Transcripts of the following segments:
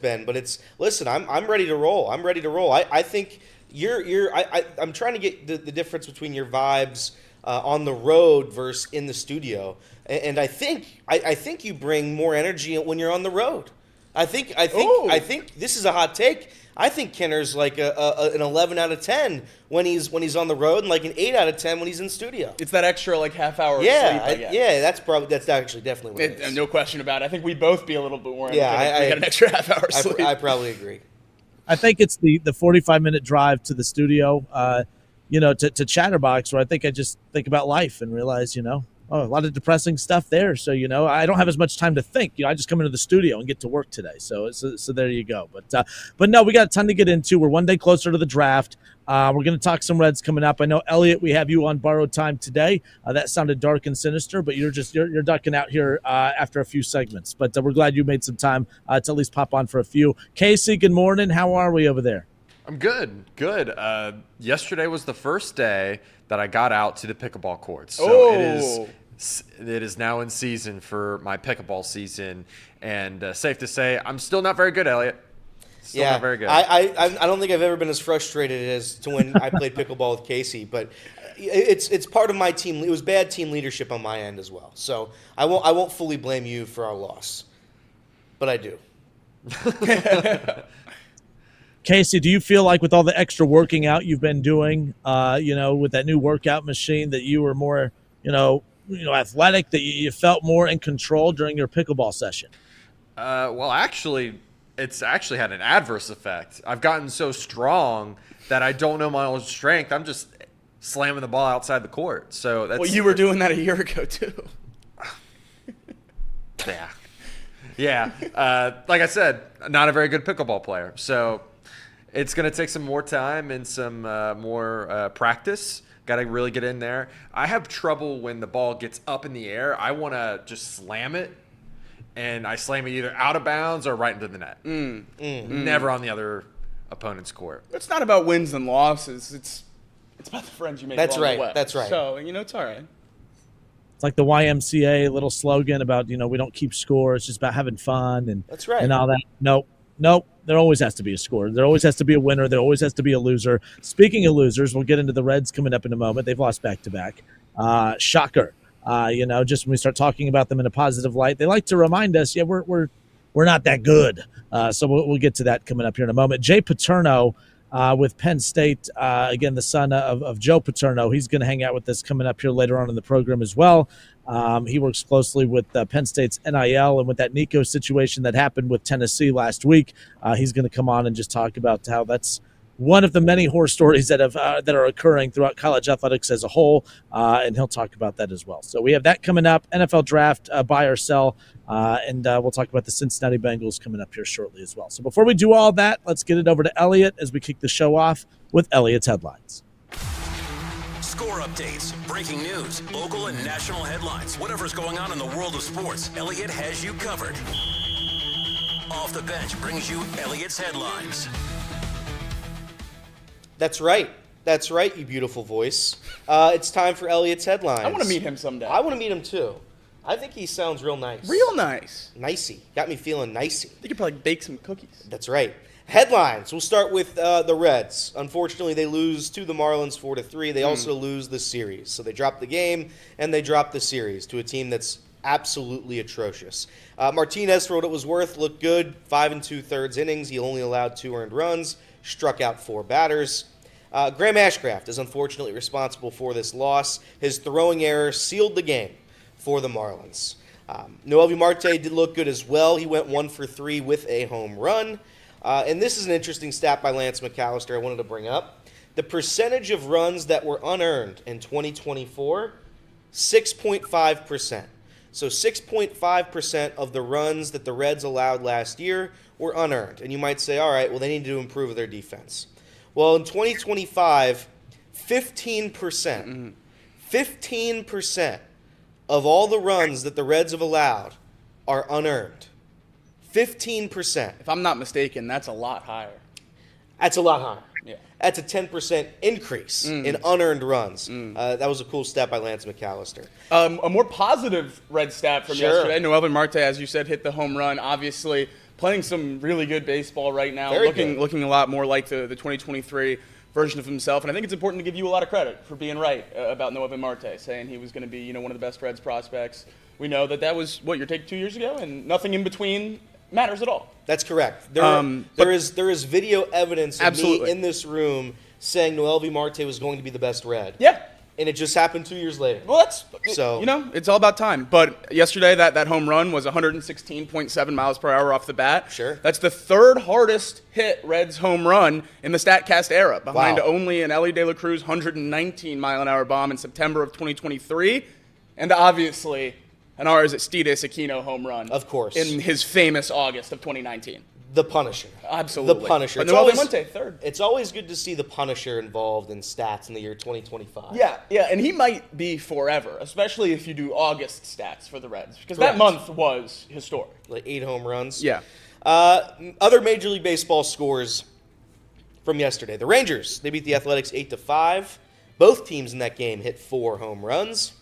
been, but listen, I'm ready to roll. I'm ready to roll. I think I'm trying to get the difference between your vibes on the road versus in the studio, and I think you bring more energy when you're on the road. I think this is a hot take. I think Kenner's like an 11 out of 10 when he's on the road, and like an 8 out of 10 when he's in studio. It's that extra like half hour of sleep, I guess. Yeah, that's actually definitely what it is. No question about it. I think we'd both be a little bit more. Yeah, I got an extra half hour of sleep. I probably agree. I think it's the 45-minute drive to the studio, to Chatterbox, where I think I just think about life and realize, a lot of depressing stuff there. So, I don't have as much time to think. I just come into the studio and get to work today. So there you go. But no, we got a ton to get into. We're one day closer to the draft. We're going to talk some Reds coming up. I know, Elliot, we have you on borrowed time today. That sounded dark and sinister, but you're ducking out here after a few segments. But we're glad you made some time to at least pop on for a few. Casey, good morning. How are we over there? I'm good. Yesterday was the first day that I got out to the pickleball courts. So it is now in season for my pickleball season, and safe to say, I'm still not very good, Elliot. Not very good. I don't think I've ever been as frustrated as to when I played pickleball with Casey, but it's part of my team. It was bad team leadership on my end as well. So I won't fully blame you for our loss, but I do. Casey, do you feel like with all the extra working out you've been doing, with that new workout machine, that you were more, athletic, that you felt more in control during your pickleball session? Well, actually, it's actually had an adverse effect. I've gotten so strong that I don't know my own strength. I'm just slamming the ball outside the court. So that's. Well, you were doing that a year ago too. Yeah. Like I said, not a very good pickleball player. So it's going to take some more time and some more practice. Got to really get in there. I have trouble when the ball gets up in the air. I want to just slam it, and I slam it either out of bounds or right into the net. Never on the other opponent's court. It's not about wins and losses. It's about the friends you make along the way. That's right. So, it's all right. It's like the YMCA little slogan about, we don't keep score. It's just about having fun and that's right. And all that. Nope. There always has to be a score. There always has to be a winner. There always has to be a loser. Speaking of losers, we'll get into the Reds coming up in a moment. They've lost back-to-back. Shocker. Just when we start talking about them in a positive light, they like to remind us, we're not that good. So we'll get to that coming up here in a moment. Jay Paterno with Penn State, again, the son of Joe Paterno. He's going to hang out with us coming up here later on in the program as well. He works closely with Penn State's NIL, and with that Nico situation that happened with Tennessee last week, he's going to come on and just talk about how that's one of the many horror stories that are occurring throughout college athletics as a whole, and he'll talk about that as well. So we have that coming up, NFL draft, buy or sell, and we'll talk about the Cincinnati Bengals coming up here shortly as well. So before we do all that, let's get it over to Elliot as we kick the show off with Elliot's headlines. Score updates, breaking news, local and national headlines, whatever's going on in the world of sports, Elliot has you covered. Off the Bench brings you Elliot's headlines. That's right, you beautiful voice. It's time for Elliot's headlines. I want to meet him someday. I want to meet him too. I think he sounds real nice. Real nice. Nicey. Got me feeling nicey. You could probably bake some cookies. That's right. Headlines. We'll start with the Reds. Unfortunately, they lose to the Marlins 4-3. They also lose the series. So they drop the game, and they drop the series to a team that's absolutely atrocious. Martinez, for what it was worth, looked good. 5 2/3 innings. He only allowed 2 earned runs, struck out 4 batters. Graham Ashcraft is unfortunately responsible for this loss. His throwing error sealed the game for the Marlins. Noelvi Marte did look good as well. He went 1 for 3 with a home run. And this is an interesting stat by Lance McAllister I wanted to bring up. The percentage of runs that were unearned in 2024, 6.5%. So 6.5% of the runs that the Reds allowed last year were unearned. And you might say, all right, well, they need to improve their defense. Well, in 2025, 15% of all the runs that the Reds have allowed are unearned. 15%. If I'm not mistaken, that's a lot higher. That's a lot higher. Yeah. That's a 10% increase in unearned runs. That was a cool stat by Lance McAllister. A more positive Red stat from Sure. yesterday. Noelvi Marte, as you said, hit the home run. Obviously, playing some really good baseball right now, Very looking a lot more like the 2023 version of himself. And I think it's important to give you a lot of credit for being right about Noelvi Marte, saying he was going to be, one of the best Reds prospects. We know that was your take 2 years ago, and nothing in between matters at all. That's correct. There is video evidence of me in this room saying Noelvi Marte was going to be the best Red. Yeah. And it just happened 2 years later. Well, it's all about time. But yesterday, that home run was 116.7 miles per hour off the bat. Sure. That's the third hardest hit Reds home run in the StatCast era, behind only an Ellie De La Cruz 119-mile-an-hour bomb in September of 2023, and obviously an Aristides Aquino home run. Of course. In his famous August of 2019. The Punisher. Absolutely. The Punisher. But Noelvi Marte, third. It's always good to see the Punisher involved in stats in the year 2025. Yeah, and he might be forever, especially if you do August stats for the Reds, because Correct. that month was historic. Like 8 home runs. Yeah. Other Major League Baseball scores from yesterday. The Rangers, they beat the Athletics 8-5. Both teams in that game hit 4 home runs.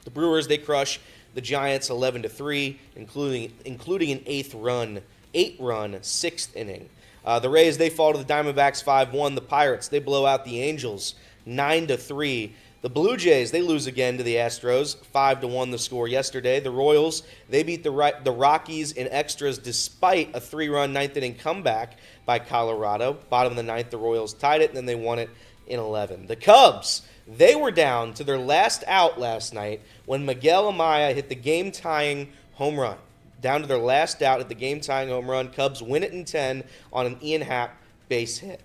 The Brewers, they crush the Giants 11-3, including an 8-run 6th inning. The Rays, they fall to the Diamondbacks 5-1. The Pirates, they blow out the Angels 9-3. The Blue Jays, they lose again to the Astros 5-1 the score yesterday. The Royals, they beat the Rockies in extras despite a 3-run 9th inning comeback by Colorado. Bottom of the 9th, the Royals tied it, and then they won it in 11. The Cubs, they were down to their last out last night when Miguel Amaya hit the game-tying home run. Down to their last out at the game-tying home run. Cubs win it in 10 on an Ian Happ base hit.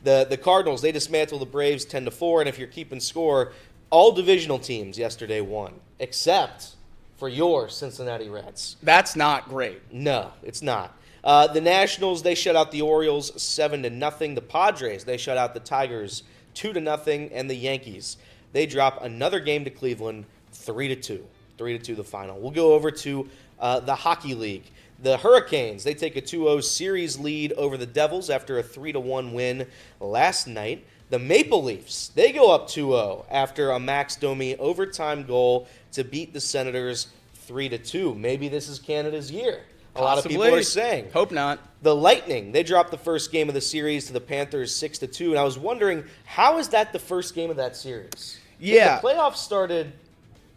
The Cardinals, they dismantle the Braves 10-4, and if you're keeping score, all divisional teams yesterday won, except for your Cincinnati Reds. That's not great. No, it's not. The Nationals, they shut out the Orioles 7-0. The Padres, they shut out the Tigers 2-0, and the Yankees, they drop another game to Cleveland 3-2. 3-2 the final. We'll go over to the Hockey League. The Hurricanes, they take a 2-0 series lead over the Devils after a 3-1 win last night. The Maple Leafs, they go up 2-0 after a Max Domi overtime goal to beat the Senators 3-2. Maybe this is Canada's year. A lot of people are saying. Hope not. The Lightning, they dropped the first game of the series to the Panthers 6-2, and I was wondering, how is that the first game of that series? Yeah. The playoffs started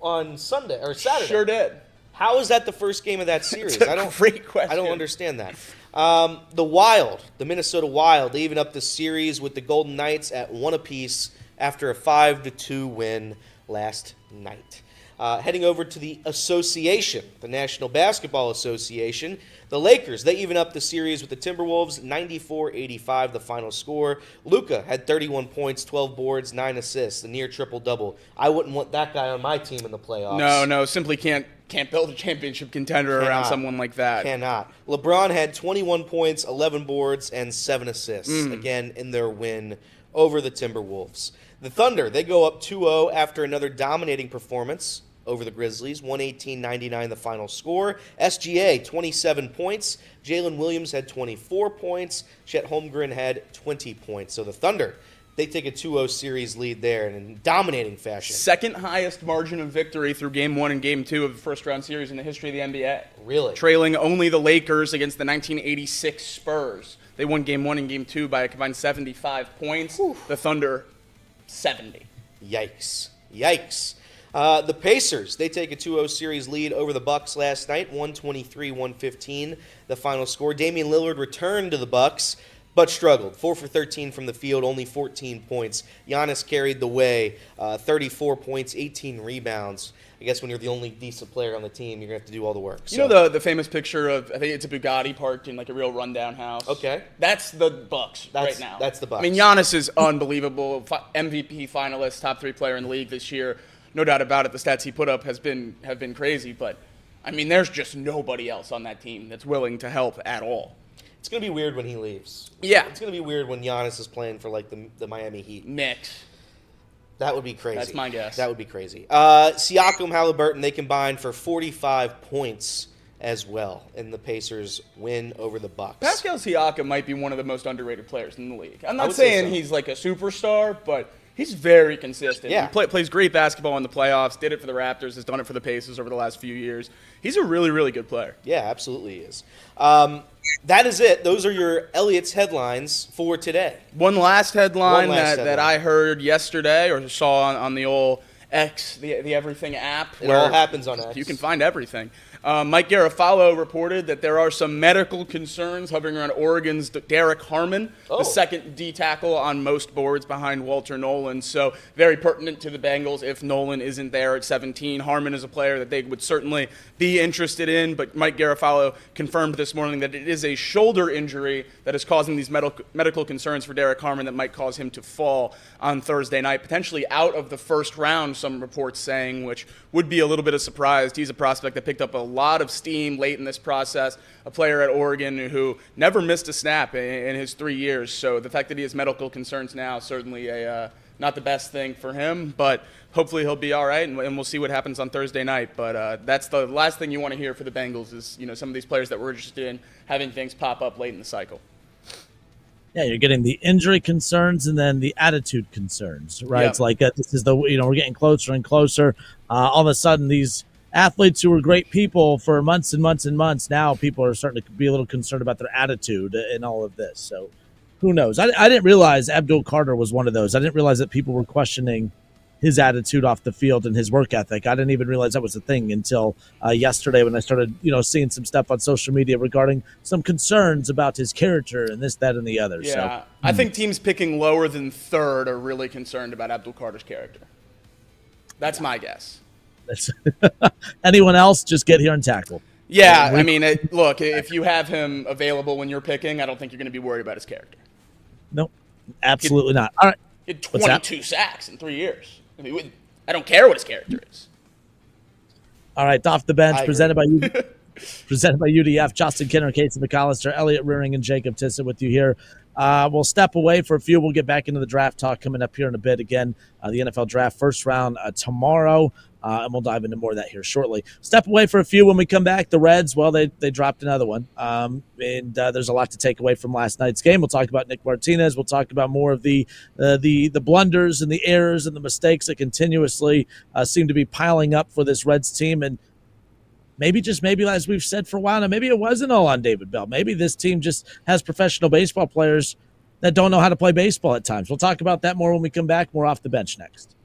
on Sunday or Saturday. Sure did. How is that the first game of that series? Great question. I don't understand that. The Wild, the Minnesota Wild, they even up the series with the Golden Knights at 1 apiece after a 5-2 win last night. Heading over to the association, the National Basketball Association, the Lakers, they even up the series with the Timberwolves, 94-85 the final score. Luka had 31 points, 12 boards, 9 assists, a near triple-double. I wouldn't want that guy on my team in the playoffs. No, simply can't build a championship contender around someone like that. Cannot. LeBron had 21 points, 11 boards, and 7 assists, again, in their win over the Timberwolves. The Thunder, they go up 2-0 after another dominating performance over the Grizzlies, 118-99 the final score. SGA, 27 points. Jalen Williams had 24 points. Chet Holmgren had 20 points. So the Thunder, they take a 2-0 series lead there in dominating fashion. Second highest margin of victory through Game 1 and Game 2 of the first-round series in the history of the NBA. Really? Trailing only the Lakers against the 1986 Spurs. They won Game 1 and Game 2 by a combined 75 points. Whew. The Thunder, 70. Yikes. The Pacers, they take a 2-0 series lead over the Bucks last night, 123-115 the final score. Damian Lillard returned to the Bucks, but struggled. 4 for 13 from the field, only 14 points. Giannis carried the way, 34 points, 18 rebounds. I guess when you're the only decent player on the team, you're going to have to do all the work. You know the famous picture of, I think it's a Bugatti parked in like a real rundown house? Okay. That's the Bucks right now. That's the Bucks. I mean, Giannis is unbelievable. MVP finalist, top 3 player in the league this year. No doubt about it. The stats he put up have been crazy, but I mean, there's just nobody else on that team that's willing to help at all. It's going to be weird when he leaves. Yeah. It's going to be weird when Giannis is playing for like the Miami Heat. Knicks. That would be crazy. That's my guess. That would be crazy. Siakam, Halliburton, they combined for 45 points as well in the Pacers' win over the Bucks. Pascal Siakam might be one of the most underrated players in the league. I'm not saying he's like a superstar, but He's very consistent. Yeah. He plays great basketball in the playoffs, did it for the Raptors, has done it for the Pacers over the last few years. He's a really, really good player. Yeah, absolutely he is. That is it. Those are your Elliott's headlines for today. One last headline that headline. I heard yesterday or saw on the old X, the Everything app. It all happens on X. You can find everything. Mike Garafolo reported that there are some medical concerns hovering around Oregon's Derek Harmon, the second D tackle on most boards behind Walter Nolan. So very pertinent to the Bengals if Nolan isn't there at 17. Harmon is a player that they would certainly be interested in, but Mike Garafolo confirmed this morning that it is a shoulder injury that is causing these medical concerns for Derek Harmon that might cause him to fall on Thursday night, potentially out of the first round, some reports saying, which would be a little bit of surprise. He's a prospect that picked up a lot of steam late in this process, a player at Oregon who never missed a snap in his 3 years. So the fact that he has medical concerns now, certainly not the best thing for him, but hopefully he'll be all right, and we'll see what happens on Thursday night. But that's the last thing you want to hear for the Bengals is, some of these players that we're interested in having things pop up late in the cycle. Yeah, you're getting the injury concerns and then the attitude concerns, right? Yep. It's like this is we're getting closer and closer. All of a sudden, these athletes who were great people for months and months and months, now people are starting to be a little concerned about their attitude in all of this. So who knows? I didn't realize Abdul Carter was one of those. I didn't realize that people were questioning his attitude off the field and his work ethic. I didn't even realize that was a thing until yesterday when I started, seeing some stuff on social media regarding some concerns about his character and this, that, and the other. Yeah, So, I think teams picking lower than third are really concerned about Abdul Carter's character. That's my guess. that's anyone else, just get here and tackle. Yeah, I mean, look, if you have him available when you're picking, I don't think you're going to be worried about his character. Nope, absolutely not. All right. He had What's that? 22 sacks in 3 years. I don't care what his character is. All right, off the bench, I presented by UDF. Justin Kinner, Casey McAllister, Elliot Rearing, and Jacob Tissett with you here. We'll step away for a few. We'll get back into the draft talk coming up here in a bit. Again, the NFL draft first round tomorrow, and we'll dive into more of that here shortly. Step away for a few. When we come back, the Reds, well, they dropped another one, and there's a lot to take away from last night's game. We'll talk about Nick Martinez. We'll talk about more of the blunders and the errors and the mistakes that continuously seem to be piling up for this Reds team. And maybe, as we've said for a while now, maybe it wasn't all on David Bell. Maybe this team just has professional baseball players that don't know how to play baseball at times. We'll talk about that more when we come back. More off the bench next.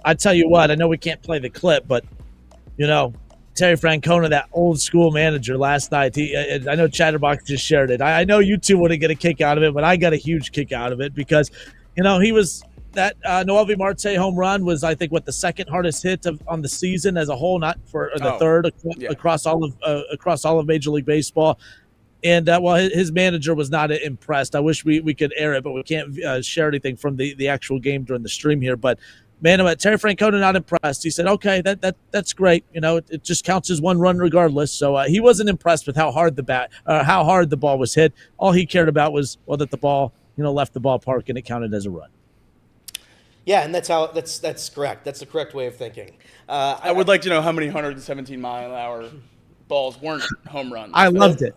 I tell you what, I know we can't play the clip, but, Terry Francona, that old school manager last night, I know Chatterbox just shared it. I know you two wouldn't get a kick out of it, but I got a huge kick out of it because, he was that Noelvi Marte home run was, I think, the second hardest hit on the season as a whole, not for the third across all of Major League Baseball. And, his manager was not impressed. I wish we could air it, but we can't share anything from the actual game during the stream here. But, man, Terry Francona not impressed. He said, okay, that's great. It just counts as one run regardless. So he wasn't impressed with how hard the ball was hit. All he cared about was, that the ball, left the ballpark and it counted as a run. Yeah, and that's correct. That's the correct way of thinking. I would like to know how many 117-mile-an-hour balls weren't home runs. I loved it.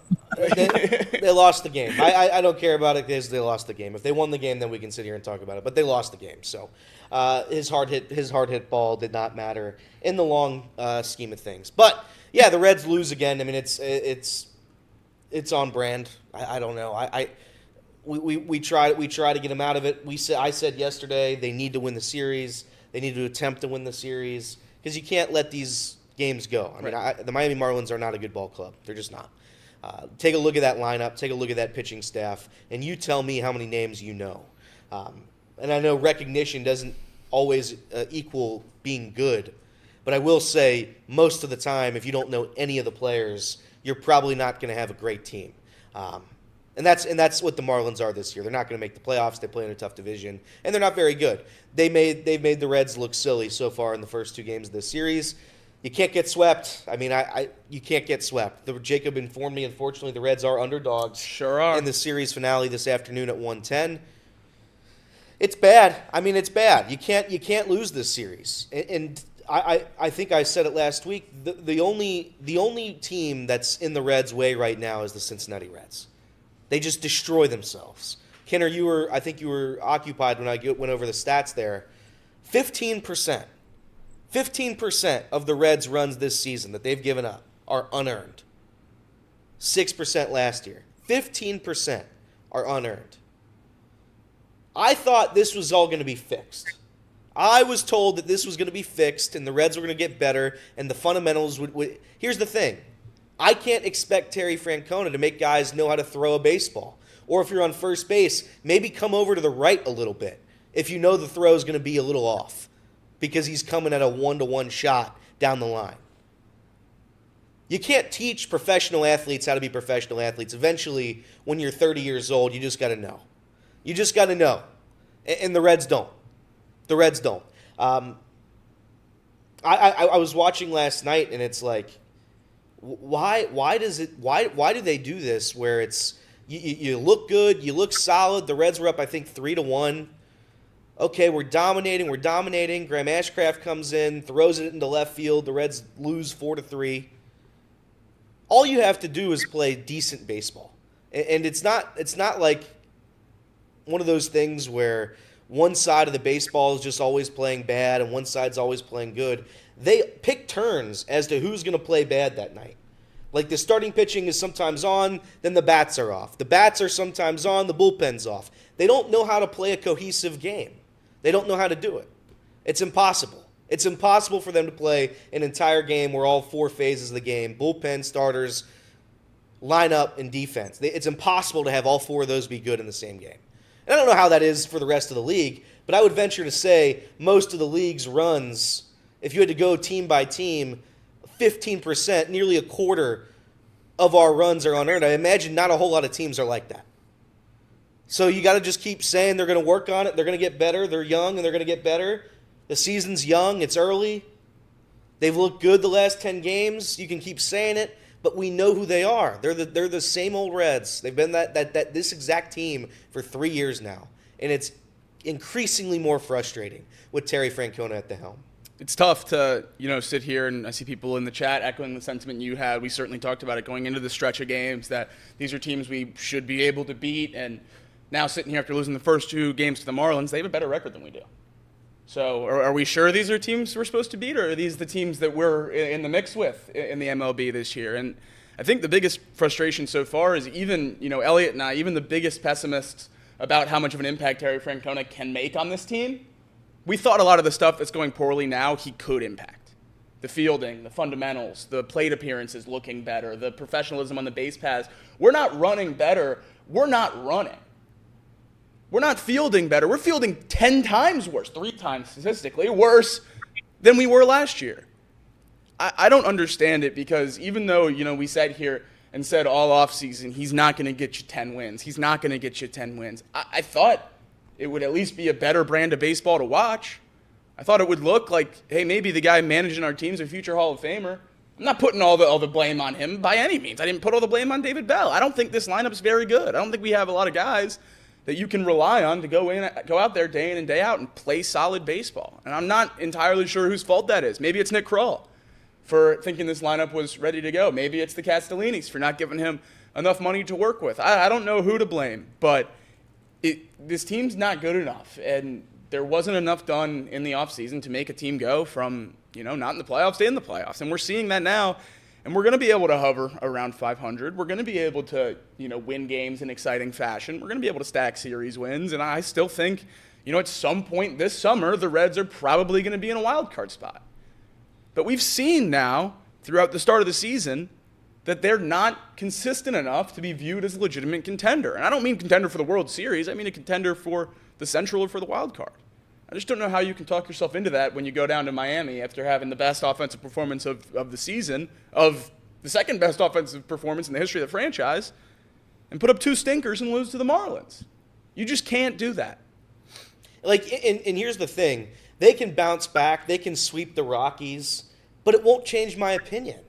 They lost the game. I don't care about it because they lost the game. If they won the game, then we can sit here and talk about it. But they lost the game, so his hard hit ball did not matter in the long scheme of things. But yeah, the Reds lose again. I mean, it's on brand. I don't know. We try to get them out of it. I said yesterday they need to win the series. They need to attempt to win the series because you can't let these games go. I mean, the Miami Marlins are not a good ball club. They're just not. Take a look at that lineup. Take a look at that pitching staff, and you tell me how many names you know. And I know recognition doesn't always equal being good, but I will say most of the time, if you don't know any of the players, you're probably not going to have a great team. And that's what the Marlins are this year. They're not going to make the playoffs. They play in a tough division, and they're not very good. They've made the Reds look silly so far in the first two games of this series. You can't get swept. I mean, you can't get swept. Jacob informed me, unfortunately, the Reds are underdogs. Sure are. In the series finale this afternoon at 1:10. It's bad. I mean, it's bad. You can't lose this series. And I think I said it last week. The only team that's in the Reds' way right now is the Cincinnati Reds. They just destroy themselves. Kenner, I think you were occupied when I went over the stats there. 15% of the Reds' runs this season that they've given up are unearned. 6% last year. 15% are unearned. I thought this was all going to be fixed. I was told that this was going to be fixed and the Reds were going to get better and the fundamentals would. Here's the thing. I can't expect Terry Francona to make guys know how to throw a baseball. Or if you're on first base, maybe come over to the right a little bit if you know the throw is going to be a little off because he's coming at a 1-to-1 shot down the line. You can't teach professional athletes how to be professional athletes. Eventually, when you're 30 years old, you just got to know. You just got to know. And the Reds don't. The Reds don't. I was watching last night, and it's like, why do they do this where it's you look good, you look solid. The Reds were up, I think, 3-1. Okay, we're dominating. Graham Ashcraft comes in, throws it into left field. The Reds lose 4-3. All you have to do is play decent baseball, and it's not like one of those things where one side of the baseball is just always playing bad and one side's always playing good. They pick turns as to who's going to play bad that night. Like the starting pitching is sometimes on, then the bats are off. The bats are sometimes on, the bullpen's off. They don't know how to play a cohesive game. They don't know how to do it. It's impossible. It's impossible for them to play an entire game where all four phases of the game, bullpen, starters, lineup, and defense. It's impossible to have all four of those be good in the same game. And I don't know how that is for the rest of the league, but I would venture to say most of the league's runs, if you had to go team by team, 15%, nearly a quarter of our runs are unearned. I imagine not a whole lot of teams are like that. So you got to just keep saying they're going to work on it. They're going to get better. They're young, and they're going to get better. The season's young. It's early. They've looked good the last 10 games. You can keep saying it, but we know who they are. They're the same old Reds. They've been this exact team for 3 years now, and it's increasingly more frustrating with Terry Francona at the helm. It's tough to, sit here, and I see people in the chat echoing the sentiment you had. We certainly talked about it going into the stretch of games, that these are teams we should be able to beat. And now sitting here after losing the first two games to the Marlins, they have a better record than we do. So are we sure these are teams we're supposed to beat, or are these the teams that we're in the mix with in the MLB this year? And I think the biggest frustration so far is even, Elliot and I, even the biggest pessimists about how much of an impact Terry Francona can make on this team, we thought a lot of the stuff that's going poorly now he could impact. The fielding, the fundamentals, the plate appearances looking better, the professionalism on the base paths. We're not running better. We're not running. We're not fielding better. We're fielding 10 times worse, 3 times statistically worse than we were last year. I don't understand it, because even though, we sat here and said all offseason, he's not going to get you 10 wins. He's not going to get you 10 wins. I thought it would at least be a better brand of baseball to watch. I thought it would look like, hey, maybe the guy managing our team's a future Hall of Famer. I'm not putting all the blame on him by any means. I didn't put all the blame on David Bell. I don't think this lineup's very good. I don't think we have a lot of guys that you can rely on to go out there day in and day out and play solid baseball. And I'm not entirely sure whose fault that is. Maybe it's Nick Kroll. for thinking this lineup was ready to go. Maybe it's the Castellinis for not giving him enough money to work with. I don't know who to blame, but this team's not good enough, and there wasn't enough done in the offseason to make a team go from, not in the playoffs to in the playoffs. And we're seeing that now, and we're going to be able to hover around 500. We're going to be able to, win games in exciting fashion. We're going to be able to stack series wins, and I still think, at some point this summer, the Reds are probably going to be in a wild card spot. But we've seen now, throughout the start of the season, that they're not consistent enough to be viewed as a legitimate contender. And I don't mean contender for the World Series. I mean a contender for the Central or for the wild card. I just don't know how you can talk yourself into that when you go down to Miami after having the best offensive performance of the season, of the second best offensive performance in the history of the franchise, and put up 2 stinkers and lose to the Marlins. You just can't do that. And here's the thing. They can bounce back. They can sweep the Rockies, but it won't change my opinion.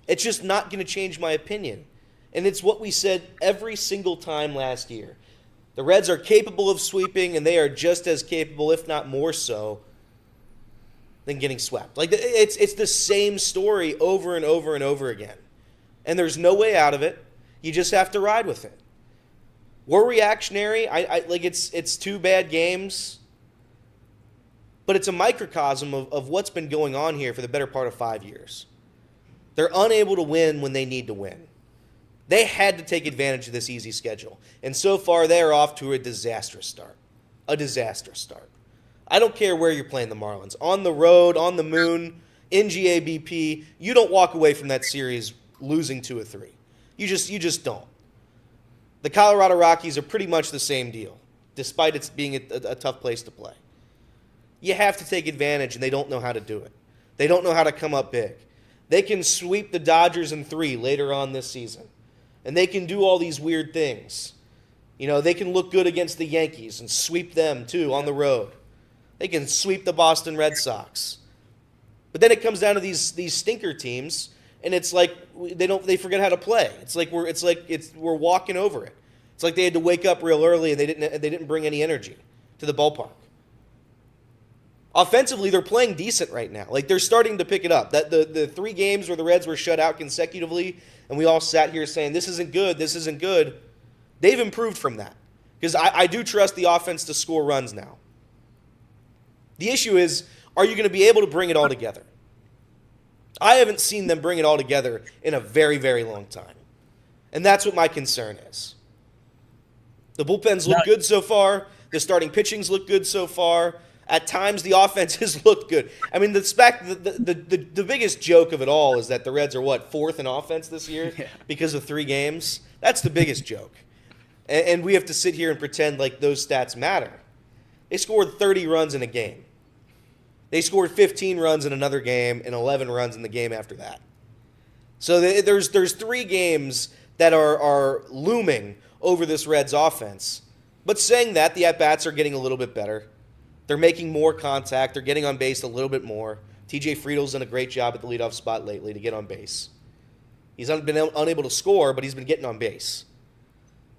It's just not going to change my opinion. And it's what we said every single time last year. The Reds are capable of sweeping, and they are just as capable, if not more so, than getting swept. It's the same story over and over and over again. And there's no way out of it. You just have to ride with it. We're reactionary. It's 2 bad games. But it's a microcosm of what's been going on here for the better part of 5 years. They're unable to win when they need to win. They had to take advantage of this easy schedule. And so far, they are off to a disastrous start. A disastrous start. I don't care where you're playing the Marlins. On the road, on the moon, in GABP, you don't walk away from that series losing 2 or 3. You just don't. The Colorado Rockies are pretty much the same deal, despite it being a tough place to play. You have to take advantage, and they don't know how to do it. They don't know how to come up big. They can sweep the Dodgers in 3 later on this season. And they can do all these weird things. They can look good against the Yankees and sweep them, too, on the road. They can sweep the Boston Red Sox. But then it comes down to these stinker teams, and it's like they forget how to play. We're walking over it. It's like they had to wake up real early, and they didn't bring any energy to the ballpark. Offensively, they're playing decent right now. They're starting to pick it up. The 3 games where the Reds were shut out consecutively, and we all sat here saying, this isn't good, they've improved from that. Because I do trust the offense to score runs now. The issue is, are you going to be able to bring it all together? I haven't seen them bring it all together in a very, very long time. And that's what my concern is. The bullpens look good so far. The starting pitchings look good so far. At times, the offenses looked good. I mean, the biggest joke of it all is that the Reds are, 4th in offense this year because of 3 games? That's the biggest joke. And we have to sit here and pretend like those stats matter. They scored 30 runs in a game. They scored 15 runs in another game and 11 runs in the game after that. So there's 3 games that are looming over this Reds offense. But saying that, the at-bats are getting a little bit better. They're making more contact. They're getting on base a little bit more. TJ Friedl's done a great job at the leadoff spot lately to get on base. He's been unable to score, but he's been getting on base.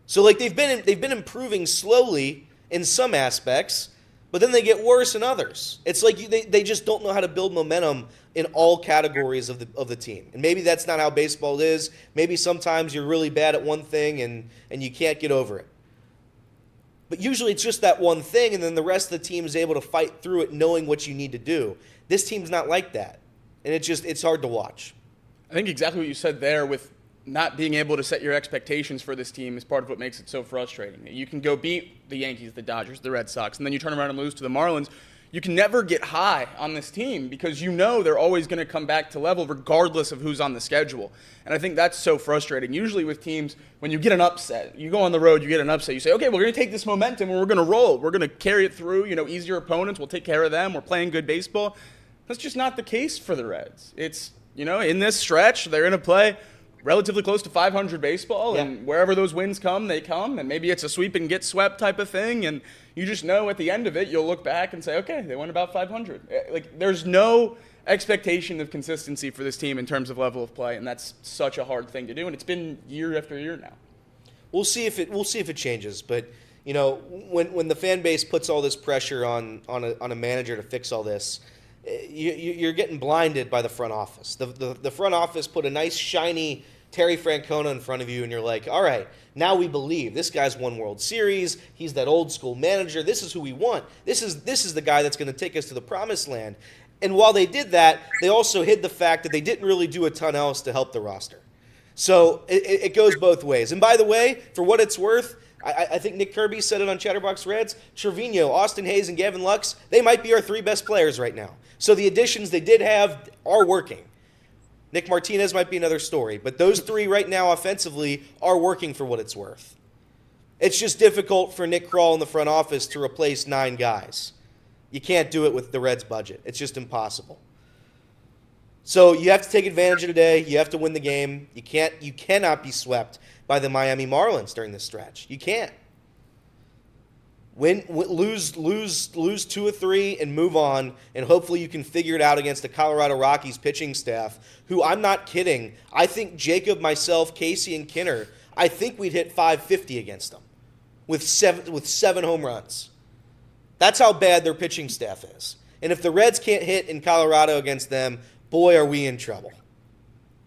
So they've been improving slowly in some aspects, but then they get worse in others. It's like they just don't know how to build momentum in all categories of the team. And maybe that's not how baseball is. Maybe sometimes you're really bad at one thing and you can't get over it. But usually it's just that one thing, and then the rest of the team is able to fight through it knowing what you need to do. This team's not like that. And it's hard to watch. I think exactly what you said there with not being able to set your expectations for this team is part of what makes it so frustrating. You can go beat the Yankees, the Dodgers, the Red Sox, and then you turn around and lose to the Marlins. You can never get high on this team because they're always going to come back to level regardless of who's on the schedule. And I think that's so frustrating. Usually with teams, when you get an upset, you go on the road, you get an upset, you say, okay, we're going to take this momentum and we're going to roll. We're going to carry it through, easier opponents. We'll take care of them. We're playing good baseball. That's just not the case for the Reds. It's, in this stretch, they're going to play relatively close to 500 baseball, and wherever those wins come, they come, and maybe it's a sweep and get swept type of thing, and you just know at the end of it, you'll look back and say, okay, they won about 500. There's no expectation of consistency for this team in terms of level of play, and that's such a hard thing to do, and it's been year after year now. We'll see if it changes, but when the fan base puts all this pressure on a manager to fix all this, you're getting blinded by the front office. The front office put a nice, shiny Terry Francona in front of you, and you're like, all right, now we believe. This guy's won World Series. He's that old school manager. This is who we want. This is the guy that's going to take us to the promised land. And while they did that, they also hid the fact that they didn't really do a ton else to help the roster. So it goes both ways. And by the way, for what it's worth, I think Nick Kirby said it on Chatterbox Reds, Trevino, Austin Hayes, and Gavin Lux, they might be our 3 best players right now. So the additions they did have are working. Nick Martinez might be another story, but those 3 right now offensively are working for what it's worth. It's just difficult for Nick Krall in the front office to replace 9 guys. You can't do it with the Reds' budget. It's just impossible. So you have to take advantage of today. You have to win the game. You cannot be swept by the Miami Marlins during this stretch. You can't. Lose 2 or 3 and move on, and hopefully you can figure it out against the Colorado Rockies pitching staff, who, I'm not kidding, I think Jacob, myself, Casey, and Kinner, I think we'd hit 550 against them with 7 home runs. That's how bad their pitching staff is. And if the Reds can't hit in Colorado against them, boy, are we in trouble.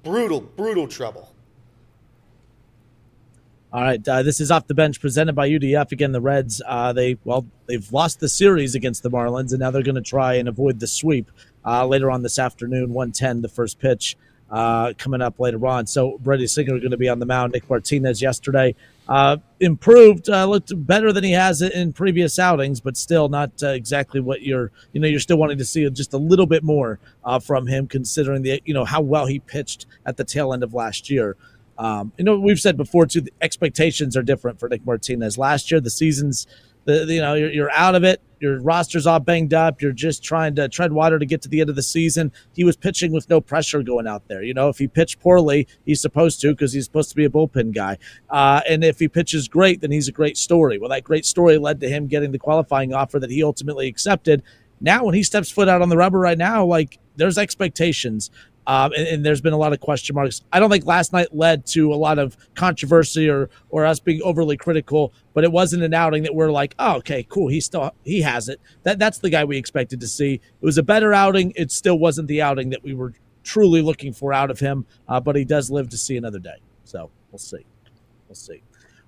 Brutal, brutal trouble. All right, this is Off the Bench presented by UDF. Again, the Reds, they've lost the series against the Marlins, and now they're going to try and avoid the sweep later on this afternoon, 1:10, the first pitch coming up later on. So Brady Singer going to be on the mound. Nick Martinez yesterday improved, looked better than he has in previous outings, but still not exactly what you're still wanting to see just a little bit more from him, considering how well he pitched at the tail end of last year. We've said before too, the expectations are different for Nick Martinez. Last year, the season's, you're out of it. Your roster's all banged up. You're just trying to tread water to get to the end of the season. He was pitching with no pressure going out there. If he pitched poorly, he's supposed to, because he's supposed to be a bullpen guy. And if he pitches great, then he's a great story. Well, that great story led to him getting the qualifying offer that he ultimately accepted. Now, when he steps foot out on the rubber right now, there's expectations. And there's been a lot of question marks. I don't think last night led to a lot of controversy or us being overly critical, but it wasn't an outing that we're like, oh, okay, cool, he has it. That's the guy we expected to see. It was a better outing. It still wasn't the outing that we were truly looking for out of him, but he does live to see another day. So we'll see.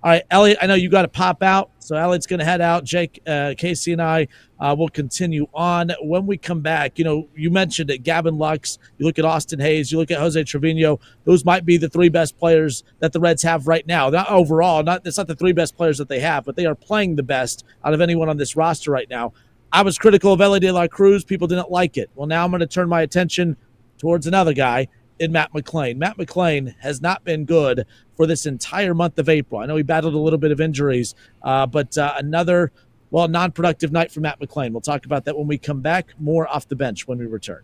All right, Elliot, I know you got to pop out, so Elliot's going to head out. Jake, Casey, and I will continue on. When we come back, you mentioned it, Gavin Lux, you look at Austin Hayes, you look at Jose Trevino, those might be the 3 best players that the Reds have right now. Not overall, it's not the 3 best players that they have, but they are playing the best out of anyone on this roster right now. I was critical of Elly De La Cruz. People didn't like it. Well, now I'm going to turn my attention towards another guy, in Matt McLain. Matt McLain has not been good for this entire month of April. I know he battled a little bit of injuries, but another, non-productive night for Matt McLain. We'll talk about that when we come back. More Off the Bench when we return.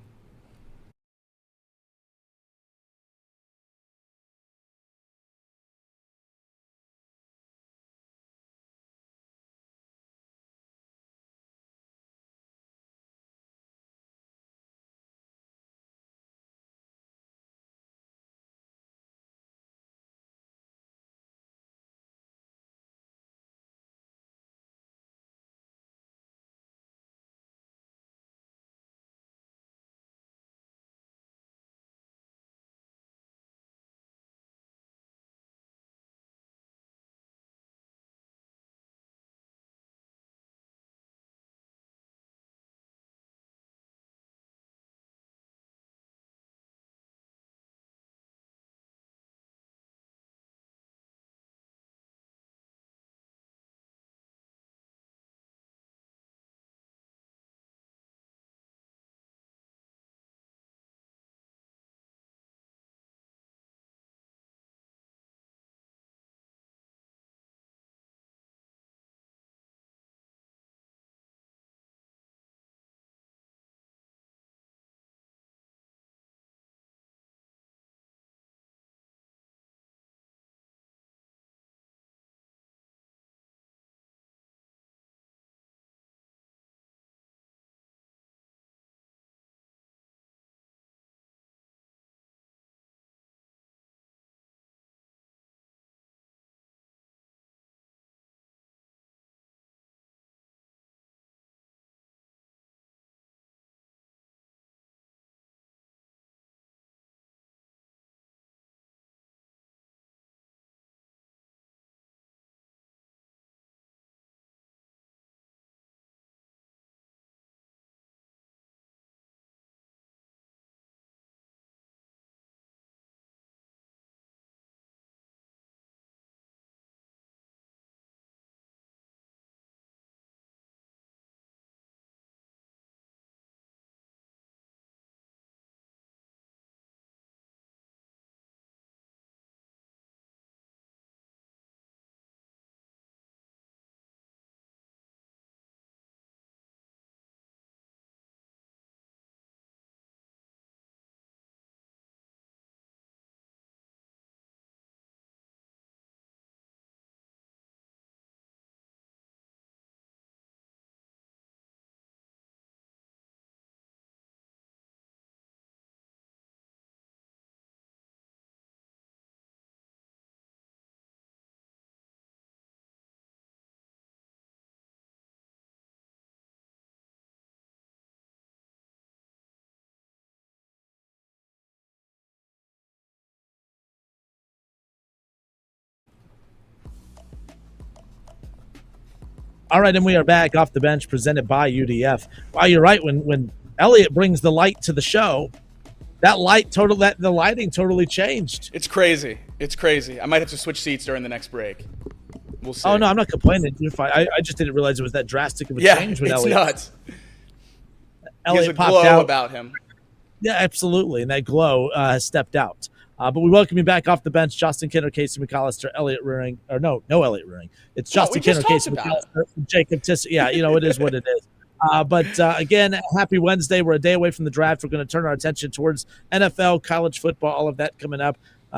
All right, and we are back off the bench, presented by UDF. Wow, you're right. When Elliot brings the light to the show, the lighting totally changed. It's crazy. It's crazy. I might have to switch seats during the next break. We'll see. Oh no, I'm not complaining. You're fine. I just didn't realize it was that drastic of a change when it's Elliot. nuts. Elliot he has a popped glow out about him. Yeah, absolutely, and that glow has stepped out. But we welcome you back off the bench, Justin Kinner, Casey McAllister, Elliot Rearing, or no Elliot Rearing. It's Justin Kinner, Casey McAllister, Jacob Tissot. Yeah, it is what it is. But again, happy Wednesday. We're a day away from the draft. We're going to turn our attention towards NFL, college football, all of that coming up.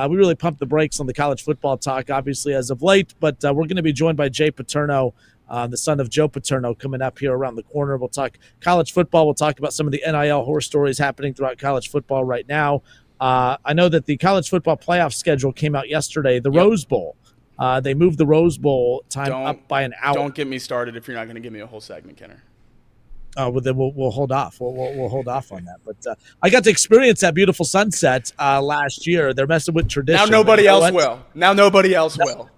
We really pumped the brakes on the college football talk, obviously, as of late. But we're going to be joined by Jay Paterno, the son of Joe Paterno, coming up here around the corner. We'll talk college football. We'll talk about some of the NIL horror stories happening throughout college football right now. I know that the college football playoff schedule came out yesterday. The Rose Bowl. They moved the Rose Bowl time up by an hour. Don't get me started if you're not going to give me a whole segment, Kenner. Well, then we'll hold off. We'll hold off on that. But I got to experience that beautiful sunset last year. They're messing with tradition. Now nobody else will. Now nobody else will.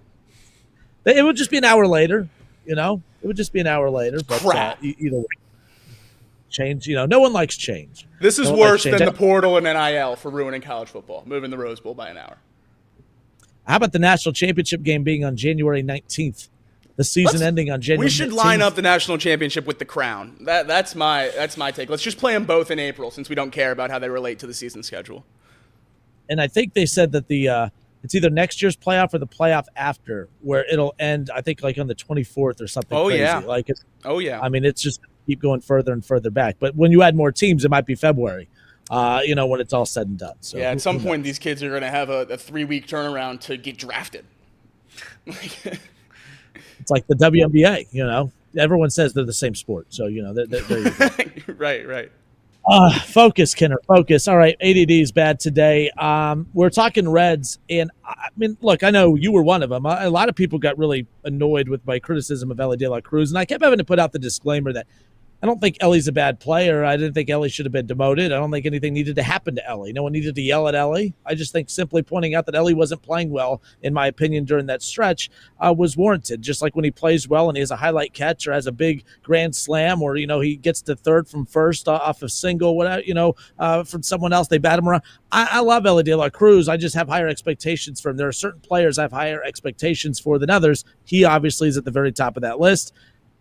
It would just be an hour later. It would just be an hour later. But crap. Either way, change. No one likes change. This is worse than the portal and NIL for ruining college football. Moving the Rose Bowl by an hour. How about the national championship game being on January 19th? The season ending on January 19th. We should line up the national championship with the crown. That's my take. Let's just play them both in April since we don't care about how they relate to the season schedule. And I think they said that it's either next year's playoff or the playoff after, where it'll end, I think, like on the 24th or something crazy. Yeah. I mean, it's just keep going further and further back. But when you add more teams, it might be February, when it's all said and done. So at some point, these kids are going to have a 3-week turnaround to get drafted. It's like the WNBA, Everyone says they're the same sport. So, there you go. Right. Focus, Kenner, focus. All right, ADD is bad today. We're talking Reds, and I mean, look, I know you were one of them. A lot of people got really annoyed with my criticism of Ellie De La Cruz, and I kept having to put out the disclaimer that I don't think Ellie's a bad player. I didn't think Ellie should have been demoted. I don't think anything needed to happen to Ellie. No one needed to yell at Ellie. I just think simply pointing out that Ellie wasn't playing well, in my opinion, during that stretch was warranted. Just like when he plays well and he has a highlight catch or has a big grand slam, or, he gets to third from first off a single, whatever, from someone else, they bat him around. I love Ellie De La Cruz. I just have higher expectations for him. There are certain players I have higher expectations for than others. He obviously is at the very top of that list.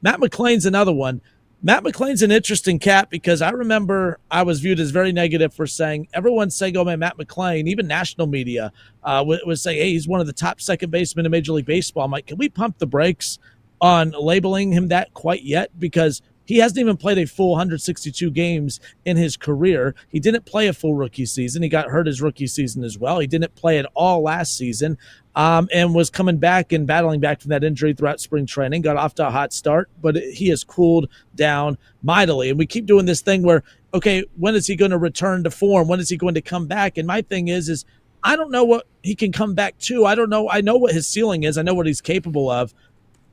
Matt McClain's another one. Matt McClain's an interesting cat because I remember I was viewed as very negative for saying, everyone's saying, oh man, Matt McClain, even national media was saying, hey, he's one of the top second basemen in Major League Baseball. I'm like, can we pump the brakes on labeling him that quite yet? Because he hasn't even played a full 162 games in his career. He didn't play a full rookie season. He got hurt his rookie season as well. He didn't play at all last season and was coming back and battling back from that injury throughout spring training. Got off to a hot start, but he has cooled down mightily. And we keep doing this thing where, okay, when is he going to return to form? When is he going to come back? And my thing is I don't know what he can come back to. I don't know. I know what his ceiling is. I know what he's capable of.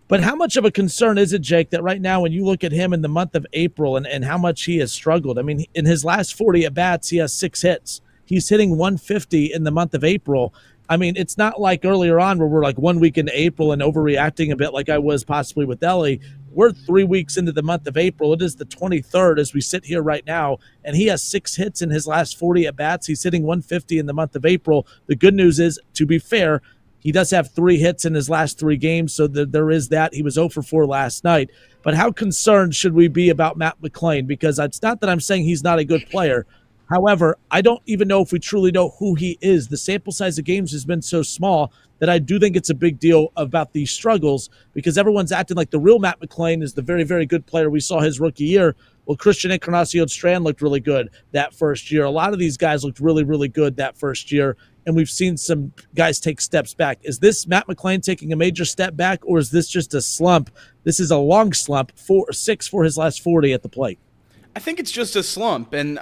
But how much of a concern is it, Jake, that right now when you look at him in the month of April and how much he has struggled? I mean, in his last 40 at-bats, he has 6 hits. He's hitting 150 in the month of April. I mean, it's not like earlier on where we're like 1 week into April and overreacting a bit like I was possibly with Ellie. We're 3 weeks into the month of April. It is the 23rd as we sit here right now, and he has 6 hits in his last 40 at-bats. He's hitting 150 in the month of April. The good news is, to be fair, he does have 3 hits in his last 3 games, so there is that. He was 0 for 4 last night. But how concerned should we be about Matt McClain? Because it's not that I'm saying he's not a good player. However, I don't even know if we truly know who he is. The sample size of games has been so small that I do think it's a big deal about these struggles because everyone's acting like the real Matt McClain is the very, very good player we saw his rookie year. Well, Christian Encarnacion-Strand looked really good that first year. A lot of these guys looked really, really good that first year, and we've seen some guys take steps back. Is this Matt McClain taking a major step back, or is this just a slump? This is a long slump, 6 for his last 40 at the plate. I think it's just a slump, and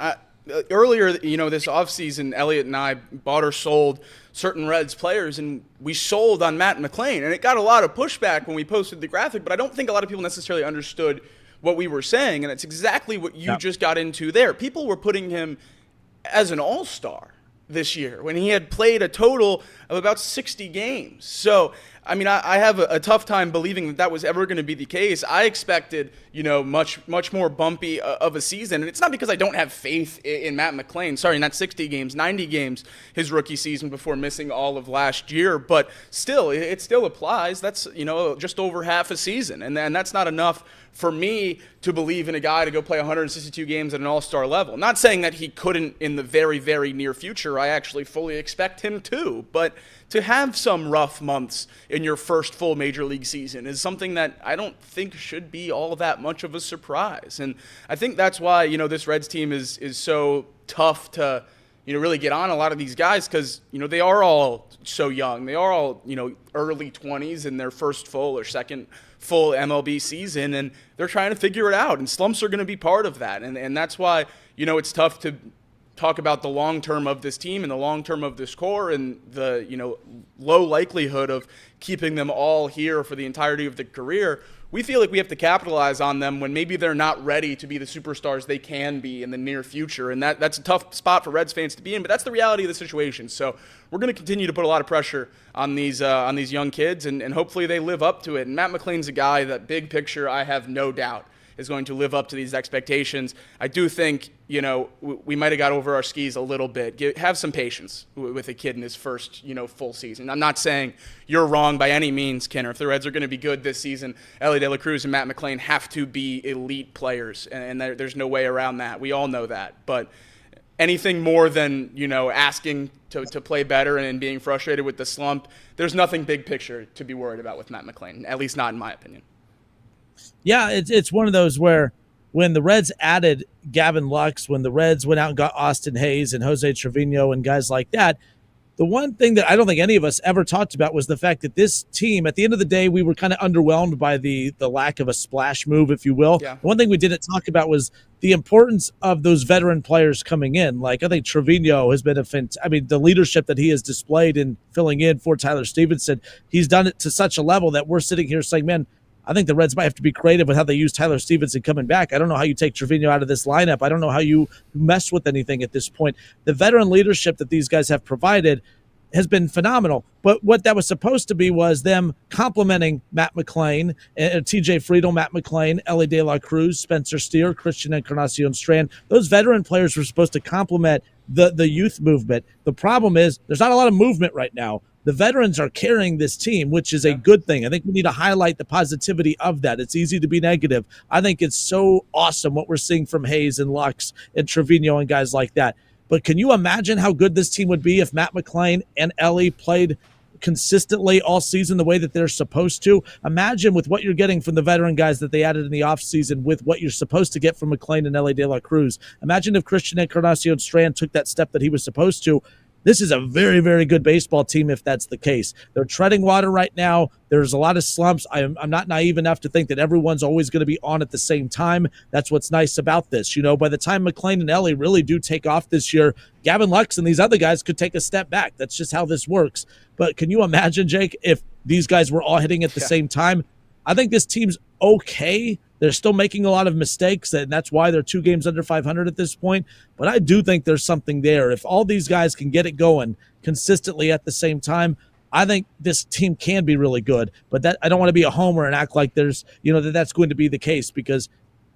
earlier, this offseason, Elliot and I bought or sold certain Reds players, and we sold on Matt McClain, and it got a lot of pushback when we posted the graphic, but I don't think a lot of people necessarily understood what we were saying, and it's exactly what you just got into there. People were putting him as an all-star this year when he had played a total of about 60 games. So I mean, I have a tough time believing that was ever going to be the case. I expected, much more bumpy of a season. And it's not because I don't have faith in Matt McClain. Sorry, not 60 games, 90 games his rookie season before missing all of last year. But still, it still applies. That's, just over half a season. And that's not enough for me to believe in a guy to go play 162 games at an all-star level. Not saying that he couldn't in the very, very near future. I actually fully expect him to. But to have some rough months in your first full major league season is something that I don't think should be all that much of a surprise. And I think that's why, this Reds team is so tough to, really get on a lot of these guys because, they are all so young. They are all, early 20s in their first full or second full MLB season, and they're trying to figure it out. And slumps are going to be part of that. And that's why, it's tough to talk about the long term of this team and the long term of this core and the low likelihood of keeping them all here for the entirety of the career. We feel like we have to capitalize on them when maybe they're not ready to be the superstars they can be in the near future, and that's a tough spot for Reds fans to be in, but that's the reality of the situation. So we're going to continue to put a lot of pressure on these young kids, and hopefully they live up to it. And Matt McClain's a guy that big picture, I have no doubt, is going to live up to these expectations. I do think, we might have got over our skis a little bit. Have some patience with a kid in his first, full season. I'm not saying you're wrong by any means, Kenner. If the Reds are going to be good this season, Elly De La Cruz and Matt McClain have to be elite players, and there's no way around that. We all know that. But anything more than, asking to play better and being frustrated with the slump, there's nothing big picture to be worried about with Matt McClain, at least not in my opinion. Yeah, it's one of those where when the Reds added Gavin Lux, when the Reds went out and got Austin Hayes and Jose Trevino and guys like that, the one thing that I don't think any of us ever talked about was the fact that this team, at the end of the day, we were kind of underwhelmed by the lack of a splash move, if you will. Yeah. One thing we didn't talk about was the importance of those veteran players coming in. Like, I think Trevino has been the leadership that he has displayed in filling in for Tyler Stevenson, he's done it to such a level that we're sitting here saying, man, I think the Reds might have to be creative with how they use Tyler Stevenson coming back. I don't know how you take Trevino out of this lineup. I don't know how you mess with anything at this point. The veteran leadership that these guys have provided has been phenomenal. But what that was supposed to be was them complimenting Matt McClain, TJ Friedl, Matt McClain, Elly De La Cruz, Spencer Steer, Christian Encarnacion Strand. Those veteran players were supposed to complement the youth movement. The problem is there's not a lot of movement right now. The veterans are carrying this team, which is a good thing. I think we need to highlight the positivity of that. It's easy to be negative. I think it's so awesome what we're seeing from Hayes and Lux and Trevino and guys like that. But can you imagine how good this team would be if Matt McClain and Elly played consistently all season the way that they're supposed to? Imagine with what you're getting from the veteran guys that they added in the offseason with what you're supposed to get from McClain and Elly De La Cruz. Imagine if Christian Encarnacion Strand took that step that he was supposed to. This is a very, very good baseball team if that's the case. They're treading water right now. There's a lot of slumps. I'm not naive enough to think that everyone's always going to be on at the same time. That's what's nice about this. By the time McClain and Elly really do take off this year, Gavin Lux and these other guys could take a step back. That's just how this works. But can you imagine, Jake, if these guys were all hitting at the same time? I think this team's okay. They're still making a lot of mistakes, and that's why they're 2 games under 500 at this point. But I do think there's something there. If all these guys can get it going consistently at the same time, I think this team can be really good. But that I don't want to be a homer and act like there's, that's going to be the case, because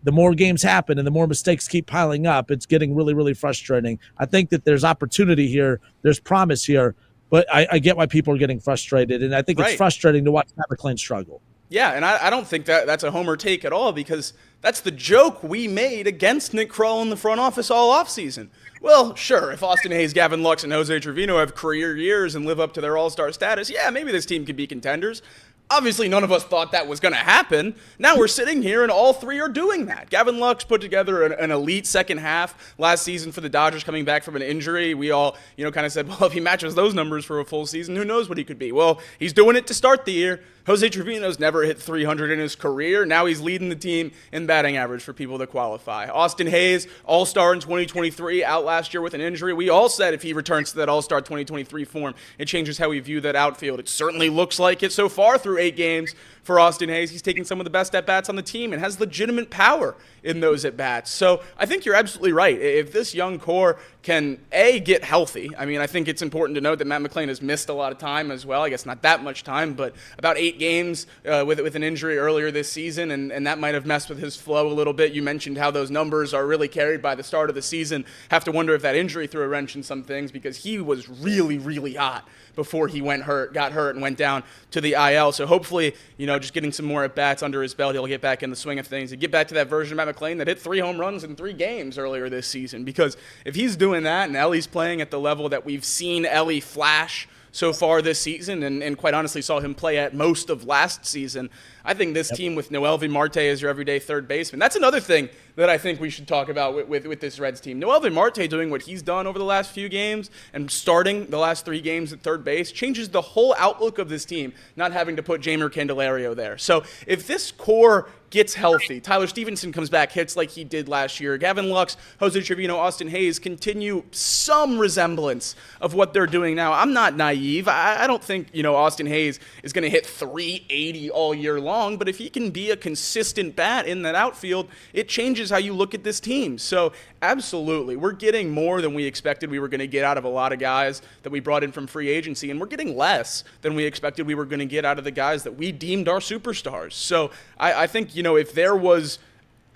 the more games happen and the more mistakes keep piling up, it's getting really, really frustrating. I think that there's opportunity here. There's promise here. But I get why people are getting frustrated, and I think it's frustrating to watch Matt McClain struggle. Yeah, and I don't think that's a homer take at all, because that's the joke we made against Nick Krall in the front office all offseason. Well, sure, if Austin Hayes, Gavin Lux, and Jose Trevino have career years and live up to their all-star status, yeah, maybe this team could be contenders. Obviously, none of us thought that was going to happen. Now we're sitting here, and all three are doing that. Gavin Lux put together an elite second half last season for the Dodgers coming back from an injury. We all, kind of said, well, if he matches those numbers for a full season, who knows what he could be? Well, he's doing it to start the year. Jose Trevino's never hit 300 in his career. Now he's leading the team in batting average for people that qualify. Austin Hayes, all-star in 2023, out last year with an injury. We all said if he returns to that all-star 2023 form, it changes how we view that outfield. It certainly looks like it so far through 8 games for Austin Hayes. He's taking some of the best at-bats on the team and has legitimate power in those at-bats. So I think you're absolutely right. If this young core can A, get healthy. I mean, I think it's important to note that Matt McLain has missed a lot of time as well. I guess not that much time, but about 8 games with an injury earlier this season, and that might have messed with his flow a little bit. You mentioned how those numbers are really carried by the start of the season. Have to wonder if that injury threw a wrench in some things, because he was really, really hot before he got hurt and went down to the IL. So hopefully, just getting some more at-bats under his belt, he'll get back in the swing of things and get back to that version of Matt McLain that hit 3 home runs in 3 games earlier this season. Because if he's doing that and Ellie's playing at the level that we've seen Ellie flash so far this season, and quite honestly saw him play at most of last season, I think this team with Noelvi Marte as your everyday third baseman, that's another thing that I think we should talk about with this Reds team. Noelvi Marte doing what he's done over the last few games and starting the last 3 games at third base changes the whole outlook of this team, not having to put Jeimer Candelario there. So if this core gets healthy, Tyler Stevenson comes back, hits like he did last year, Gavin Lux, Jose Trevino, Austin Hayes continue some resemblance of what they're doing now. I'm not naive. I don't think, Austin Hayes is going to hit 380 all year long, but if he can be a consistent bat in that outfield, it changes how you look at this team. So absolutely, we're getting more than we expected we were going to get out of a lot of guys that we brought in from free agency, and we're getting less than we expected we were going to get out of the guys that we deemed our superstars. So I think, if there was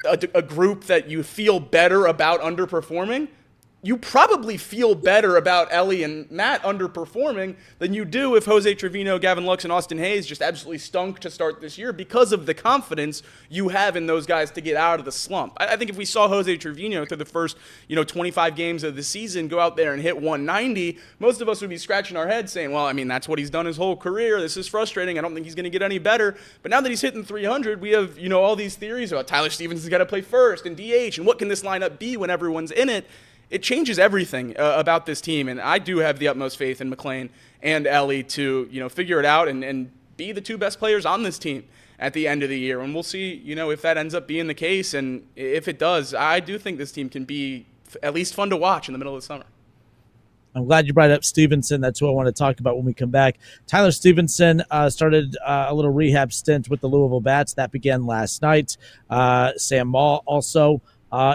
a group that you feel better about underperforming, you probably feel better about Ellie and Matt underperforming than you do if Jose Trevino, Gavin Lux, and Austin Hayes just absolutely stunk to start this year, because of the confidence you have in those guys to get out of the slump. I think if we saw Jose Trevino through the first 25 games of the season go out there and hit 190, most of us would be scratching our heads saying, well, I mean, that's what he's done his whole career. This is frustrating. I don't think he's going to get any better. But now that he's hitting 300, we have all these theories about Tyler Stephenson's got to play first and DH, and what can this lineup be when everyone's in it? It changes everything about this team, and I do have the utmost faith in McLain and Ellie to figure it out and be the 2 best players on this team at the end of the year. And we'll see if that ends up being the case, and if it does, I do think this team can be at least fun to watch in the middle of the summer. I'm glad you brought up Stevenson. That's who I want to talk about when we come back. Tyler Stevenson started a little rehab stint with the Louisville Bats. That began last night. Sam Maul also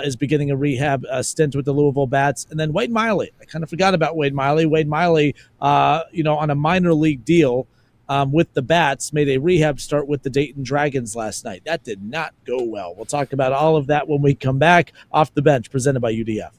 is beginning a rehab stint with the Louisville Bats. And then Wade Miley. I kind of forgot about Wade Miley. Wade Miley, on a minor league deal with the Bats, made a rehab start with the Dayton Dragons last night. That did not go well. We'll talk about all of that when we come back. Off the Bench, presented by UDF.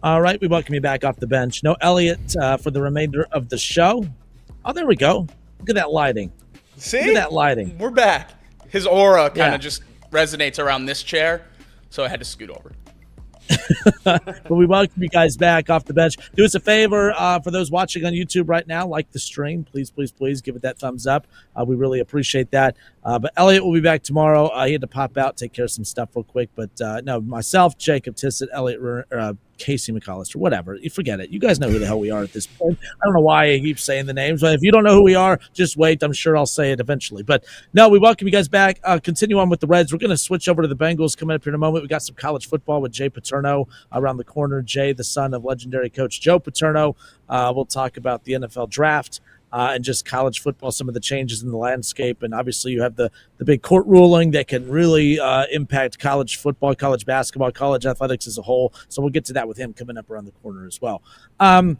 All right, we welcome you back off the bench. No Elliott for the remainder of the show. Oh, there we go. Look at that lighting. See? Look at that lighting. We're back. His aura kind Yeah. of just resonates around this chair, so I had to scoot over. But we welcome you guys back off the bench. Do us a favor, for those watching on YouTube right now, like the stream. Please, please, please give it that thumbs up. We really appreciate that. But Elliot will be back tomorrow. He had to pop out, take care of some stuff real quick. But no, myself, Jacob Tissett, Elliot, Casey McAllister, whatever. You forget it. You guys know who the hell we are at this point. I don't know why I keep saying the names, but if you don't know who we are, just wait. I'm sure I'll say it eventually. But no, we welcome you guys back. Continue on with the Reds. We're going to switch over to the Bengals coming up here in a moment. We got some college football with Jay Paterno around the corner. Jay, the son of legendary coach Joe Paterno. We'll talk about the NFL draft. And just college football, some of the changes in the landscape. And obviously you have the big court ruling that can really impact college football, college basketball, college athletics as a whole. So we'll get to that with him coming up around the corner as well. On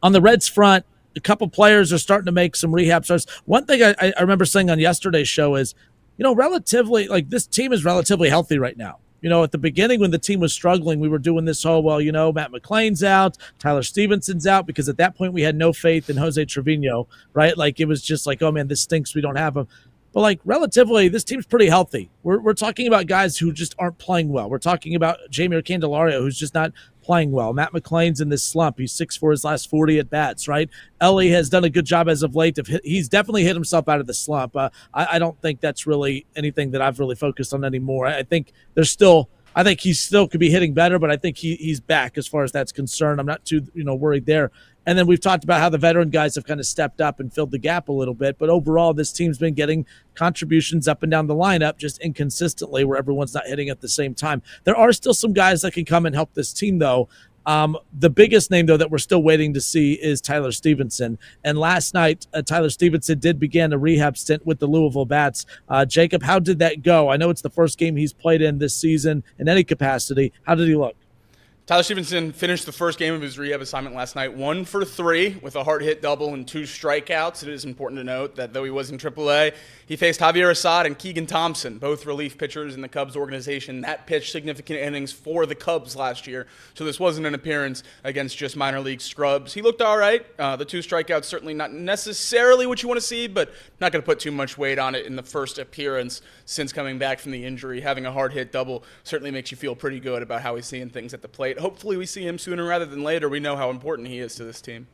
the Reds front, a couple players are starting to make some rehab starts. One thing I remember saying on yesterday's show is, relatively, like, this team is relatively healthy right now. At the beginning when the team was struggling, we were doing this whole, Matt McClain's out, Tyler Stevenson's out, because at that point we had no faith in Jose Trevino, right? Like, it was just like, oh man, this stinks, we don't have him. But like, relatively, this team's pretty healthy. We're talking about guys who just aren't playing well. We're talking about Jeimer Candelario, who's just not playing well. Matt McClain's in this slump. He's 6 for his last 40 at bats, right? Ellie has done a good job as of late. He's definitely hit himself out of the slump. I don't think that's really anything that I've really focused on anymore. I think he still could be hitting better, but I think he's back as far as that's concerned. I'm not too worried there. And then we've talked about how the veteran guys have kind of stepped up and filled the gap a little bit. But overall, this team's been getting contributions up and down the lineup just inconsistently where everyone's not hitting at the same time. There are still some guys that can come and help this team, though. The biggest name, though, that we're still waiting to see is Tyler Stevenson. And last night, Tyler Stevenson did begin a rehab stint with the Louisville Bats. Jacob, how did that go? I know it's the first game he's played in this season in any capacity. How did he look? Tyler Stevenson finished the first game of his rehab assignment last night 1 for 3 with a hard hit double and 2 strikeouts. It is important to note that though he was in AAA, he faced Javier Assad and Keegan Thompson, both relief pitchers in the Cubs organization that pitched significant innings for the Cubs last year. So this wasn't an appearance against just minor league scrubs. He looked all right. The 2 strikeouts certainly not necessarily what you want to see, but not going to put too much weight on it in the first appearance since coming back from the injury. Having a hard hit double certainly makes you feel pretty good about how he's seeing things at the plate. Hopefully we see him sooner rather than later. We know how important he is to this team.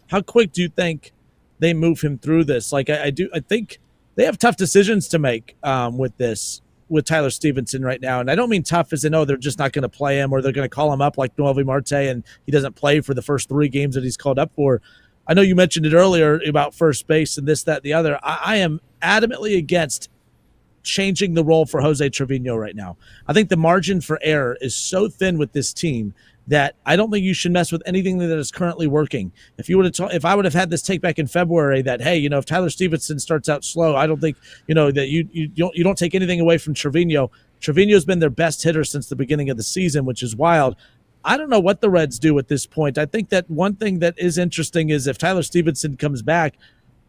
How quick do you think they move him through this? Like, I think they have tough decisions to make with Tyler Stevenson right now. And I don't mean tough as in, they're just not going to play him or they're going to call him up like Noelvi Marte and he doesn't play for the first 3 games that he's called up for. I know you mentioned it earlier about first base and this, that, and the other. I am adamantly against changing the role for Jose Trevino right now. I think the margin for error is so thin with this team that I don't think you should mess with anything that is currently working. If I would have had this take back in February that, hey, if Tyler Stevenson starts out slow, I don't think, that you don't take anything away from Trevino. Trevino's been their best hitter since the beginning of the season, which is wild. I don't know what the Reds do at this point. I think that one thing that is interesting is if Tyler Stevenson comes back,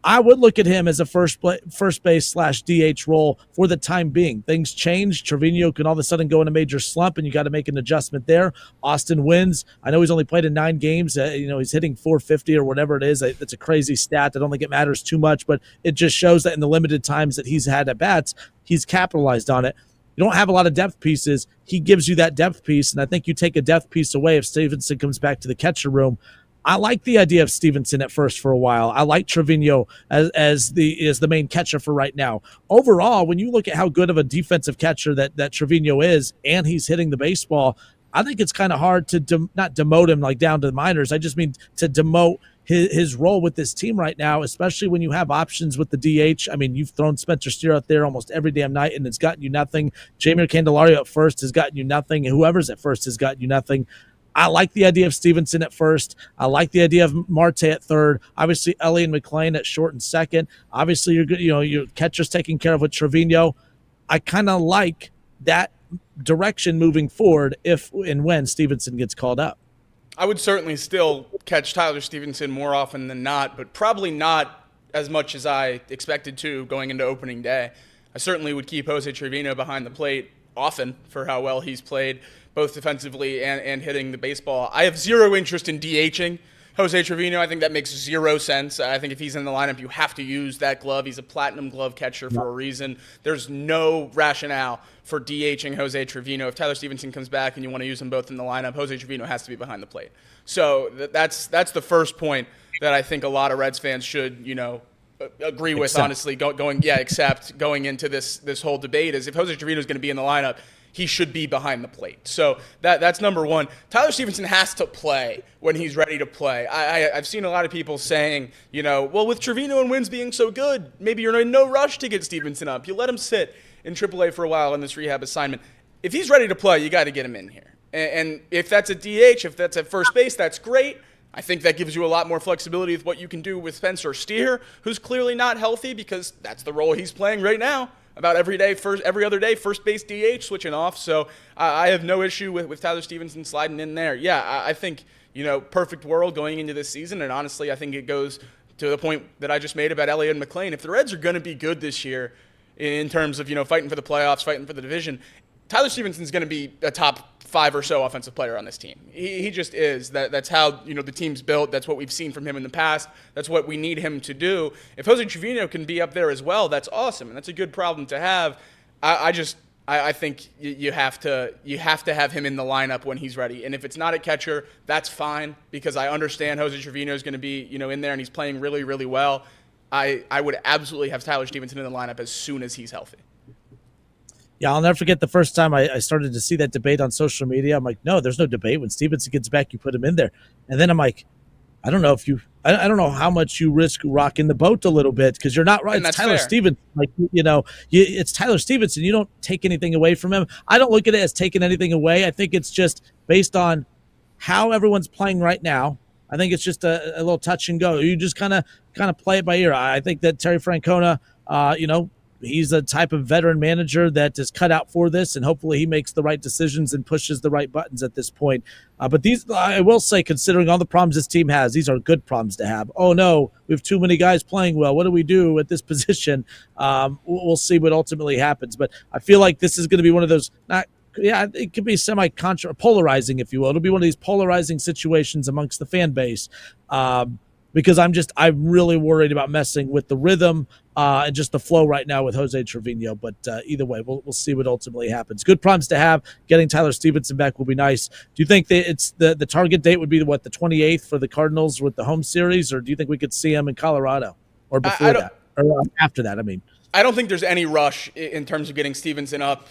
I would look at him as a first base / DH role for the time being. Things change. Trevino can all of a sudden go in a major slump, and you got to make an adjustment there. Austin wins. I know he's only played in 9 games. He's hitting 450 or whatever it is. It's a crazy stat. I don't think it matters too much, but it just shows that in the limited times that he's had at bats, he's capitalized on it. You don't have a lot of depth pieces. He gives you that depth piece, and I think you take a depth piece away if Stevenson comes back to the catcher room. I like the idea of Stevenson at first for a while. I like Trevino as the main catcher for right now. Overall, when you look at how good of a defensive catcher that Trevino is, and he's hitting the baseball, I think it's kind of hard to not demote him like down to the minors. I just mean to demote his role with this team right now, especially when you have options with the DH. I mean, you've thrown Spencer Steer out there almost every damn night, and it's gotten you nothing. Jeimer Candelario at first has gotten you nothing, and whoever's at first has gotten you nothing. I like the idea of Stevenson at first. I like the idea of Marte at third. Obviously, Ellie and McClain at short and second. Obviously, your catcher's taking care of with Trevino. I kind of like that direction moving forward if and when Stevenson gets called up. I would certainly still catch Tyler Stevenson more often than not, but probably not as much as I expected to going into opening day. I certainly would keep Jose Trevino behind the plate often for how well he's played, both defensively and hitting the baseball. I have zero interest in DHing Jose Trevino, I think that makes zero sense. I think if he's in the lineup, you have to use that glove. He's a platinum glove catcher for a reason. There's no rationale for DHing Jose Trevino. If Tyler Stevenson comes back and you want to use them both in the lineup, Jose Trevino has to be behind the plate. So that's the first point that I think a lot of Reds fans should, agree with, honestly, accept going into this whole debate is if Jose Trevino is going to be in the lineup, he should be behind the plate. So that's number one. Tyler Stevenson has to play when he's ready to play. I've seen a lot of people saying, well, with Trevino and Wins being so good, maybe you're in no rush to get Stevenson up. You let him sit in AAA for a while on this rehab assignment. If he's ready to play, you got to get him in here. And if that's a DH, if that's at first base, that's great. I think that gives you a lot more flexibility with what you can do with Spencer Steer, who's clearly not healthy because that's the role he's playing right now. About every other day, first base DH switching off. So I have no issue with Tyler Stevenson sliding in there. Yeah, I think, perfect world going into this season. And honestly, I think it goes to the point that I just made about Elliott and McLean. If the Reds are going to be good this year in terms of, fighting for the playoffs, fighting for the division, Tyler Stevenson's going to be a top 5 or so offensive player on this team. He just is. That's how the team's built. That's what we've seen from him in the past. That's what we need him to do. If Jose Trevino can be up there as well, that's awesome, and that's a good problem to have. I think you have to have him in the lineup when he's ready. And if it's not at catcher, that's fine because I understand Jose Trevino is going to be in there and he's playing really, really well. I would absolutely have Tyler Stevenson in the lineup as soon as he's healthy. Yeah, I'll never forget the first time I started to see that debate on social media. I'm like, no, there's no debate. When Stevenson gets back, you put him in there. And then I'm like, I don't know how much you risk rocking the boat a little bit because you're not right. It's Tyler Stevenson. Like, it's Tyler Stevenson. You don't take anything away from him. I don't look at it as taking anything away. I think it's just based on how everyone's playing right now. I think it's just a little touch and go. You just kind of play it by ear. I think that Terry Francona, he's a type of veteran manager that is cut out for this, and hopefully he makes the right decisions and pushes the right buttons at this point. But these, I will say, considering all the problems this team has, these are good problems to have. Oh, no, we have too many guys playing well. What do we do at this position? We'll see what ultimately happens. But I feel like this is going to be one of those it could be polarizing, if you will. It'll be one of these polarizing situations amongst the fan base. Because I'm really worried about messing with the rhythm and just the flow right now with Jose Trevino. But either way, we'll see what ultimately happens. Good problems to have. Getting Tyler Stevenson back will be nice. Do you think that it's the target date would be the 28th for the Cardinals with the home series, or do you think we could see him in Colorado or before that or after that? I mean, I don't think there's any rush in terms of getting Stevenson up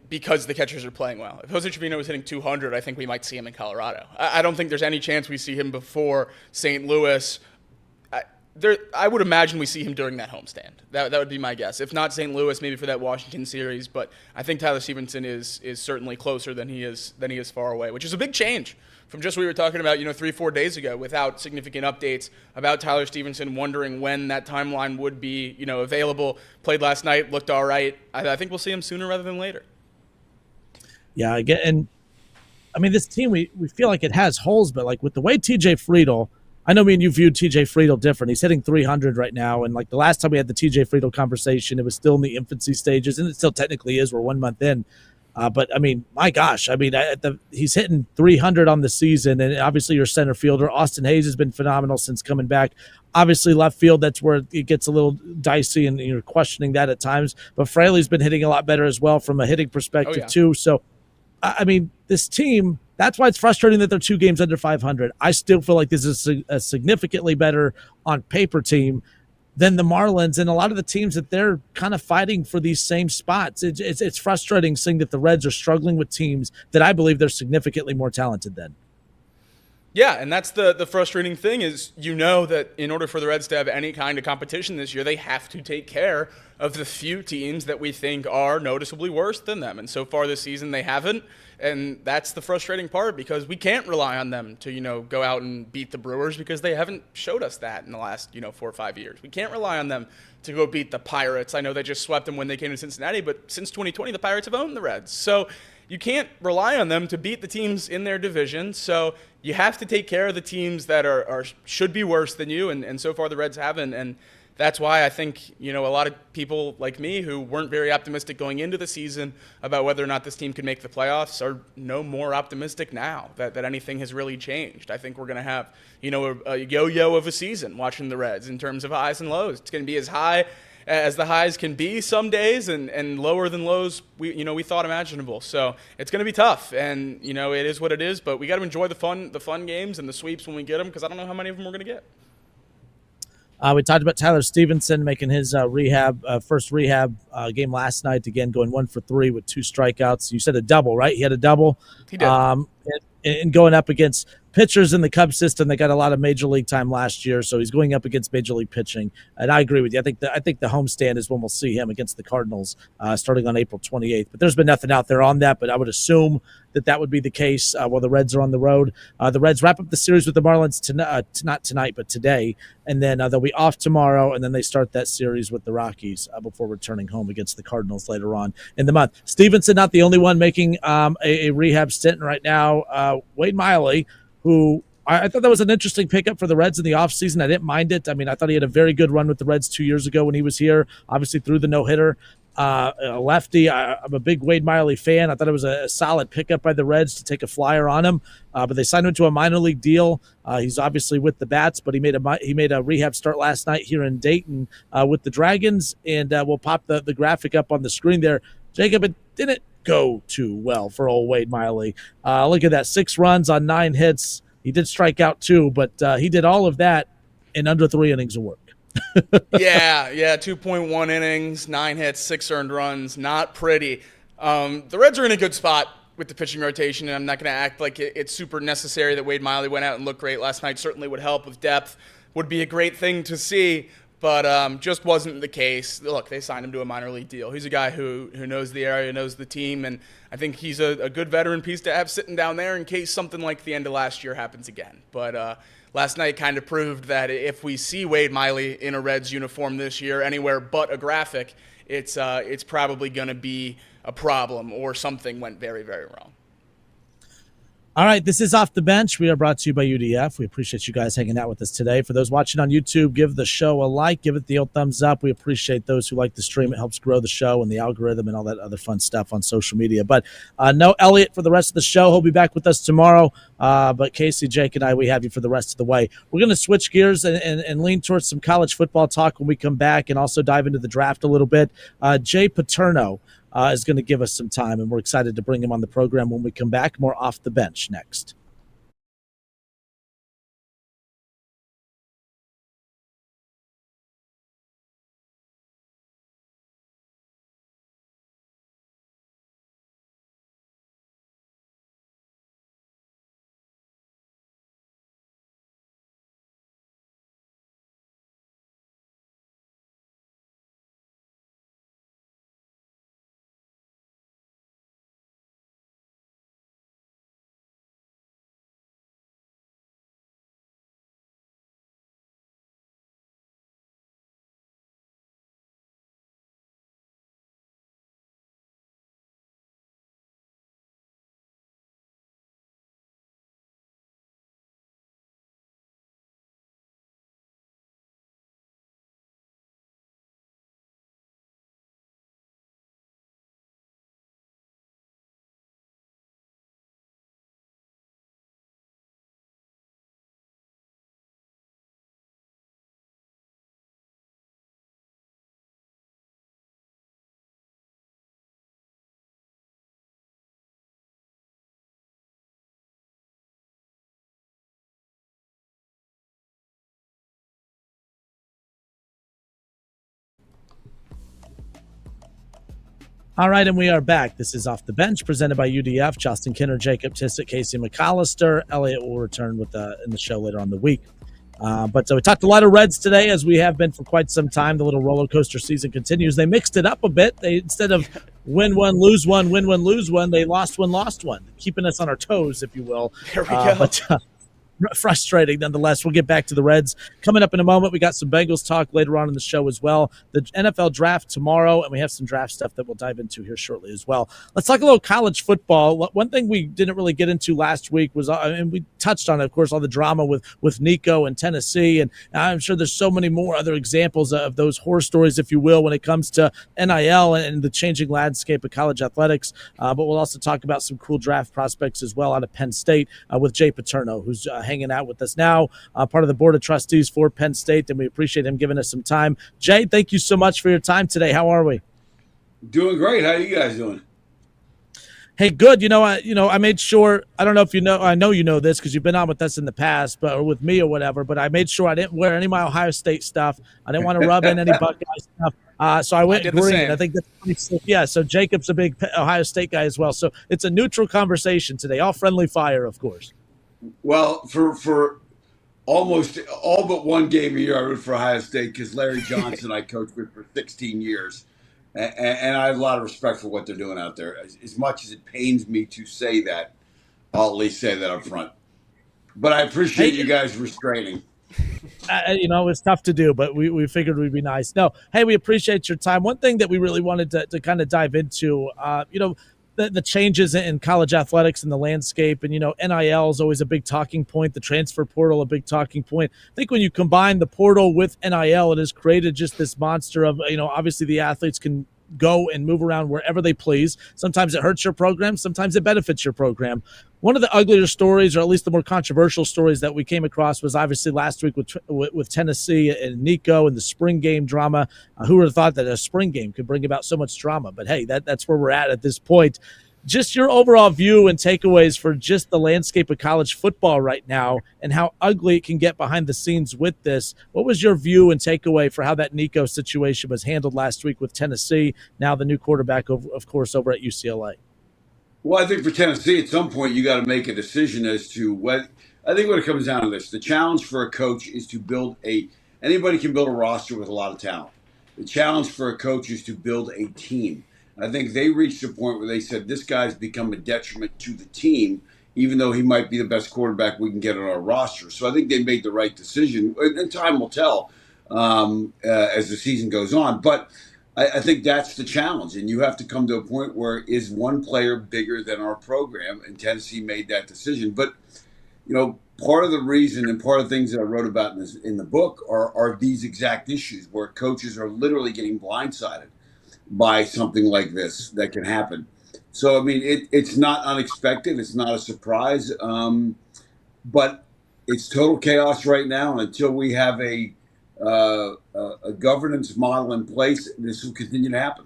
because the catchers are playing well. If Jose Trevino was hitting 200, I think we might see him in Colorado. I don't think there's any chance we see him before St. Louis. I would imagine we see him during that homestand. That would be my guess. If not St. Louis, maybe for that Washington series. But I think Tyler Stevenson is certainly closer than he is far away, which is a big change from just what we were talking about 3-4 days ago without significant updates about Tyler Stevenson, wondering when that timeline would be available. Played last night, looked all right. I think we'll see him sooner rather than later. Yeah, I get, and I mean this team we feel like it has holes, but like with the way TJ Friedl, I know me and you viewed TJ Friedl different. He's hitting 300 right now, and like the last time we had the TJ Friedl conversation, it was still in the infancy stages, and it still technically is. We're 1 month in. But, I mean, my gosh, I mean, he's hitting 300 on the season, and obviously your center fielder, Austin Hayes, has been phenomenal since coming back. Obviously left field, that's where it gets a little dicey, and you're questioning that at times. But Fraley's been hitting a lot better as well from a hitting perspective too. So, I mean, this team, that's why it's frustrating that they're 2 games under 500. I still feel like this is a significantly better on paper team than the Marlins and a lot of the teams that they're kind of fighting for these same spots. It's frustrating seeing that the Reds are struggling with teams that I believe they're significantly more talented than. Yeah, and that's the frustrating thing is that in order for the Reds to have any kind of competition this year, they have to take care of the few teams that we think are noticeably worse than them. And so far this season, they haven't. And that's the frustrating part because we can't rely on them to, go out and beat the Brewers because they haven't showed us that in the last, 4 or 5 years. We can't rely on them to go beat the Pirates. I know they just swept them when they came to Cincinnati, but since 2020, the Pirates have owned the Reds. So you can't rely on them to beat the teams in their division. So you have to take care of the teams that should be worse than you. And so far the Reds haven't. And that's why I think, a lot of people like me who weren't very optimistic going into the season about whether or not this team could make the playoffs are no more optimistic now that anything has really changed. I think we're going to have, a yo-yo of a season watching the Reds in terms of highs and lows. It's going to be as high as the highs can be some days and lower than lows we thought imaginable. So it's going to be tough, and it is what it is, but we got to enjoy the fun games and the sweeps when we get them, because I don't know how many of them we're going to get. We talked about Tyler Stevenson making his first rehab game last night, again going 1 for 3 with 2 strikeouts. You said a double, right? He had a double. He did. And going up against pitchers in the Cubs system, they got a lot of major league time last year, so he's going up against major league pitching. And I agree with you. I think the homestand is when we'll see him against the Cardinals starting on April 28th. But there's been nothing out there on that, but I would assume that would be the case while the Reds are on the road. The Reds wrap up the series with the Marlins not tonight, but today, and then they'll be off tomorrow, and then they start that series with the Rockies before returning home against the Cardinals later on in the month. Stevenson not the only one making a rehab stint right now. Wade Miley, who I thought that was an interesting pickup for the Reds in the offseason. I didn't mind it. I mean, I thought he had a very good run with the Reds 2 years ago when he was here, obviously threw the no-hitter. A lefty. I'm a big Wade Miley fan. I thought it was a solid pickup by the Reds to take a flyer on him, but they signed him to a minor league deal. He's obviously with the Bats, but he made a rehab start last night here in Dayton with the Dragons, and we'll pop the graphic up on the screen there. Jacob, it didn't go too well for old Wade Miley. Look at that, 6 runs on 9 hits. He did strike out 2, but he did all of that in under 3 innings of work. yeah, 2.1 innings, 9 hits, 6 earned runs. Not pretty. The Reds are in a good spot with the pitching rotation, and I'm not going to act like it's super necessary that Wade Miley went out and looked great last night. Certainly would help with depth. Would be a great thing to see, but just wasn't the case. Look, they signed him to a minor league deal. He's a guy who knows the area, knows the team, and I think he's a good veteran piece to have sitting down there in case something like the end of last year happens again. But last night kind of proved that if we see Wade Miley in a Reds uniform this year, anywhere but a graphic, it's probably going to be a problem or something went very, very wrong. All right, this is Off the Bench. We are brought to you by UDF. We appreciate you guys hanging out with us today. For those watching on YouTube, give the show a like, give it the old thumbs up. We appreciate those who like the stream. It helps grow the show and the algorithm and all that other fun stuff on social media. But no Elliot for the rest of the show. He'll be back with us tomorrow. But Casey, Jake, and I, we have you for the rest of the way. We're going to switch gears and lean towards some college football talk when we come back, and also dive into the draft a little bit. Jay Paterno is going to give us some time, and we're excited to bring him on the program when we come back. More Off the Bench next. All right, and we are back. This is Off the Bench, presented by UDF. Justin Kinner, Jacob Tissett, Casey McAllister. Elliot will return in the show later on the week. But we talked a lot of Reds today, as we have been for quite some time. The little roller coaster season continues. They mixed it up a bit. They, instead of win one, lose one, win one, lose one, they lost one, keeping us on our toes, if you will. There we go. frustrating nonetheless. We'll get back to the Reds coming up in a moment. We got some Bengals talk later on in the show as well. The NFL draft tomorrow, and we have some draft stuff that we'll dive into here shortly as well. Let's talk a little college football. One thing we didn't really get into last week was, and we touched on it, of course, all the drama with Nico and Tennessee, and I'm sure there's so many more other examples of those horror stories, if you will, when it comes to NIL and the changing landscape of college athletics. But we'll also talk about some cool draft prospects as well out of Penn State with Jay Paterno, who's hanging out with us now, part of the board of trustees for Penn State, and we appreciate him giving us some time. Jay, thank you so much for your time today. How are we? Doing great. How are you guys doing? Hey, good. I made sure, I don't know if you know, I know you know this because you've been on with us in the past, or with me or whatever, but I made sure I didn't wear any of my Ohio State stuff. I didn't want to rub in any Buckeye stuff. So I went green. I think that's pretty sick. Yeah, so Jacob's a big Ohio State guy as well. So it's a neutral conversation today, all friendly fire, of course. Well, for almost all but one game a year, I root for Ohio State because Larry Johnson I coached with for 16 years. And I have a lot of respect for what they're doing out there. As much as it pains me to say that, I'll at least say that up front. But I appreciate you guys restraining. It's tough to do, but we figured we'd be nice. No, hey, we appreciate your time. One thing that we really wanted to kind of dive into, the changes in college athletics and the landscape, and NIL is always a big talking point, the transfer portal a big talking point. I think when you combine the portal with NIL, it has created just this monster of, obviously the athletes can go and move around wherever they please. Sometimes it hurts your program, sometimes it benefits your program. One of the uglier stories, or at least the more controversial stories that we came across, was obviously last week with Tennessee and Nico and the spring game drama. Who would have thought that a spring game could bring about so much drama? But hey, that's where we're at this point. Just your overall view and takeaways for just the landscape of college football right now and how ugly it can get behind the scenes with this. What was your view and takeaway for how that Nico situation was handled last week with Tennessee, now the new quarterback, of course, over at UCLA? Well, I think for Tennessee, at some point, you got to make a decision as to what. I think when it comes down to this, the challenge for a coach is to build anybody can build a roster with a lot of talent. The challenge for a coach is to build a team. I think they reached a point where they said, this guy's become a detriment to the team, even though he might be the best quarterback we can get on our roster. So I think they made the right decision, and time will tell as the season goes on. But I think that's the challenge, and you have to come to a point where is one player bigger than our program, and Tennessee made that decision. But, part of the reason and part of the things that I wrote about in the book are these exact issues where coaches are literally getting blindsided by something like this that can happen. So, I mean, it's not unexpected. It's not a surprise, but it's total chaos right now, and until we have a governance model in place, this will continue to happen.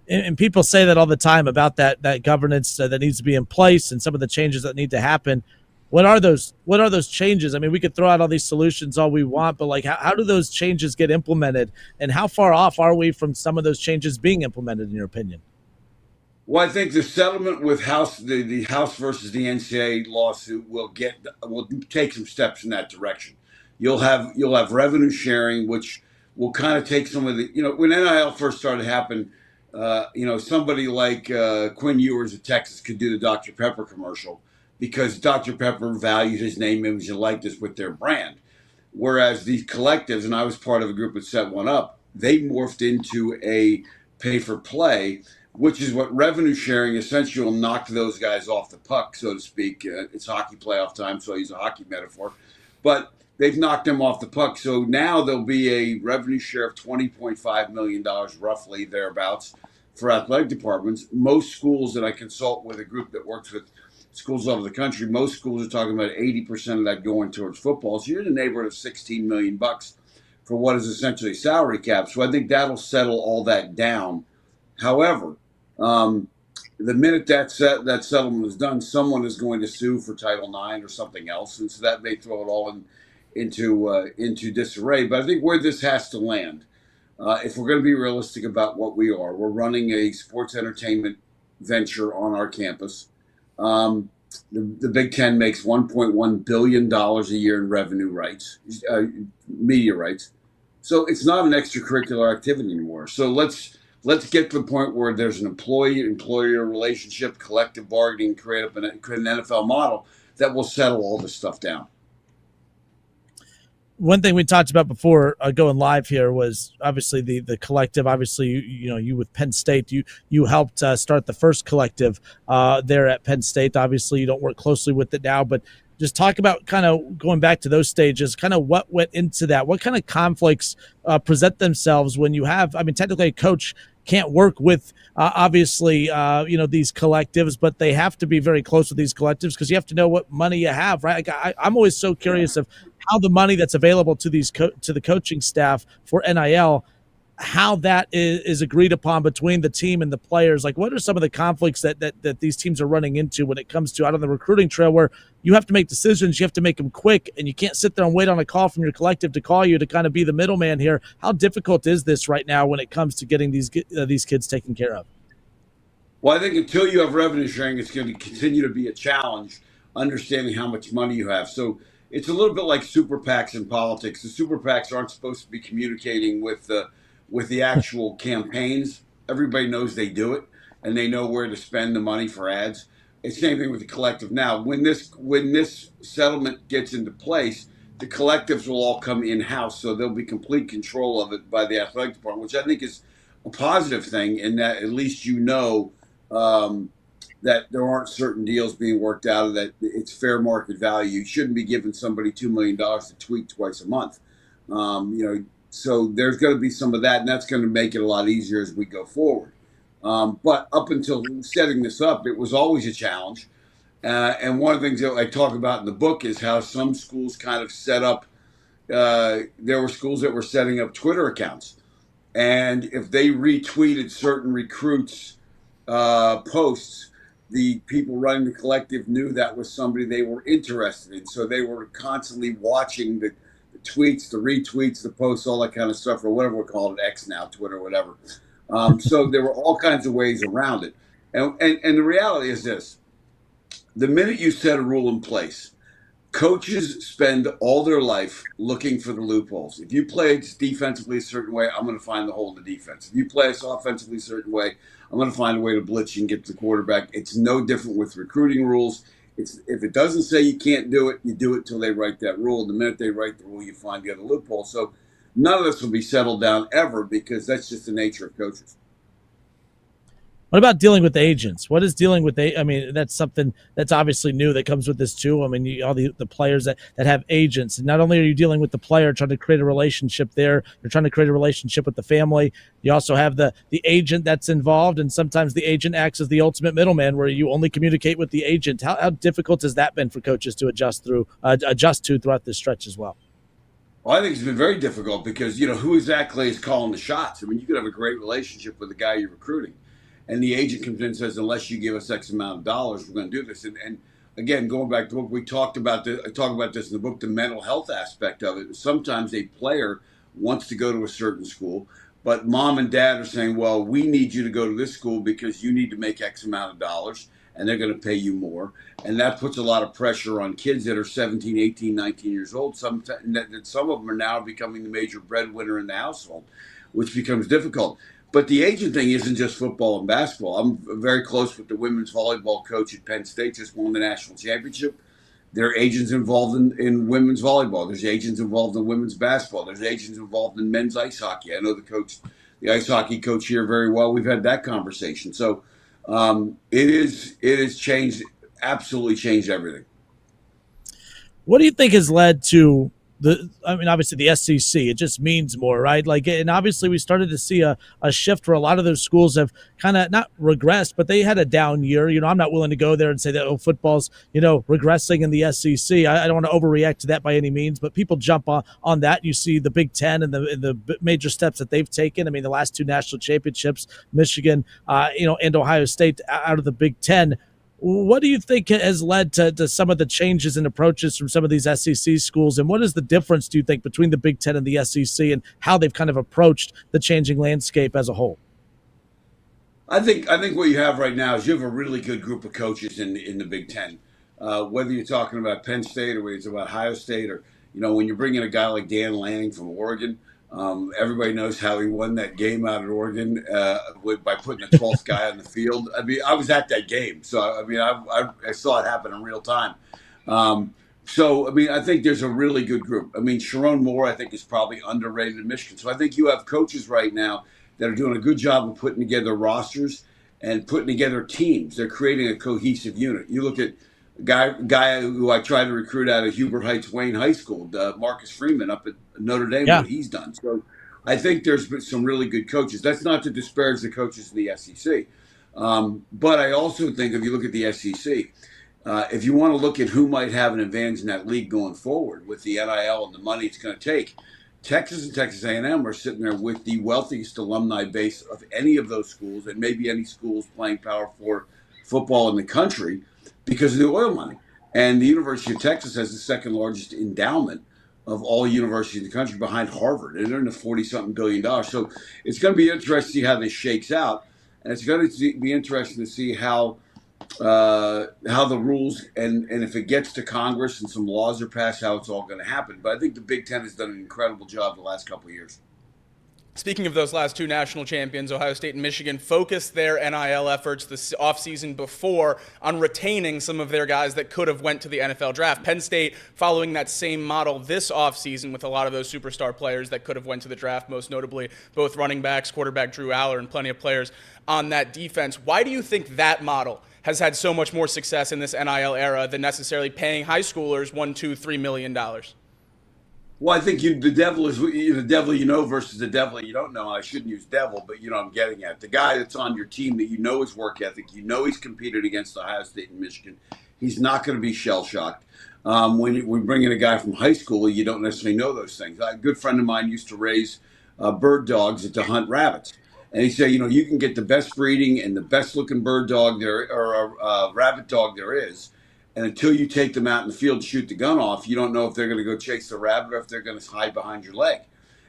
And people say that all the time about that governance that needs to be in place and some of the changes that need to happen. What are those changes? I mean, we could throw out all these solutions all we want, but how do those changes get implemented, and how far off are we from some of those changes being implemented, in your opinion? Well, I think the settlement with the House versus the NCAA lawsuit will take some steps in that direction. You'll have revenue sharing, which will kind of take some of the, when NIL first started to happen, somebody like Quinn Ewers of Texas could do the Dr. Pepper commercial because Dr. Pepper valued his name, image, and likeness with their brand. Whereas these collectives, and I was part of a group that set one up, they morphed into a pay-for-play, which is what revenue sharing essentially will knock those guys off the puck, so to speak. It's hockey playoff time, so I use a hockey metaphor. But they've knocked them off the puck. So now there'll be a revenue share of $20.5 million, roughly, thereabouts, for athletic departments. Most schools that I consult with, a group that works with schools all over the country, most schools are talking about 80% of that going towards football. So you're in the neighborhood of $16 million for what is essentially a salary cap. So I think that'll settle all that down. However, the minute that settlement is done, someone is going to sue for Title IX or something else, and so that may throw it all into disarray. But I think where this has to land, if we're going to be realistic about what we are, we're running a sports entertainment venture on our campus. The Big Ten makes $1.1 billion a year in revenue rights, media rights. So it's not an extracurricular activity anymore. So let's get to the point where there's an employee-employer relationship, collective bargaining, create an NFL model. that will settle all this stuff down. One thing we talked about before going live here was obviously the collective. Obviously, you with Penn State, you helped start the first collective there at Penn State. Obviously, you don't work closely with it now, but just talk about kind of going back to those stages, kind of what went into that. What kind of conflicts present themselves when you have, I mean, technically a coach can't work with obviously these collectives, but they have to be very close with these collectives because you have to know what money you have, right? Like I'm always so curious of how the money that's available to these to the coaching staff for NIL, how that is agreed upon between the team and the players. Like, what are some of the conflicts that these teams are running into when it comes to out on the recruiting trail, where you have to make decisions, you have to make them quick, and you can't sit there and wait on a call from your collective to call you to kind of be the middleman here. How difficult is this right now when it comes to getting these kids taken care of? Well, I think until you have revenue sharing, it's going to continue to be a challenge understanding how much money you have. So it's a little bit like super PACs in politics. The super PACs aren't supposed to be communicating with the actual campaigns. Everybody knows they do it, and they know where to spend the money for ads. It's the same thing with the collective now. When this settlement gets into place, the collectives will all come in-house, so there'll be complete control of it by the athletic department, which I think is a positive thing in that at least that there aren't certain deals being worked out, that it's fair market value. You shouldn't be giving somebody $2 million to tweet twice a month. So there's going to be some of that, and that's going to make it a lot easier as we go forward. But up until setting this up, it was always a challenge. And one of the things that I talk about in the book is how some schools kind of set up, there were schools that were setting up Twitter accounts. And if they retweeted certain recruits' posts, the people running the collective knew that was somebody they were interested in. So they were constantly watching the tweets, the retweets, the posts, all that kind of stuff, or whatever we're calling it, X now, Twitter, whatever. So there were all kinds of ways around it. And the reality is this. The minute you set a rule in place, coaches spend all their life looking for the loopholes. If you play us defensively a certain way, I'm going to find the hole in the defense. If you play us offensively a certain way, I'm going to find a way to blitz you and get to the quarterback. It's no different with recruiting rules. If it doesn't say you can't do it, you do it till they write that rule. The minute they write the rule, you find the other loophole. So none of this will be settled down ever because that's just the nature of coaches. What about dealing with agents? What is dealing with I mean, that's something that's obviously new that comes with this too. I mean, all the players that have agents. And not only are you dealing with the player, trying to create a relationship there, you're trying to create a relationship with the family. You also have the agent that's involved, and sometimes the agent acts as the ultimate middleman where you only communicate with the agent. How difficult has that been for coaches to adjust to throughout this stretch as well? Well, I think it's been very difficult because, who exactly is calling the shots? I mean, you could have a great relationship with the guy you're recruiting, and the agent comes in and says, unless you give us X amount of dollars, we're going to do this. And again, going back to the book, we talked about this. I talk about this in the book, the mental health aspect of it. Sometimes a player wants to go to a certain school, but mom and dad are saying, well, we need you to go to this school because you need to make X amount of dollars, and they're going to pay you more. And that puts a lot of pressure on kids that are 17, 18, 19 years old. Some of them are now becoming the major breadwinner in the household, which becomes difficult. But the agent thing isn't just football and basketball. I'm very close with the women's volleyball coach at Penn State, just won the national championship. There are agents involved in women's volleyball. There's agents involved in women's basketball. There's agents involved in men's ice hockey. I know the ice hockey coach here very well. We've had that conversation. So it has changed, absolutely changed everything. What do you think has led to obviously the SEC, it just means more, right? Like, and obviously we started to see a shift where a lot of those schools have kind of not regressed, but they had a down year. I'm not willing to go there and say that, football's, regressing in the SEC. I don't want to overreact to that by any means, but people jump on that. You see the Big Ten and the major steps that they've taken. I mean, the last two national championships, Michigan, and Ohio State out of the Big Ten. What do you think has led to some of the changes and approaches from some of these SEC schools? And what is the difference, do you think, between the Big Ten and the SEC and how they've kind of approached the changing landscape as a whole? I think what you have right now is you have a really good group of coaches in the Big Ten. Whether you're talking about Penn State or whether it's about Ohio State or, when you bring in a guy like Dan Lanning from Oregon, everybody knows how he won that game out at Oregon by putting the 12th guy on the field. I mean, I was at that game, so I saw it happen in real time. So, I mean, I think there's a really good group. I mean, Sharon Moore, I think, is probably underrated in Michigan. So I think you have coaches right now that are doing a good job of putting together rosters and putting together teams. They're creating a cohesive unit. You look at a guy who I tried to recruit out of Huber Heights Wayne High School, Marcus Freeman up at Notre Dame, Yeah. what he's done. So I think there's been some really good coaches. That's not to disparage the coaches in the SEC. But I also think if you look at the SEC, if you want to look at who might have an advantage in that league going forward with the NIL and the money it's going to take, Texas and Texas A&M are sitting there with the wealthiest alumni base of any of those schools, and maybe any schools playing Power 4 football in the country because of the oil money. And the University of Texas has the second largest endowment of all universities in the country behind Harvard, and they're in the $40-something billion. So it's going to be interesting to see how this shakes out, and it's going to be interesting to see how the rules and if it gets to Congress and some laws are passed, how it's all going to happen. But I think the Big Ten has done an incredible job the last couple of years. Speaking of those last two national champions, Ohio State and Michigan focused their NIL efforts this offseason before on retaining some of their guys that could have went to the NFL draft. Penn State following that same model this offseason with a lot of those superstar players that could have went to the draft, most notably both running backs, quarterback Drew Aller, and plenty of players on that defense. Why do you think that model has had so much more success in this NIL era than necessarily paying high schoolers $1, $2, $3 million? Well, I think the devil is the devil you know versus the devil you don't know. I shouldn't use devil, but you know what I'm getting at. The guy that's on your team that you know his work ethic, you know he's competed against Ohio State and Michigan. He's not going to be shell-shocked. When we bring in a guy from high school, you don't necessarily know those things. A good friend of mine used to raise bird dogs to hunt rabbits. And he said, you know, you can get the best breeding and the best-looking bird dog there, or rabbit dog there is. And until you take them out in the field to shoot the gun off, you don't know if they're going to go chase the rabbit or if they're going to hide behind your leg.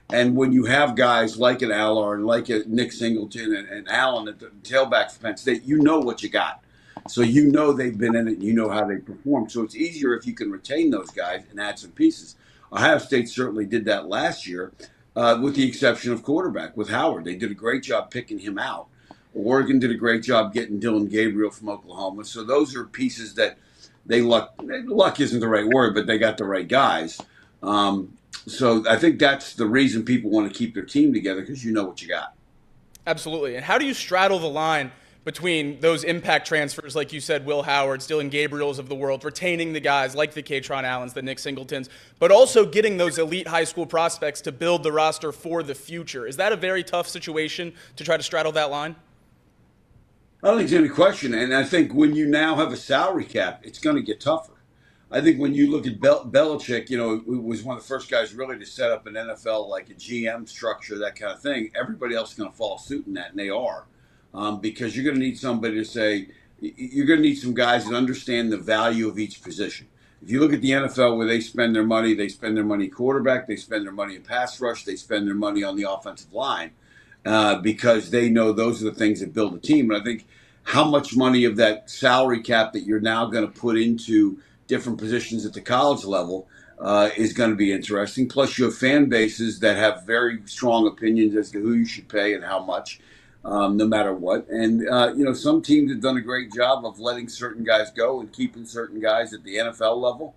And when you have guys like an Allard and like a Nick Singleton and Allen at the tailback for Penn State, you know what you got. So you know they've been in it and you know how they perform. So it's easier if you can retain those guys and add some pieces. Ohio State certainly did that last year, with the exception of quarterback with Howard. They did a great job picking him out. Oregon did a great job getting Dylan Gabriel from Oklahoma. So those are pieces that luck isn't the right word, but they got the right guys. So I think that's the reason people want to keep their team together, because you know what you got. Absolutely. And how do you straddle the line between those impact transfers, like you said, Will Howard's, Dylan Gabriel's of the world, retaining the guys like the Katron Allens, the Nick Singletons, but also getting those elite high school prospects to build the roster for the future? Is that a very tough situation to try to straddle that line? I don't think there's any question. And I think when you now have a salary cap, it's going to get tougher. I think when you look at Belichick, you know, who was one of the first guys really to set up an NFL, like a GM structure, that kind of thing, everybody else is going to follow suit in that, and they are. Because you're going to need somebody to say, you're going to need some guys that understand the value of each position. If you look at the NFL where they spend their money quarterback, they spend their money in pass rush, they spend their money on the offensive line. Because they know those are the things that build a team. And I think how much money of that salary cap that you're now going to put into different positions at the college level is going to be interesting. Plus, you have fan bases that have very strong opinions as to who you should pay and how much, no matter what. And, you know, some teams have done a great job of letting certain guys go and keeping certain guys at the NFL level,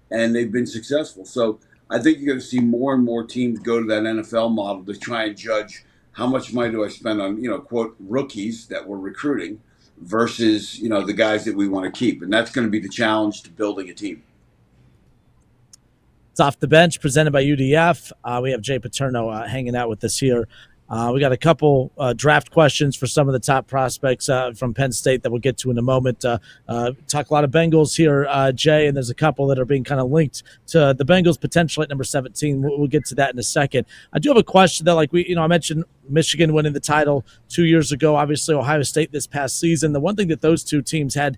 and they've been successful. So I think you're going to see more and more teams go to that NFL model to try and judge how much money do I spend on, you know, quote, rookies that we're recruiting versus, you know, the guys that we want to keep. And that's going to be the challenge to building a team. It's Off the Bench, presented by UDF. We have Jay Paterno hanging out with us here. We got a couple draft questions for some of the top prospects from Penn State that we'll get to in a moment. Talk a lot of Bengals here, Jay, and there's a couple that are being kind of linked to the Bengals potential at number 17. We'll get to that in a second. I do have a question that, like I mentioned Michigan winning the title 2 years ago. Obviously, Ohio State this past season. The one thing that those two teams had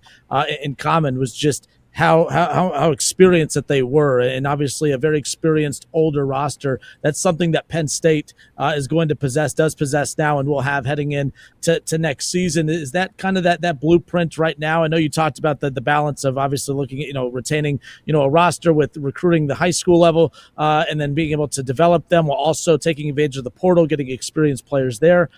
in common was just how experienced that they were, and obviously a very experienced older roster. That's something that Penn State is going to does possess now, and will have heading in to next season. Is that kind of that blueprint right now? I know you talked about the balance of obviously looking at retaining a roster with recruiting the high school level, and then being able to develop them while also taking advantage of the portal, getting experienced players there.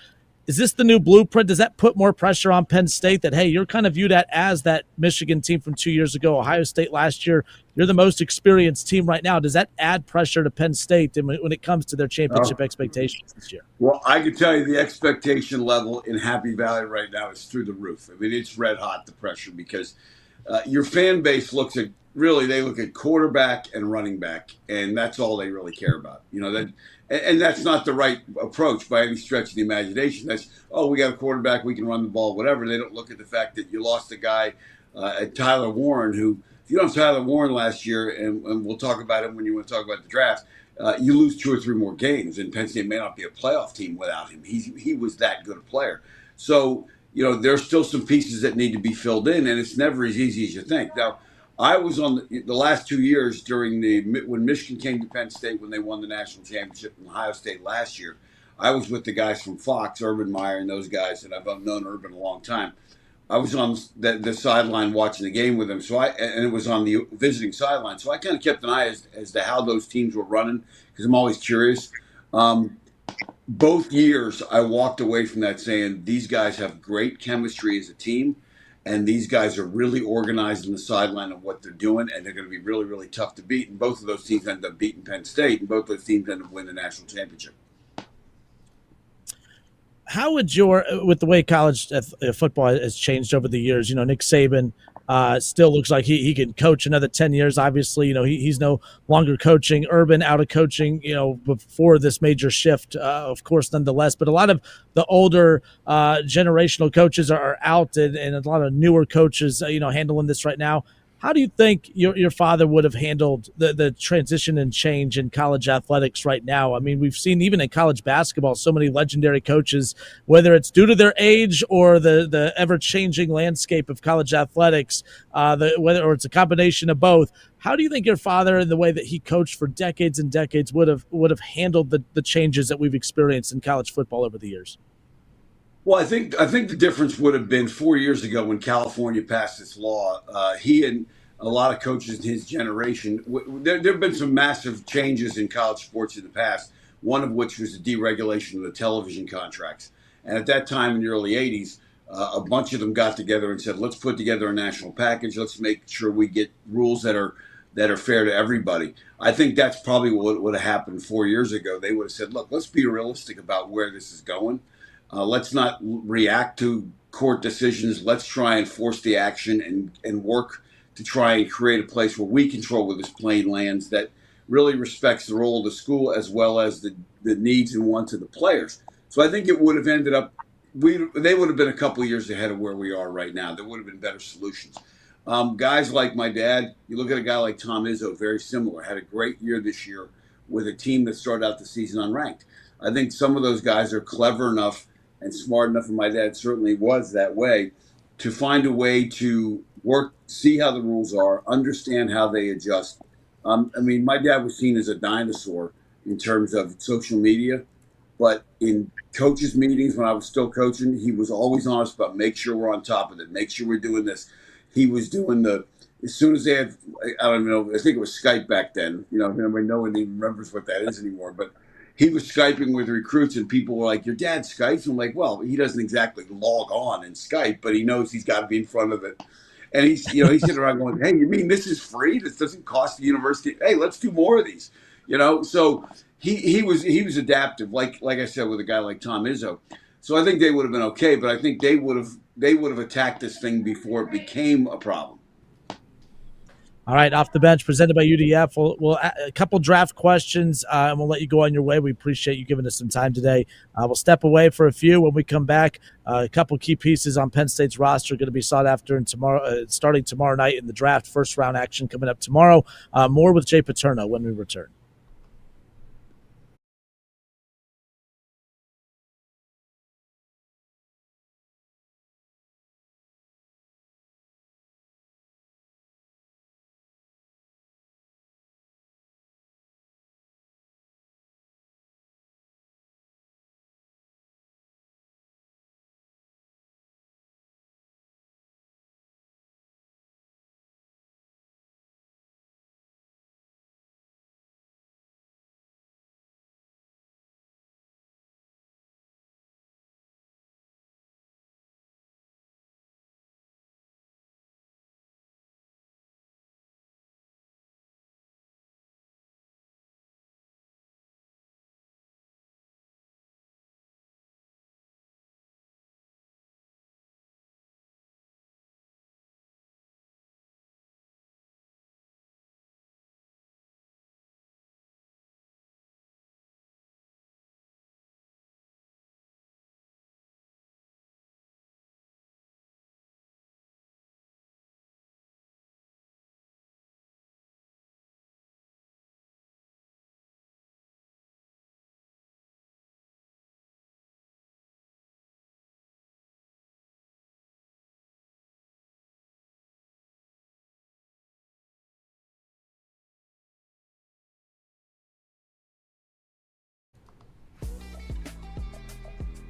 Is this the new blueprint? Does that put more pressure on Penn State that, hey, you're kind of viewed at as that Michigan team from 2 years ago, Ohio State last year? You're the most experienced team right now. Does that add pressure to Penn State when it comes to their championship expectations this year? Well, I can tell you the expectation level in Happy Valley right now is through the roof. I mean, it's red hot, the pressure, because your fan base looks at they look at quarterback and running back, and that's all they really care about. And that's not the right approach by any stretch of the imagination. That's, oh, we got a quarterback, we can run the ball, whatever. They don't look at the fact that you lost a guy Tyler Warren, who, if you don't have Tyler Warren last year, and we'll talk about him when you want to talk about the draft, you lose 2 or 3 more games, and Penn State may not be a playoff team without him. He was that good a player. So, there's still some pieces that need to be filled in, and it's never as easy as you think. Now, I was on the last 2 years when Michigan came to Penn State when they won the national championship in Ohio State last year. I was with the guys from Fox, Urban Meyer, and those guys, and I've known Urban a long time. I was on the sideline watching the game with them, and it was on the visiting sideline. So I kind of kept an eye as to how those teams were running because I'm always curious. Both years, I walked away from that saying these guys have great chemistry as a team, and these guys are really organized in the sideline of what they're doing, and they're going to be really, really tough to beat. And both of those teams ended up beating Penn State, and both those teams ended up winning the national championship. How would with the way college football has changed over the years, Nick Saban still looks like he can coach another 10 years. Obviously, he's no longer coaching. Urban out of coaching, before this major shift, of course, nonetheless. But a lot of the older generational coaches are out, and a lot of newer coaches, handling this right now. How do you think your father would have handled the transition and change in college athletics right now? I mean, we've seen even in college basketball so many legendary coaches, whether it's due to their age or the ever-changing landscape of college athletics, or it's a combination of both. How do you think your father, in the way that he coached for decades and decades, would have handled the changes that we've experienced in college football over the years? Well, I think the difference would have been 4 years ago when California passed this law. He and a lot of coaches in his generation, there have been some massive changes in college sports in the past, one of which was the deregulation of the television contracts. And at that time in the early 80s, a bunch of them got together and said, let's put together a national package. Let's make sure we get rules that are fair to everybody. I think that's probably what would have happened 4 years ago. They would have said, look, let's be realistic about where this is going. Let's not react to court decisions. Let's try and force the action and work to try and create a place where we control where this plane lands that really respects the role of the school as well as the needs and wants of the players. So I think it would have ended up, they would have been a couple of years ahead of where we are right now. There would have been better solutions. Guys like my dad, you look at a guy like Tom Izzo, very similar, had a great year this year with a team that started out the season unranked. I think some of those guys are clever enough and smart enough, and my dad certainly was that way, to find a way to work, see how the rules are, understand how they adjust. I mean, my dad was seen as a dinosaur in terms of social media, but in coaches' meetings when I was still coaching, he was always honest about make sure we're on top of it, make sure we're doing this. He was doing as soon as they had, I don't know, I think it was Skype back then. No one even remembers what that is anymore, but he was Skyping with recruits, and people were like, your dad Skypes? I'm like, well, he doesn't exactly log on in Skype, but he knows he's got to be in front of it. And he's sitting around going, hey, you mean this is free? This doesn't cost the university? Hey, let's do more of these. So he was adaptive, like I said, with a guy like Tom Izzo. So I think they would have been okay, but I think they would have attacked this thing before it became a problem. All right, Off the Bench, presented by UDF. We'll a couple draft questions, and we'll let you go on your way. We appreciate you giving us some time today. We'll step away for a few. When we come back, a couple key pieces on Penn State's roster going to be sought after starting tomorrow night in the draft. First round action coming up tomorrow. More with Jay Paterno when we return.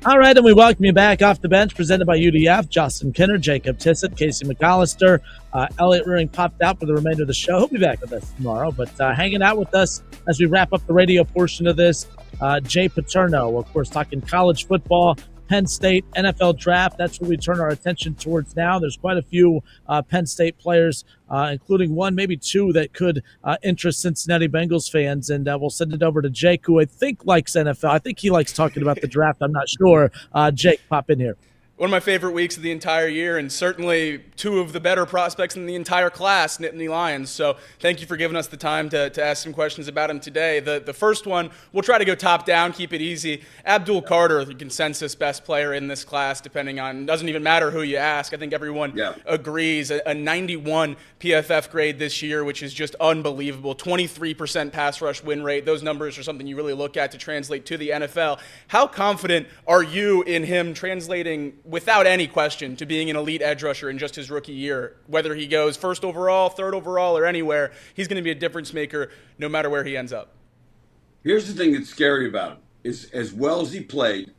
All right, and we welcome you back off the bench, presented by UDF. Justin Kinner, Jacob Tissett, Casey McAllister. Elliot Rearing popped out for the remainder of the show. He'll be back with us tomorrow, but hanging out with us as we wrap up the radio portion of this, Jay Paterno, of course, talking college football, Penn State, NFL draft. That's what we turn our attention towards now. There's quite a few Penn State players, including one, maybe two, that could interest Cincinnati Bengals fans. And we'll send it over to Jake, who I think likes NFL. I think he likes talking about the draft. I'm not sure. Jake, pop in here. One of my favorite weeks of the entire year, and certainly two of the better prospects in the entire class, Nittany Lions. So thank you for giving us the time to ask some questions about him today. The first one, we'll try to go top down, keep it easy. Abdul Carter, the consensus best player in this class, depending on, doesn't even matter who you ask. I think everyone agrees. A 91 PFF grade this year, which is just unbelievable. 23% pass rush win rate. Those numbers are something you really look at to translate to the NFL. How confident are you in him translating, without any question, to being an elite edge rusher in just his rookie year? Whether he goes first overall, third overall, or anywhere, he's going to be a difference maker no matter where he ends up. Here's the thing that's scary about him is, as well as he played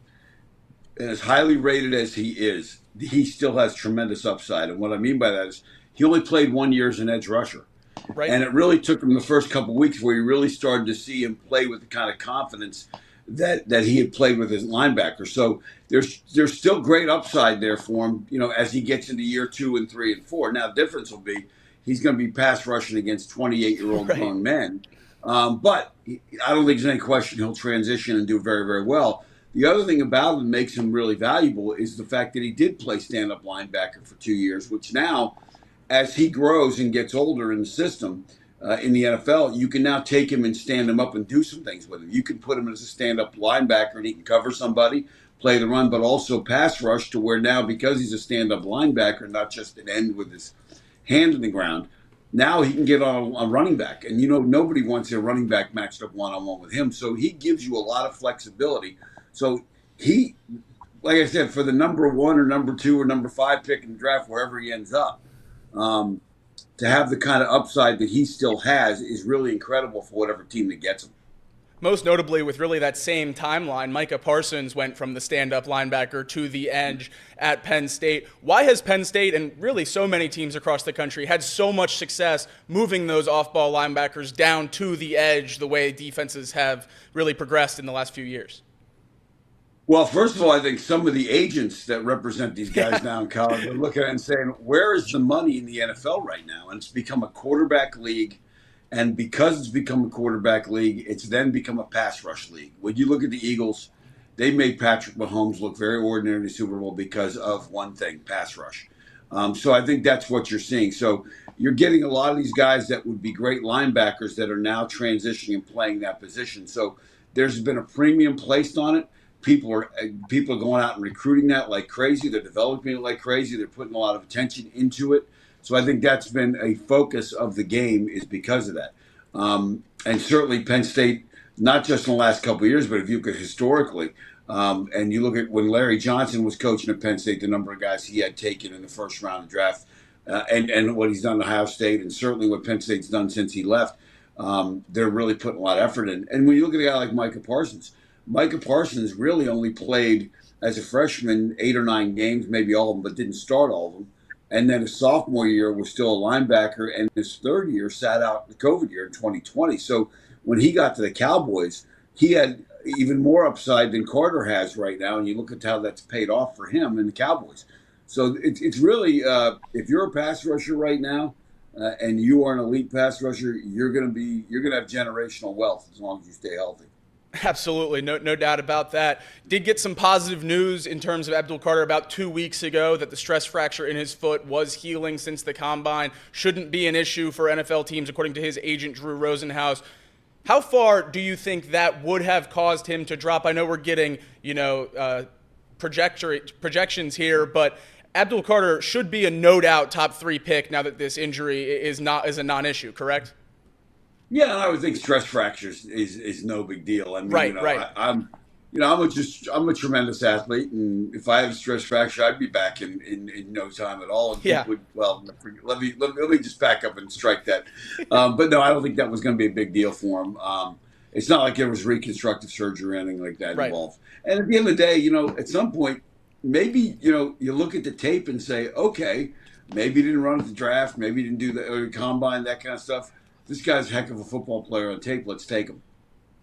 and as highly rated as he is, he still has tremendous upside. And what I mean by that is he only played 1 year as an edge rusher. Right. And it really took him the first couple of weeks where you really started to see him play with the kind of confidence that he had played with his linebacker. So there's still great upside there for him, as he gets into year 2 and 3 and 4. Now, the difference will be he's going to be pass rushing against 28-year-old grown men. But I don't think there's any question he'll transition and do very, very well. The other thing about him that makes him really valuable is the fact that he did play stand-up linebacker for 2 years, which now, as he grows and gets older in the system, in the NFL, you can now take him and stand him up and do some things with him. You can put him as a stand-up linebacker and he can cover somebody, play the run, but also pass rush, to where now, because he's a stand-up linebacker, not just an end with his hand in the ground, now he can get on a running back. And, nobody wants a running back matched up one-on-one with him. So he gives you a lot of flexibility. So he, like I said, for the number 1 or number 2 or number 5 pick in the draft, wherever he ends up, to have the kind of upside that he still has is really incredible for whatever team that gets him. Most notably, with really that same timeline, Micah Parsons went from the stand-up linebacker to the edge at Penn State. Why has Penn State, and really so many teams across the country, had so much success moving those off-ball linebackers down to the edge the way defenses have really progressed in the last few years? Well, first of all, I think some of the agents that represent these guys now in college are looking at it and saying, where is the money in the NFL right now? And it's become a quarterback league. And because it's become a quarterback league, it's then become a pass rush league. When you look at the Eagles, they made Patrick Mahomes look very ordinary in the Super Bowl because of one thing, pass rush. So I think that's what you're seeing. So you're getting a lot of these guys that would be great linebackers that are now transitioning and playing that position. So there's been a premium placed on it. People are going out and recruiting that like crazy. They're developing it like crazy. They're putting a lot of attention into it. So I think that's been a focus of the game, is because of that. And certainly Penn State, not just in the last couple of years, but if you look at historically, and you look at when Larry Johnson was coaching at Penn State, the number of guys he had taken in the first round of draft, and what he's done at Ohio State, and certainly what Penn State's done since he left, they're really putting a lot of effort in. And when you look at a guy like Micah Parsons really only played as a freshman 8 or 9 games, maybe all of them, but didn't start all of them. And then his sophomore year was still a linebacker, and his third year sat out the COVID year in 2020. So when he got to the Cowboys, he had even more upside than Carter has right now, and you look at how that's paid off for him in the Cowboys. So it's really, if you're a pass rusher right now, and you are an elite pass rusher, you're gonna have generational wealth as long as you stay healthy. Absolutely, no doubt about that. Did get some positive news in terms of Abdul Carter about 2 weeks ago that the stress fracture in his foot was healing since the combine. Shouldn't be an issue for NFL teams, according to his agent, Drew Rosenhaus. How far do you think that would have caused him to drop? I know we're getting, projections here, but Abdul Carter should be a no doubt top 3 pick now that this injury is a non-issue, correct? Yeah, I would think stress fractures is no big deal. I mean, right. I'm a tremendous athlete, and if I had a stress fracture, I'd be back in no time at all. And let me just back up and strike that. But no, I don't think that was going to be a big deal for him. It's not like there was reconstructive surgery or anything like that Right. involved. And at the end of the day, at some point, maybe, you look at the tape and say, okay, maybe he didn't run at the draft, maybe he didn't do the combine, that kind of stuff. This guy's a heck of a football player on tape. Let's take him.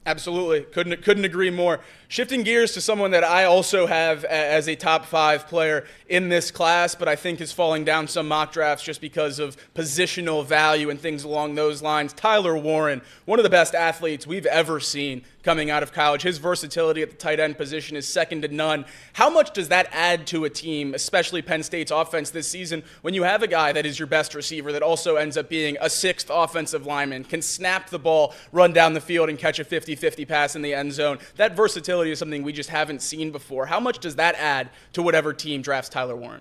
Absolutely. Couldn't agree more. Shifting gears to someone that I also have as a top 5 player in this class, but I think is falling down some mock drafts just because of positional value and things along those lines. Tyler Warren, one of the best athletes we've ever seen coming out of college. His versatility at the tight end position is second to none. How much does that add to a team, especially Penn State's offense this season, when you have a guy that is your best receiver that also ends up being a 6th offensive lineman, can snap the ball, run down the field, and catch a 50-50 pass in the end zone? That versatility is something we just haven't seen before. How much does that add to whatever team drafts Tyler Warren?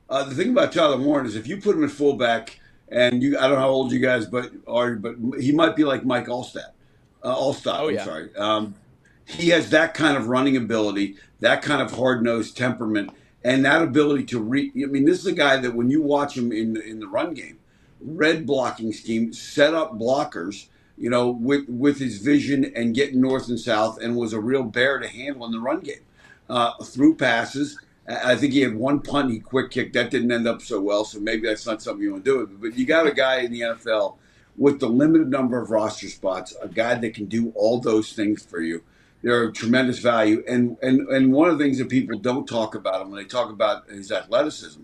The thing about Tyler Warren is if you put him at fullback, and I don't know how old you guys are, but he might be like Mike Allstott. Oh, yeah. I'm sorry. He has that kind of running ability, that kind of hard-nosed temperament, and that ability to this is a guy that when you watch him in the run game, red blocking scheme, set up blockers, with his vision and getting north and south, and was a real bear to handle in the run game. Through passes, I think he had one punt he quick kicked. That didn't end up so well, so maybe that's not something you want to do. But you got a guy in the NFL with the limited number of roster spots, a guy that can do all those things for you. They're of tremendous value. And one of the things that people don't talk about him when they talk about his athleticism,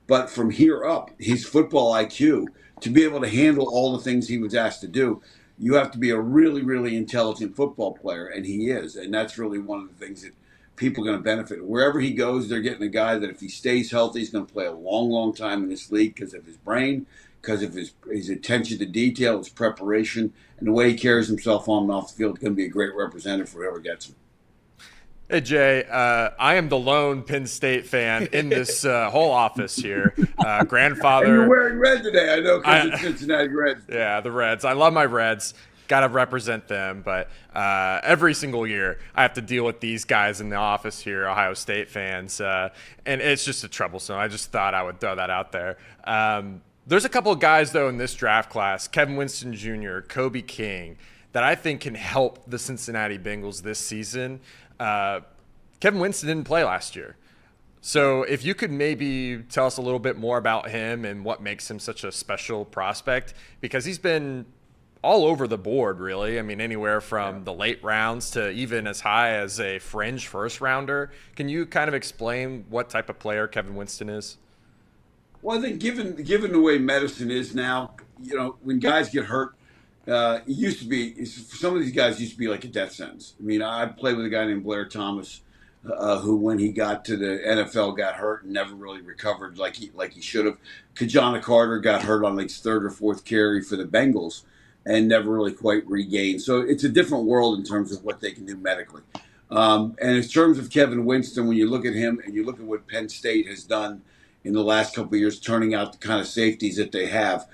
but from here up, his football IQ, to be able to handle all the things he was asked to do, you have to be a really, really intelligent football player, and he is. And that's really one of the things that people are going to benefit. Wherever he goes, they're getting a guy that if he stays healthy, he's going to play a long, long time in this league because of his brain, because of his attention to detail, his preparation, and the way he carries himself on and off the field. It's going to be a great representative for whoever gets him. Hey, Jay, I am the lone Penn State fan in this whole office here. Grandfather. And you're wearing red today, I know, because it's Cincinnati Reds. Yeah, the Reds. I love my Reds. Got to represent them. But every single year, I have to deal with these guys in the office here, Ohio State fans. And it's just a troublesome. I just thought I would throw that out there. There's a couple of guys, though, in this draft class, Kevin Winston Jr., Kobe King, that I think can help the Cincinnati Bengals this season. Kevin Winston didn't play last year. So if you could maybe tell us a little bit more about him and what makes him such a special prospect, because he's been all over the board, really. I mean, anywhere from the late rounds to even as high as a fringe first rounder. Can you kind of explain what type of player Kevin Winston is? Well, I think given the way medicine is now, when guys get hurt, it used to be, some of these guys used to be like a death sentence. I mean, I played with a guy named Blair Thomas, who when he got to the NFL got hurt and never really recovered like he should have. Kajana Carter got hurt on like his 3rd or 4th carry for the Bengals and never really quite regained. So it's a different world in terms of what they can do medically. And in terms of Kevin Winston, when you look at him and you look at what Penn State has done in the last couple of years, turning out the kind of safeties that they have,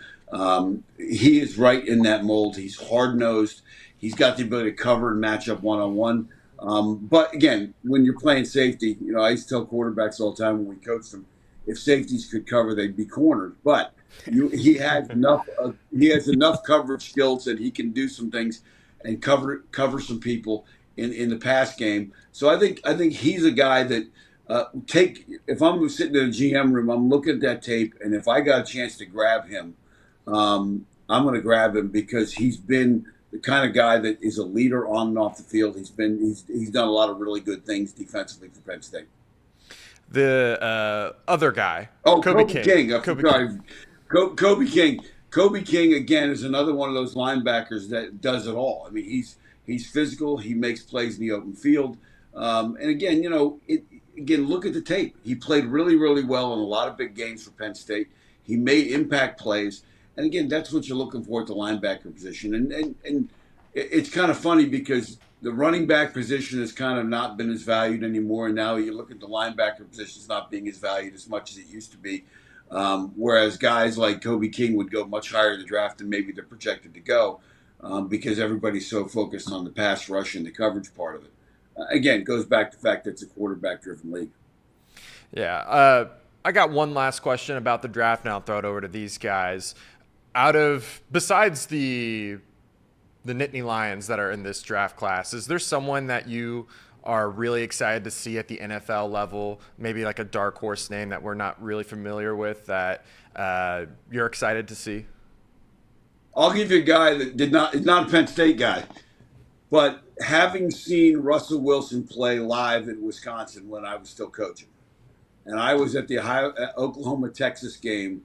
he is right in that mold. He's hard-nosed. He's got the ability to cover and match up one-on-one. But again, when you're playing safety, I used to tell quarterbacks all the time when we coached them, if safeties could cover, they'd be cornered. But he has enough coverage skills that he can do some things and cover some people in the pass game. So I think he's a guy that if I'm sitting in a GM room, I'm looking at that tape, and if I got a chance to grab him, I'm going to grab him because he's been the kind of guy that is a leader on and off the field. He's done a lot of really good things defensively for Penn State. The other guy, Kobe King. Kobe King. Kobe King again is another one of those linebackers that does it all. I mean, he's physical. He makes plays in the open field. And again, look at the tape. He played really, really well in a lot of big games for Penn State. He made impact plays. And again, that's what you're looking for at the linebacker position. And it's kind of funny because the running back position has kind of not been as valued anymore. And now you look at the linebacker position as not being as valued as much as it used to be. Whereas guys like Kobe King would go much higher in the draft than maybe they're projected to go because everybody's so focused on the pass rush and the coverage part of it. Again, it goes back to the fact that it's a quarterback-driven league. Yeah. I got one last question about the draft, and I'll throw it over to these guys. Besides the the Nittany Lions that are in this draft class, is there someone that you are really excited to see at the NFL level, maybe like a dark horse name that we're not really familiar with that you're excited to see? I'll give you a guy that is not a Penn State guy, but having seen Russell Wilson play live in Wisconsin when I was still coaching, and I was at the Oklahoma-Texas game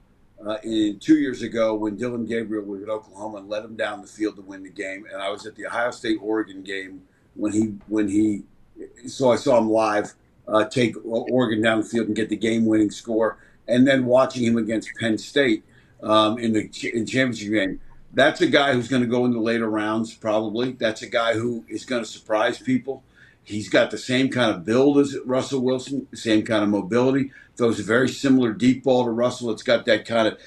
in 2 years ago when Dylan Gabriel was at Oklahoma and led him down the field to win the game, and I was at the Ohio State-Oregon game so I saw him live take Oregon down the field and get the game-winning score, and then watching him against Penn State in the championship game. That's a guy who's going to go in the later rounds, probably. That's a guy who is going to surprise people. He's got the same kind of build as Russell Wilson, the same kind of mobility. Throws a very similar deep ball to Russell. It's got that kind of,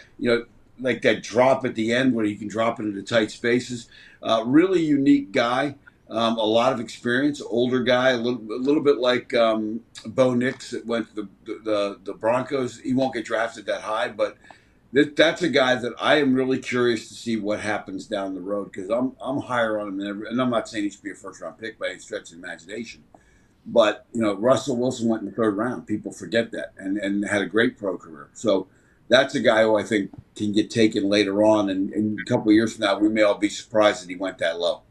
like that drop at the end where you can drop it into tight spaces. Really unique guy. A lot of experience, older guy, a little bit like Bo Nix that went to the Broncos. He won't get drafted that high, but that's a guy that I am really curious to see what happens down the road because I'm higher on him than ever. And I'm not saying he should be a first round pick by any stretch of the imagination, but Russell Wilson went in the third round. People forget that and had a great pro career. So that's a guy who I think can get taken later on, and a couple of years from now we may all be surprised that he went that low.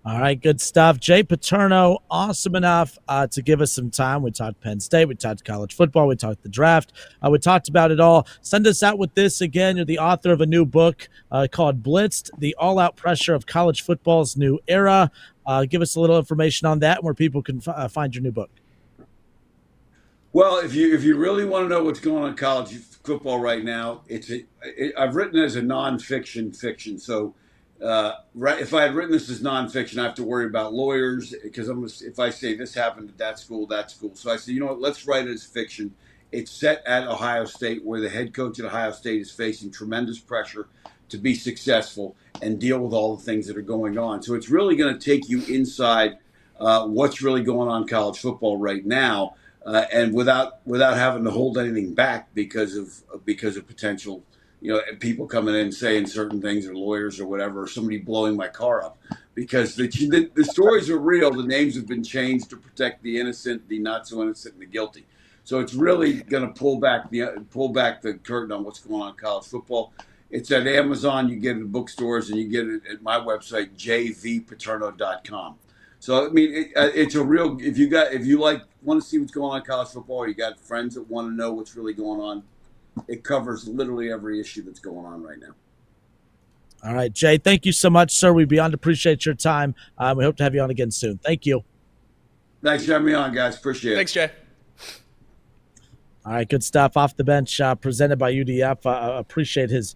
All right, good stuff. Jay Paterno, awesome enough to give us some time. We talked Penn State. We talked college football. We talked the draft. We talked about it all. Send us out with this again. You're the author of a new book called Blitzed, The All-Out Pressure of College Football's New Era. Give us a little information on that and where people can find your new book. Well, if you really want to know what's going on in college football right now, I've written it as a nonfiction fiction. So if I had written this as nonfiction, I have to worry about lawyers because if I say this happened at that school. So I said, you know what, let's write it as fiction. It's set at Ohio State, where the head coach at Ohio State is facing tremendous pressure to be successful and deal with all the things that are going on. So it's really going to take you inside what's really going on in college football right now, and without having to hold anything back because of potential. People coming in saying certain things, or lawyers or whatever, or somebody blowing my car up, because the stories are real. The names have been changed to protect the innocent, the not so innocent, and the guilty. So it's really going to pull back the curtain on what's going on in college football. It's at Amazon. You get it in bookstores, and you get it at my website, jvpaterno.com. So I mean, it's a real. If you want to see what's going on in college football, or you got friends that want to know what's really going on. It covers literally every issue that's going on right now. All right, Jay, thank you so much, sir. We beyond appreciate your time. We hope to have you on again soon. Thank you. Thanks for having me on, guys. Appreciate it. Thanks, Jay. All right, good stuff. Off the bench, presented by UDF. Appreciate his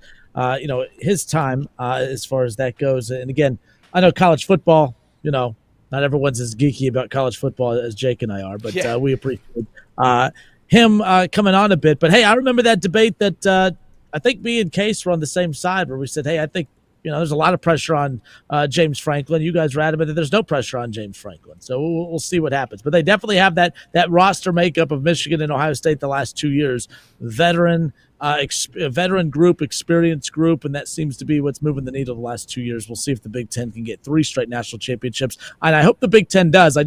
time as far as that goes. And again, I know college football. Not everyone's as geeky about college football as Jake and I are, but we appreciate him coming on a bit. But hey, I remember that debate that I think me and Case were on the same side, where we said, hey, I think there's a lot of pressure on James Franklin. You guys were adamant that there's no pressure on James Franklin. So we'll see what happens. But they definitely have that roster makeup of Michigan and Ohio State the last 2 years. Veteran group, experienced group, and that seems to be what's moving the needle the last 2 years. We'll see if the Big Ten can get 3 straight national championships. And I hope the Big Ten does.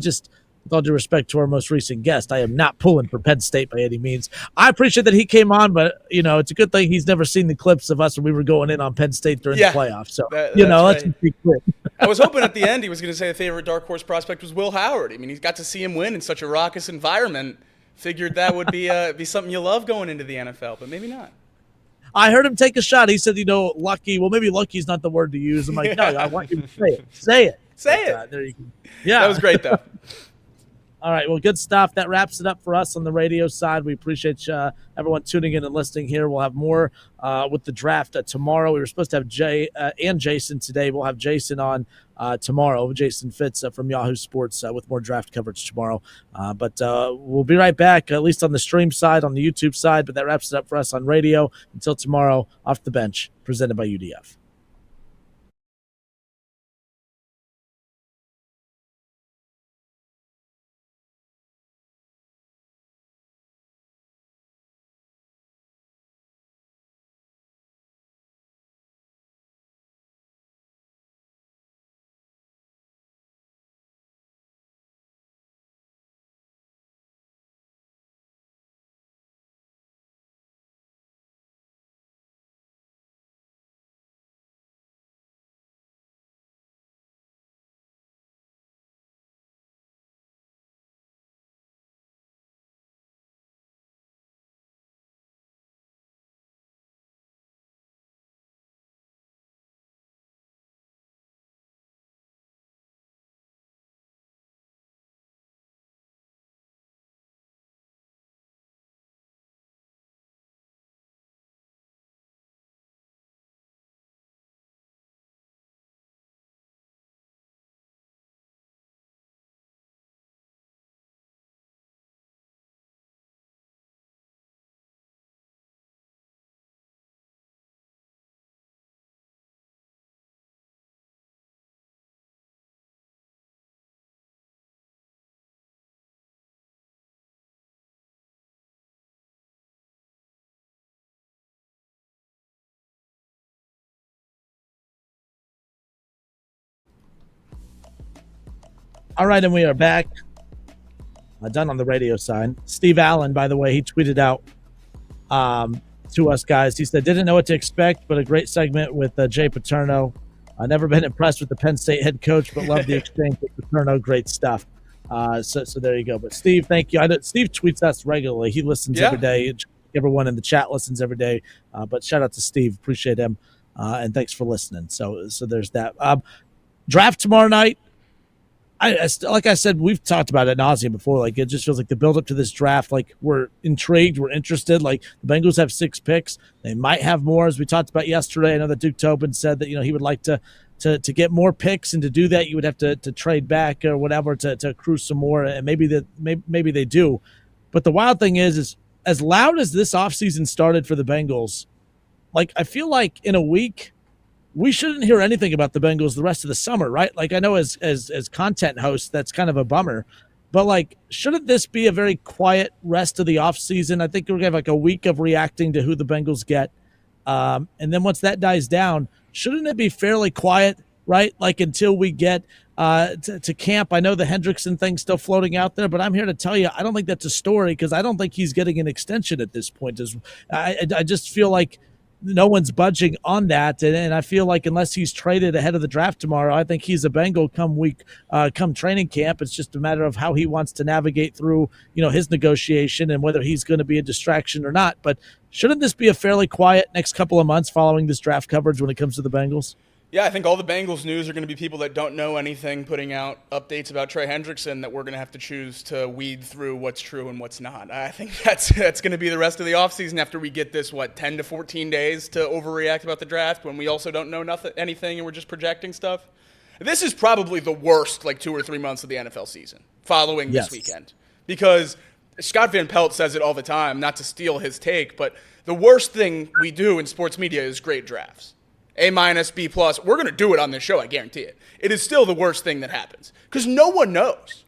With all due respect to our most recent guest, I am not pulling for Penn State by any means. I appreciate that he came on, but, it's a good thing he's never seen the clips of us when we were going in on Penn State during the playoffs. So, let's just be clear. I was hoping at the end he was going to say the favorite dark horse prospect was Will Howard. I mean, he's got to see him win in such a raucous environment. Figured that would be something you love going into the NFL, but maybe not. I heard him take a shot. He said, lucky. Well, maybe lucky is not the word to use. I'm like, no, I want you to say it. Say it. Say it. There you go. Yeah. That was great, though. All right, well, good stuff. That wraps it up for us on the radio side. We appreciate everyone tuning in and listening here. We'll have more with the draft tomorrow. We were supposed to have Jay and Jason today. We'll have Jason on tomorrow. Jason Fitz from Yahoo Sports with more draft coverage tomorrow. But we'll be right back, at least on the stream side, on the YouTube side. But that wraps it up for us on radio. Until tomorrow, Off the Bench, presented by UDF. All right, and we are back. Done on the radio side. Steve Allen, by the way, he tweeted out to us guys. He said, didn't know what to expect, but a great segment with Jay Paterno. I've never been impressed with the Penn State head coach, but love the exchange with Paterno. Great stuff. So there you go. But Steve, thank you. Steve tweets us regularly. He listens every day. Everyone in the chat listens every day. But shout out to Steve. Appreciate him. And thanks for listening. So there's that. Draft tomorrow night. Like I said, we've talked about it ad nauseum before. Like, it just feels like the build up to this draft, like, we're intrigued, we're interested. Like, the Bengals have 6 picks. They might have more, as we talked about yesterday. I know that Duke Tobin said that, he would like to get more picks, and to do that, you would have to trade back or whatever to accrue some more, and maybe they do. But the wild thing is as loud as this offseason started for the Bengals, like, I feel like in a week, we shouldn't hear anything about the Bengals the rest of the summer, right? Like, I know as content hosts, that's kind of a bummer. But, like, shouldn't this be a very quiet rest of the offseason? I think we're going to have, like, a week of reacting to who the Bengals get. And then once that dies down, shouldn't it be fairly quiet, right? Like, until we get to camp. I know the Hendrickson thing's still floating out there, but I'm here to tell you, I don't think that's a story, because I don't think he's getting an extension at this point. I just feel like no one's budging on that, and I feel like unless he's traded ahead of the draft tomorrow, I think he's a Bengal come training camp. It's just a matter of how he wants to navigate through, his negotiation and whether he's going to be a distraction or not. But shouldn't this be a fairly quiet next couple of months following this draft coverage when it comes to the Bengals? Yeah, I think all the Bengals news are going to be people that don't know anything putting out updates about Trey Hendrickson that we're going to have to choose to weed through what's true and what's not. I think that's going to be the rest of the offseason after we get this, 10 to 14 days to overreact about the draft when we also don't know anything and we're just projecting stuff. This is probably the worst 2 or 3 months of the NFL season following this weekend, because Scott Van Pelt says it all the time, not to steal his take, but the worst thing we do in sports media is grade drafts. A-, B+. We're going to do it on this show, I guarantee it. It is still the worst thing that happens because no one knows.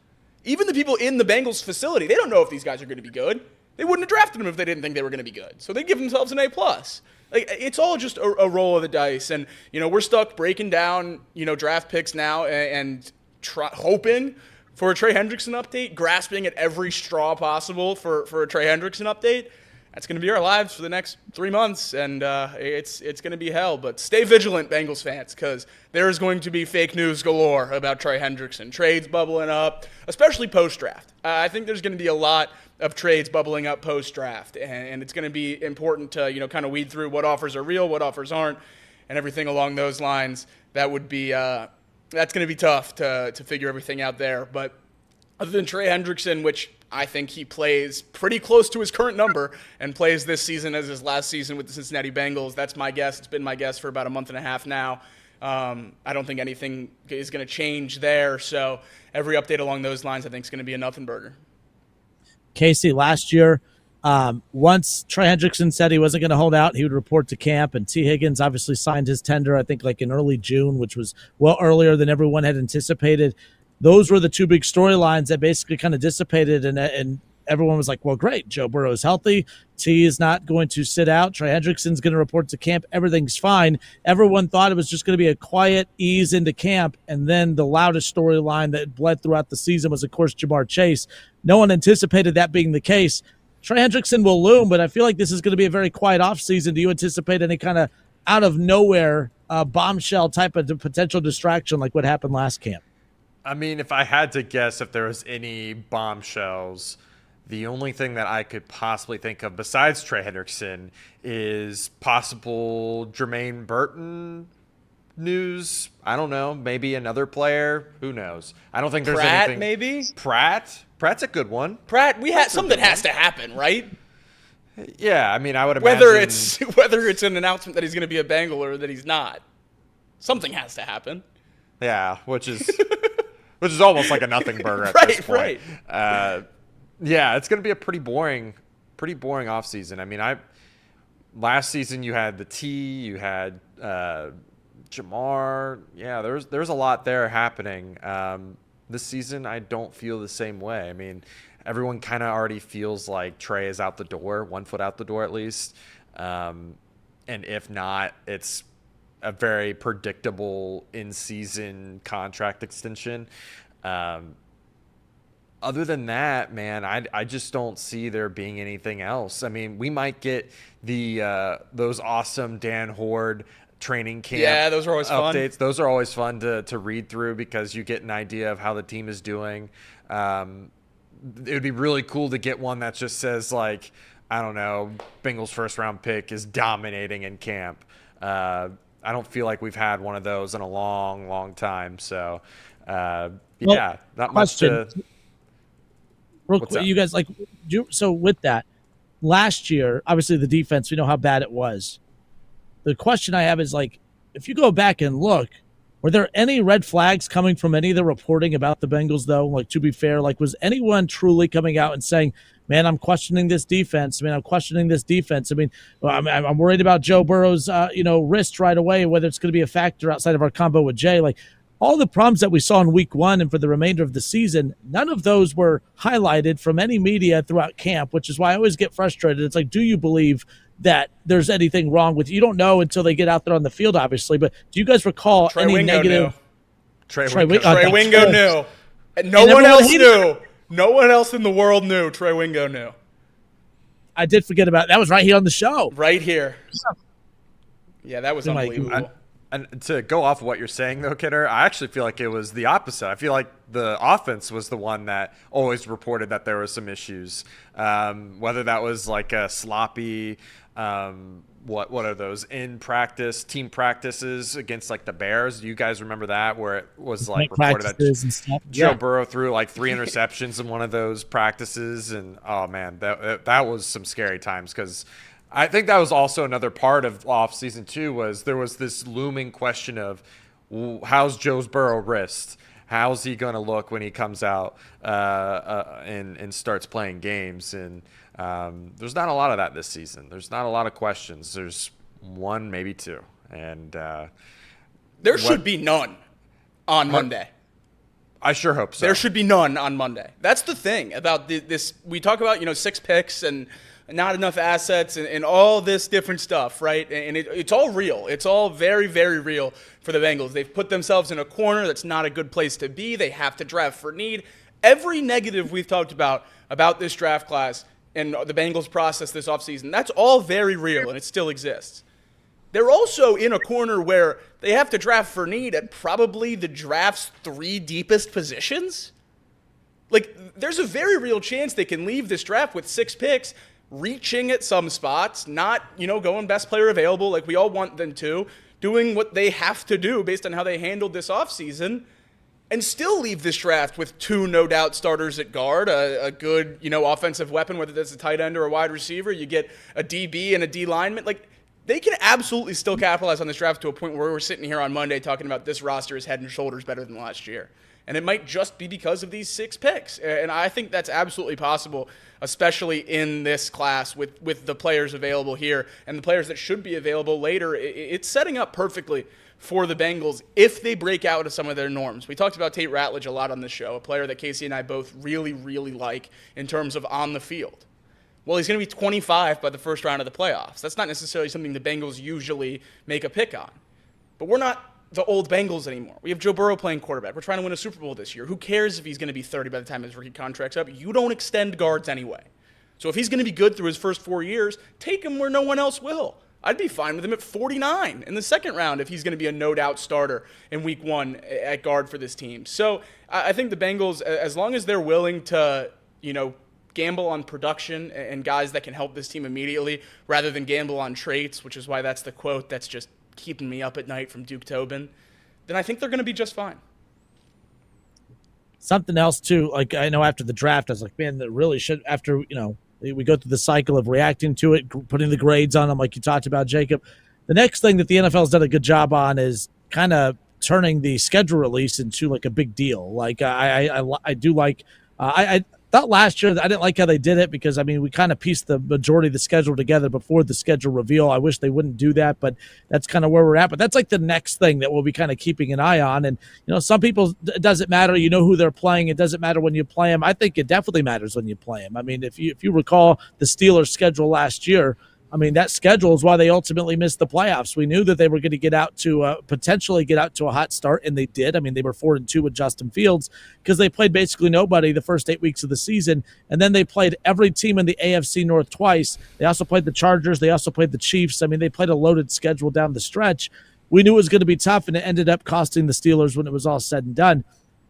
Even the people in the Bengals facility, they don't know if these guys are going to be good. They wouldn't have drafted them if they didn't think they were going to be good. So they give themselves an A+. It's all just a roll of the dice. And, we're stuck breaking down, draft picks now and hoping for a Trey Hendrickson update, grasping at every straw possible for a Trey Hendrickson update. That's going to be our lives for the next 3 months, and it's going to be hell. But stay vigilant, Bengals fans, because there is going to be fake news galore about Trey Hendrickson. Trades bubbling up, especially post-draft. I think there's going to be a lot of trades bubbling up post-draft, and it's going to be important to kind of weed through what offers are real, what offers aren't, and everything along those lines. That would be that's going to be tough to figure everything out there. But other than Trey Hendrickson, which I think he plays pretty close to his current number and plays this season as his last season with the Cincinnati Bengals. That's my guess. It's been my guess for about a month and a half now. I don't think anything is going to change there. So every update along those lines I think is going to be a nothing burger. Casey, last year, once Trey Hendrickson said he wasn't going to hold out, he would report to camp, and T. Higgins obviously signed his tender, I think in early June, which was well earlier than everyone had anticipated. Those were the two big storylines that basically kind of dissipated, and everyone was like, well, great, Joe Burrow is healthy. T is not going to sit out. Trey Hendrickson's going to report to camp. Everything's fine. Everyone thought it was just going to be a quiet ease into camp, and then the loudest storyline that bled throughout the season was, of course, Jamar Chase. No one anticipated that being the case. Trey Hendrickson will loom, but I feel like this is going to be a very quiet offseason. Do you anticipate any kind of out-of-nowhere bombshell type of potential distraction like what happened last camp? I mean, if I had to guess if there was any bombshells, the only thing that I could possibly think of besides Trey Hendrickson is possible Jermaine Burton news. I don't know. Maybe another player. Who knows? I don't think there's anything. Maybe? Pratt's a good one. Something has to happen, right? Yeah, I mean, I would imagine. Whether it's an announcement that he's going to be a Bengal or that he's not. Something has to happen. Yeah, which is almost like a nothing burger at this point. Right. Yeah, it's going to be a pretty boring offseason. I mean, last season you had the T, you had Jamar. Yeah, there's a lot there happening. This season, I don't feel the same way. I mean, everyone kind of already feels like Trey is out the door, 1 foot out the door at least. And if not, it's a very predictable in-season contract extension. Other than that, man, I just don't see there being anything else. I mean, we might get those awesome Dan Horde training camp those are always updates. fun. Those are always fun to read through because you get an idea of how the team is doing. It would be really cool to get one that just says, like, I don't know, Bengals first round pick is dominating in camp. I don't feel like we've had one of those in a long, long time. So, not much to. Real quick, you guys, so with that, last year, obviously the defense, we know how bad it was. The question I have is, like, if you go back and look, were there any red flags coming from any of the reporting about the Bengals, though? Like, to be fair, like, was anyone truly coming out and saying, man, I'm questioning this defense. I mean, I'm worried about Joe Burrow's, wrist right away, whether it's going to be a factor outside of our combo with Jay. Like, all the problems that we saw in week 1 and for the remainder of the season, none of those were highlighted from any media throughout camp, which is why I always get frustrated. It's like, do you believe that there's anything wrong with you? Don't know until they get out there on the field, obviously, but do you guys recall Trey any Wingo negative? Trey Wingo knew. No one else knew. No one else in the world knew. Trey Wingo knew. I did forget about that. Was right here on the show. Right here. Yeah, that was unbelievable. And to go off of what you're saying, though, Kidder, I actually feel like it was the opposite. I feel like the offense was the one that always reported that there were some issues, whether that was like a sloppy what are those in practice team practices against like the Bears? Do you guys remember that, where it was like reported that Joe Burrow threw like 3 interceptions in one of those practices, and oh man, that was some scary times, because I think that was also another part of offseason too, was there was this looming question of how's Joe Burrow wrist? How's he going to look when he comes out and starts playing games? And there's not a lot of that this season. There's not a lot of questions. There's 1, maybe 2. And there should be none on Monday. I sure hope so. There should be none on Monday. That's the thing about this. We talk about, 6 picks and not enough assets and all this different stuff, right? And it's all real. It's all very, very real for the Bengals. They've put themselves in a corner that's not a good place to be. They have to draft for need. Every negative we've talked about this draft class and the Bengals process this offseason, that's all very real, and it still exists. They're also in a corner where they have to draft for need at probably the draft's 3 deepest positions. Like, there's a very real chance they can leave this draft with 6 picks, reaching at some spots, not, going best player available like we all want them to, doing what they have to do based on how they handled this offseason, and still leave this draft with 2 no-doubt starters at guard, a good, offensive weapon, whether that's a tight end or a wide receiver. You get a DB and a D lineman. Like, they can absolutely still capitalize on this draft to a point where we're sitting here on Monday talking about this roster is head and shoulders better than last year. And it might just be because of these 6 picks. And I think that's absolutely possible, especially in this class with the players available here and the players that should be available later. It's setting up perfectly for the Bengals if they break out of some of their norms. We talked about Tate Ratledge a lot on this show, a player that Casey and I both really, really like in terms of on the field. Well, he's going to be 25 by the first round of the playoffs. That's not necessarily something the Bengals usually make a pick on. But we're not the old Bengals anymore. We have Joe Burrow playing quarterback. We're trying to win a Super Bowl this year. Who cares if he's going to be 30 by the time his rookie contract's up? You don't extend guards anyway. So if he's going to be good through his first 4 years, take him where no one else will. I'd be fine with him at 49 in the second round if he's going to be a no-doubt starter in week 1 at guard for this team. So I think the Bengals, as long as they're willing to, gamble on production and guys that can help this team immediately rather than gamble on traits, which is why that's the quote that's just keeping me up at night from Duke Tobin, then I think they're going to be just fine. Something else, too, like I know after the draft, I was like, man, that really should, after, we go through the cycle of reacting to it, putting the grades on them like you talked about, Jacob. The next thing that the NFL has done a good job on is kind of turning the schedule release into like a big deal. Like I do like I thought last year I didn't like how they did it because, we kind of pieced the majority of the schedule together before the schedule reveal. I wish they wouldn't do that, but that's kind of where we're at. But that's like the next thing that we'll be kind of keeping an eye on. And, some people, it doesn't matter. Who they're playing. It doesn't matter when you play them. I think it definitely matters when you play them. If you recall the Steelers schedule last year, I mean, that schedule is why they ultimately missed the playoffs. We knew that they were going to get out to potentially get out to a hot start, and they did. I mean, they were 4-2 with Justin Fields because they played basically nobody the first 8 weeks of the season, and then they played every team in the AFC North twice. They also played the Chargers. They also played the Chiefs. I mean, they played a loaded schedule down the stretch. We knew it was going to be tough, and it ended up costing the Steelers when it was all said and done.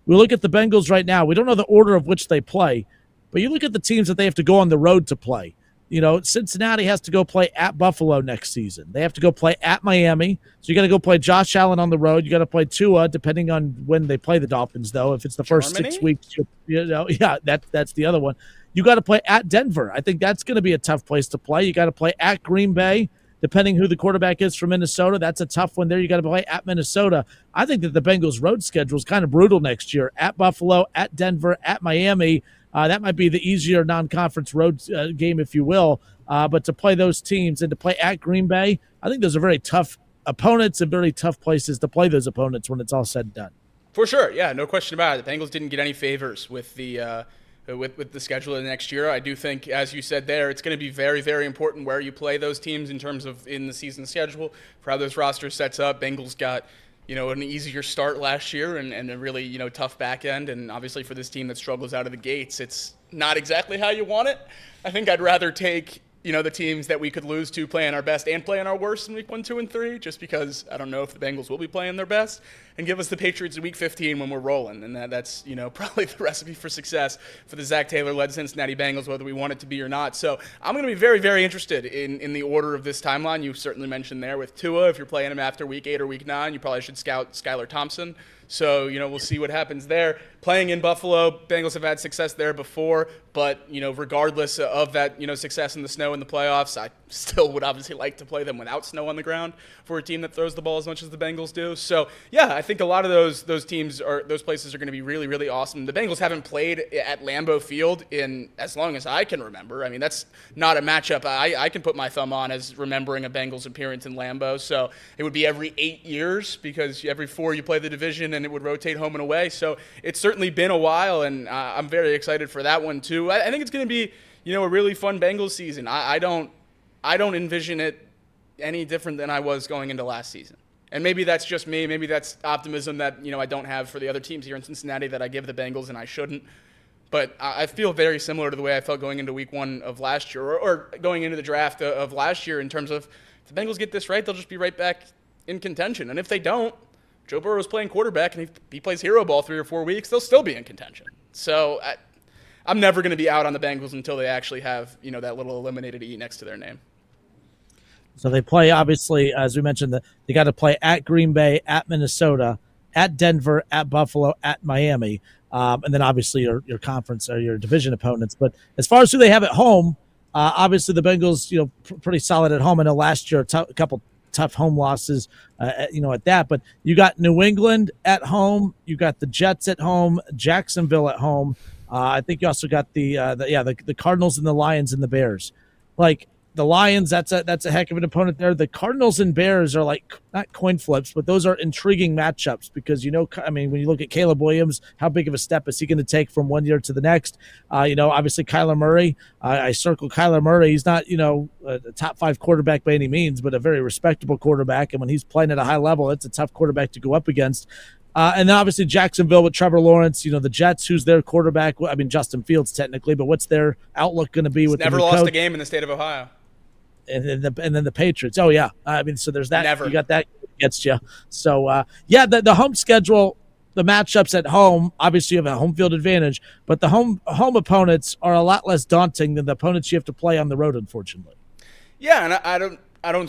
We look at the Bengals right now. We don't know the order of which they play, but you look at the teams that they have to go on the road to play. You know, Cincinnati has to go play at Buffalo next season. They have to go play at Miami. So you got to go play Josh Allen on the road. You got to play Tua, depending on when they play the Dolphins, though. If it's the first 6 weeks, that's the other one. You got to play at Denver. I think that's going to be a tough place to play. You got to play at Green Bay, depending who the quarterback is from Minnesota. That's a tough one there. You got to play at Minnesota. I think that the Bengals' road schedule is kind of brutal next year. At Buffalo, at Denver, at Miami. That might be the easier non-conference road game, if you will. But to play those teams and to play at Green Bay, I think those are very tough opponents and very tough places to play those opponents when it's all said and done. For sure, yeah, no question about it. The Bengals didn't get any favors with the with the schedule of the next year. I do think, as you said there, it's going to be very, very important where you play those teams in terms of in the season schedule for how those rosters sets up. Bengals got an easier start last year and a really, tough back end. And obviously for this team that struggles out of the gates, it's not exactly how you want it. I think I'd rather take, the teams that we could lose to playing our best and playing our worst in week 1, 2, and 3, just because I don't know if the Bengals will be playing their best, and give us the Patriots in week 15 when we're rolling. And that's, probably the recipe for success for the Zach Taylor-led Cincinnati Bengals, whether we want it to be or not. So I'm going to be very, very interested in the order of this timeline. You certainly mentioned there with Tua, if you're playing him after week 8 or week 9, you probably should scout Skylar Thompson. So, we'll see what happens there. Playing in Buffalo, Bengals have had success there before, but, regardless of that, success in the snow in the playoffs, I still would obviously like to play them without snow on the ground for a team that throws the ball as much as the Bengals do. So, yeah, I think a lot of those places are going to be really, really awesome. The Bengals haven't played at Lambeau Field in as long as I can remember. I mean, that's not a matchup I can put my thumb on as remembering a Bengals appearance in Lambeau. So it would be every 8 years because every 4 you play the division and it would rotate home and away. So it's certainly been a while, and I'm very excited for that one too. I think it's going to be, a really fun Bengals season. I don't envision it any different than I was going into last season. And maybe that's just me. Maybe that's optimism that, I don't have for the other teams here in Cincinnati that I give the Bengals and I shouldn't. But I feel very similar to the way I felt going into week 1 of last year or going into the draft of last year in terms of if the Bengals get this right, they'll just be right back in contention. And if they don't, Joe Burrow's playing quarterback, and if he plays hero ball 3 or 4 weeks, they'll still be in contention. So I'm never going to be out on the Bengals until they actually have, that little eliminated E next to their name. So they play, obviously, as we mentioned, they got to play at Green Bay, at Minnesota, at Denver, at Buffalo, at Miami, and then obviously your conference or your division opponents. But as far as who they have at home, obviously the Bengals, pretty solid at home. I know last year a couple tough home losses, at that. But you got New England at home, you got the Jets at home, Jacksonville at home. I think you also got the Cardinals and the Lions and the Bears. Like the Lions, that's a heck of an opponent there. The Cardinals and Bears are like not coin flips, but those are intriguing matchups because when you look at Caleb Williams, how big of a step is he going to take from one year to the next? Obviously Kyler Murray. I circle Kyler Murray. He's not a top 5 quarterback by any means, but a very respectable quarterback. And when he's playing at a high level, it's a tough quarterback to go up against. And then obviously Jacksonville with Trevor Lawrence, the Jets, who's their quarterback. I mean, Justin Fields technically, but what's their outlook going to be with never the new lost coach? a game in the state of Ohio. And then the Patriots. Oh, yeah. I mean, so there's that. Never. You got that against you. So, the home schedule, the matchups at home, obviously you have a home field advantage, but the home opponents are a lot less daunting than the opponents you have to play on the road, unfortunately. Yeah, and I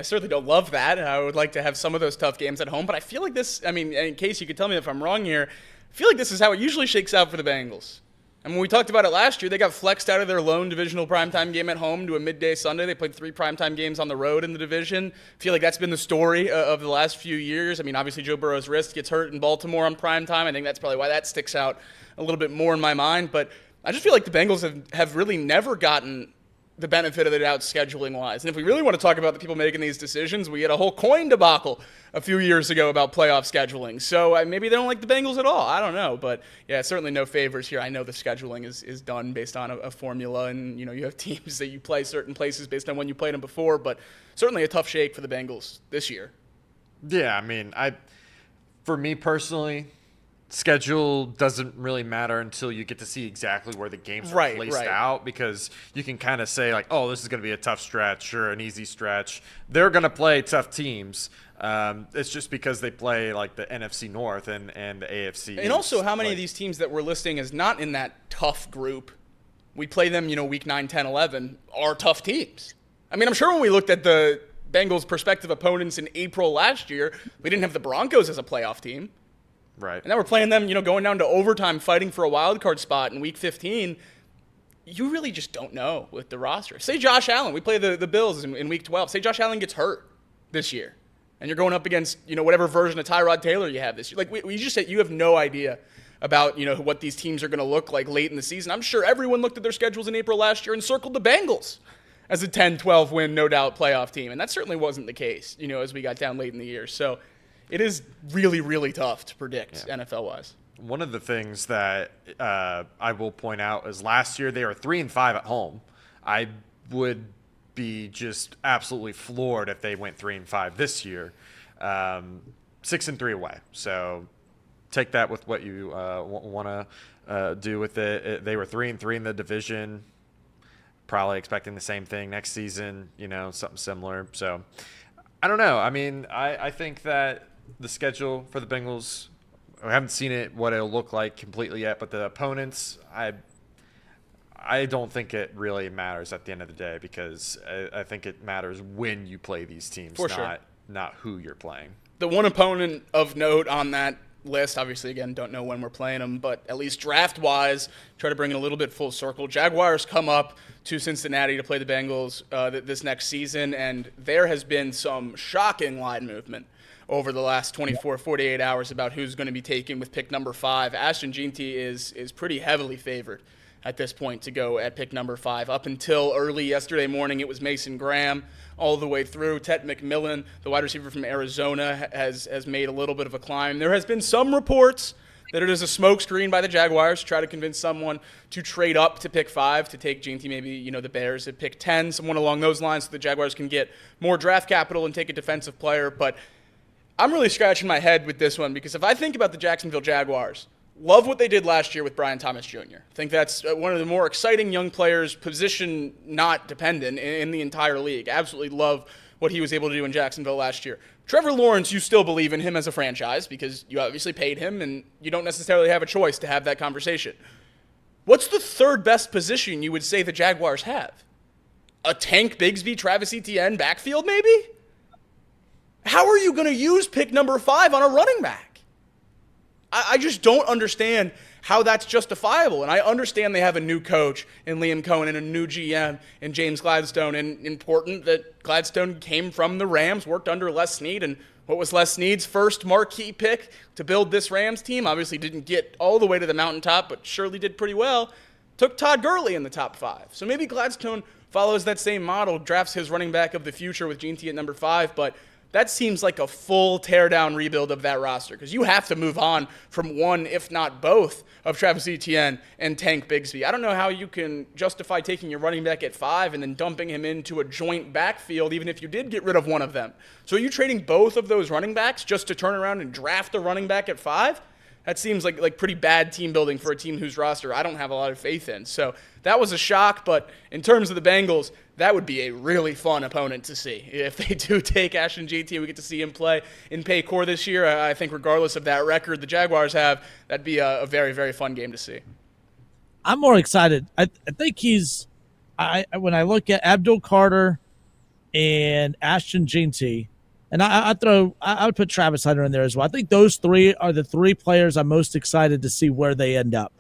certainly don't love that. I would like to have some of those tough games at home, but I feel like this, in case you could tell me if I'm wrong here, I feel like this is how it usually shakes out for the Bengals. And when we talked about it last year, they got flexed out of their lone divisional primetime game at home to a midday Sunday. They played 3 primetime games on the road in the division. I feel like that's been the story of the last few years. I mean, obviously Joe Burrow's wrist gets hurt in Baltimore on primetime. I think that's probably why that sticks out a little bit more in my mind. But I just feel like the Bengals have really never gotten the benefit of the doubt scheduling wise. And if we really want to talk about the people making these decisions, we had a whole coin debacle a few years ago about playoff scheduling. So maybe they don't like the Bengals at all. I don't know. But yeah, certainly no favors here. I know the scheduling is done based on a formula, and you have teams that you play certain places based on when you played them before, but certainly a tough shake for the Bengals this year. Yeah, I mean, for me personally, schedule doesn't really matter until you get to see exactly where the games are placed out, because you can kind of say like, oh, this is going to be a tough stretch or an easy stretch. They're going to play tough teams. It's just because they play like the NFC North and the AFC. And also how many of these teams that we're listing as not in that tough group, we play them, week 9, 10, 11, are tough teams. I mean, I'm sure when we looked at the Bengals' prospective opponents in April last year, we didn't have the Broncos as a playoff team. Right. And now we're playing them, going down to overtime, fighting for a wild card spot in week 15. You really just don't know with the roster. Say Josh Allen, we play the Bills in week 12. Say Josh Allen gets hurt this year, and you're going up against, whatever version of Tyrod Taylor you have this year. Like we just said, you have no idea about, what these teams are going to look like late in the season. I'm sure everyone looked at their schedules in April last year and circled the Bengals as a 10-12 win, no doubt, playoff team. And that certainly wasn't the case, as we got down late in the year. So it is really, really tough to predict NFL-wise. One of the things that I will point out is last year they were 3-5 at home. I would be just absolutely floored if they went 3-5 this year. 6-3 away. So take that with what you want to do with it. They were 3-3 in the division. Probably expecting the same thing next season, something similar. So I don't know. I mean, I think that the schedule for the Bengals, I haven't seen it, what it'll look like completely yet, but the opponents, I don't think it really matters at the end of the day, because I think it matters when you play these teams, not who you're playing. The one opponent of note on that list, obviously, again, don't know when we're playing them, but at least draft-wise, try to bring it a little bit full circle. Jaguars come up to Cincinnati to play the Bengals this next season, and there has been some shocking line movement over the last 24, 48 hours about who's going to be taken with pick number 5. Ashton Jeanty is pretty heavily favored at this point to go at pick number 5. Up until early yesterday morning, it was Mason Graham all the way through. Ted McMillan, the wide receiver from Arizona, has made a little bit of a climb. There has been some reports that it is a smokescreen by the Jaguars to try to convince someone to trade up to pick 5 to take Jeanty, maybe, the Bears at pick 10, someone along those lines, so the Jaguars can get more draft capital and take a defensive player. But I'm really scratching my head with this one, because if I think about the Jacksonville Jaguars, love what they did last year with Brian Thomas Jr. I think that's one of the more exciting young players, position not dependent, in the entire league. Absolutely love what he was able to do in Jacksonville last year. Trevor Lawrence, you still believe in him as a franchise because you obviously paid him and you don't necessarily have a choice to have that conversation. What's the third best position you would say the Jaguars have? A Tank Bigsby, Travis Etienne backfield maybe? How are you going to use pick number 5 on a running back? I just don't understand how that's justifiable. And I understand they have a new coach in Liam Cohen and a new GM in James Gladstone. And important that Gladstone came from the Rams, worked under Les Snead. And what was Les Snead's first marquee pick to build this Rams team? Obviously didn't get all the way to the mountaintop, but surely did pretty well. Took Todd Gurley in the top 5. So maybe Gladstone follows that same model, drafts his running back of the future with Jeanty at number 5, but that seems like a full tear-down rebuild of that roster, because you have to move on from one, if not both, of Travis Etienne and Tank Bigsby. I don't know how you can justify taking your running back at 5 and then dumping him into a joint backfield, even if you did get rid of one of them. So are you trading both of those running backs just to turn around and draft a running back at 5? That seems like pretty bad team building for a team whose roster I don't have a lot of faith in. So that was a shock, but in terms of the Bengals, that would be a really fun opponent to see. If they do take Ashton Jeanty, we get to see him play in Paycor this year. I think regardless of that record the Jaguars have, that'd be a very, very fun game to see. I'm more excited. I think when I look at Abdul Carter and Ashton Jeanty, and I would put Travis Hunter in there as well. I think those 3 are the 3 players I'm most excited to see where they end up.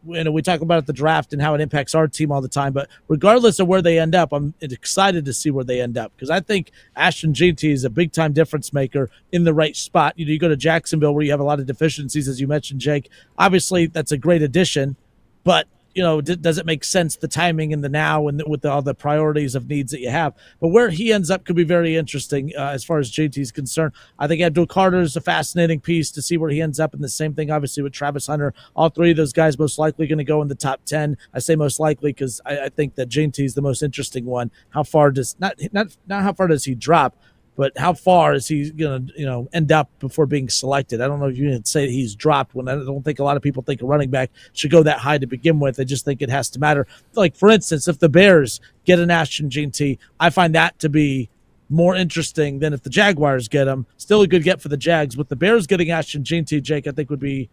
We talk about the draft and how it impacts our team all the time, but regardless of where they end up, I'm excited to see where they end up, because I think Ashton Jeanty is a big-time difference maker in the right spot. You go to Jacksonville where you have a lot of deficiencies, as you mentioned, Jake. Obviously, that's a great addition, but does it make sense, the timing and the now and with all the priorities of needs that you have? But where he ends up could be very interesting as far as JT is concerned. I think Abdul Carter is a fascinating piece to see where he ends up, and the same thing obviously with Travis Hunter. All three of those guys most likely going to go in the top 10. I say most likely because I think that JT is the most interesting one. How far does not how far does he drop, but how far is he going to, end up before being selected? I don't know if you can say that he's dropped when I don't think a lot of people think a running back should go that high to begin with. I just think it has to matter. Like, for instance, if the Bears get an Ashton JT, I find that to be more interesting than if the Jaguars get him. Still a good get for the Jags. With the Bears getting Ashton JT, Jake, I think would be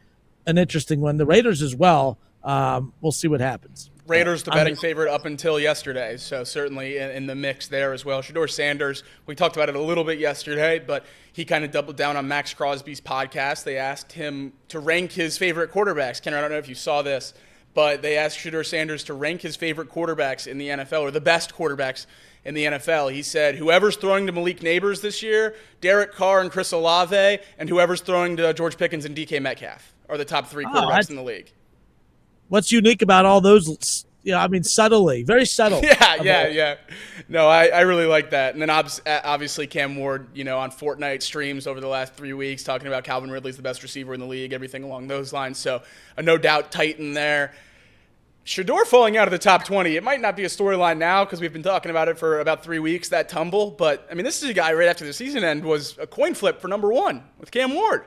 an interesting one. The Raiders as well. We'll see what happens. Raiders, the betting favorite up until yesterday, so certainly in the mix there as well. Shedeur Sanders, we talked about it a little bit yesterday, but he kind of doubled down on Max Crosby's podcast. They asked him to rank his favorite quarterbacks. Kenner, I don't know if you saw this, but they asked Shedeur Sanders to rank his favorite quarterbacks in the NFL, or the best quarterbacks in the NFL. He said, whoever's throwing to Malik Neighbors this year, Derek Carr and Chris Olave, and whoever's throwing to George Pickens and DK Metcalf are the top three quarterbacks in the league. What's unique about all those? Subtly, very subtle. Yeah. No, I really like that. And then obviously Cam Ward, on Fortnite streams over the last 3 weeks, talking about Calvin Ridley's the best receiver in the league, everything along those lines. So a no doubt Titan there. Shedeur falling out of the top 20. It might not be a storyline now because we've been talking about it for about 3 weeks, that tumble. But, this is a guy right after the season end was a coin flip for number one with Cam Ward.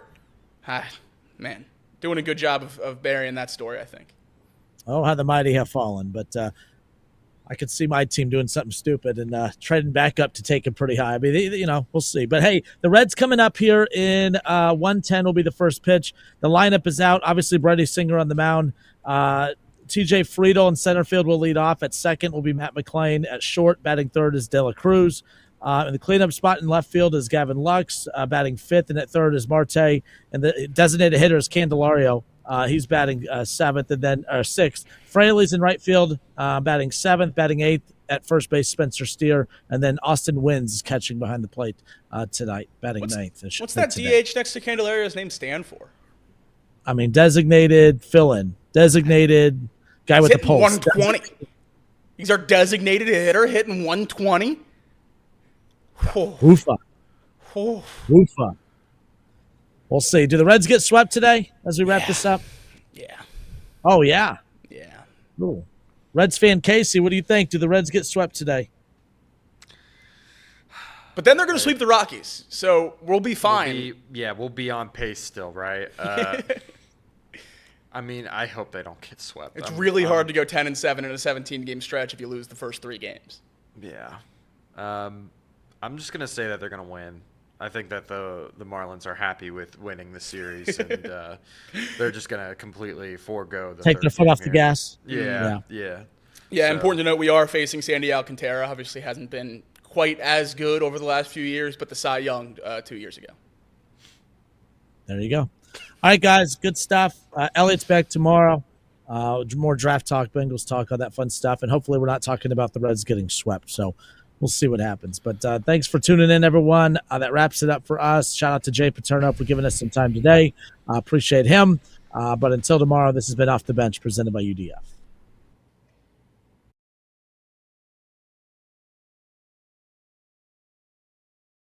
Man, doing a good job of burying that story, I think. Oh, how the mighty have fallen. But I could see my team doing something stupid and trading back up to take him pretty high. We'll see. But, hey, the Reds coming up here in 1:10 will be the first pitch. The lineup is out. Obviously, Brady Singer on the mound. TJ Friedl in center field will lead off. At second will be Matt McClain. At short, batting third is De La Cruz. In the cleanup spot in left field is Gavin Lux. Batting fifth, and at third is Marte. And the designated hitter is Candelario. He's batting seventh and then sixth. Fraley's in right field, batting seventh, batting eighth. At first base, Spencer Steer, and then Austin Wynns is catching behind the plate tonight, batting ninth. What's that DH next to Candelario's name stand for? Designated fill-in, designated guy with the pulse. 120. He's our designated hitter hitting 120. Oofa. Oofa. We'll see. Do the Reds get swept today as we wrap this up? Yeah. Oh, yeah. Yeah. Ooh. Reds fan Casey, what do you think? Do the Reds get swept today? But then they're going to sweep the Rockies, so we'll be fine. We'll be on pace still, right? I hope they don't get swept. It's really hard to go 10-7 in a 17-game stretch if you lose the first 3 games. Yeah. I'm just going to say that they're going to win. I think that the Marlins are happy with winning the series, and they're just going to completely forego the take their foot off the gas. Yeah. Important to note, we are facing Sandy Alcantara. Obviously hasn't been quite as good over the last few years, but the Cy Young 2 years ago. There you go. All right, guys, good stuff. Elliot's back tomorrow. More draft talk, Bengals talk, all that fun stuff, and hopefully we're not talking about the Reds getting swept, so we'll see what happens. But thanks for tuning in, everyone. That wraps it up for us. Shout out to Jay Paterno for giving us some time today. Appreciate him. But until tomorrow, this has been Off the Bench presented by UDF.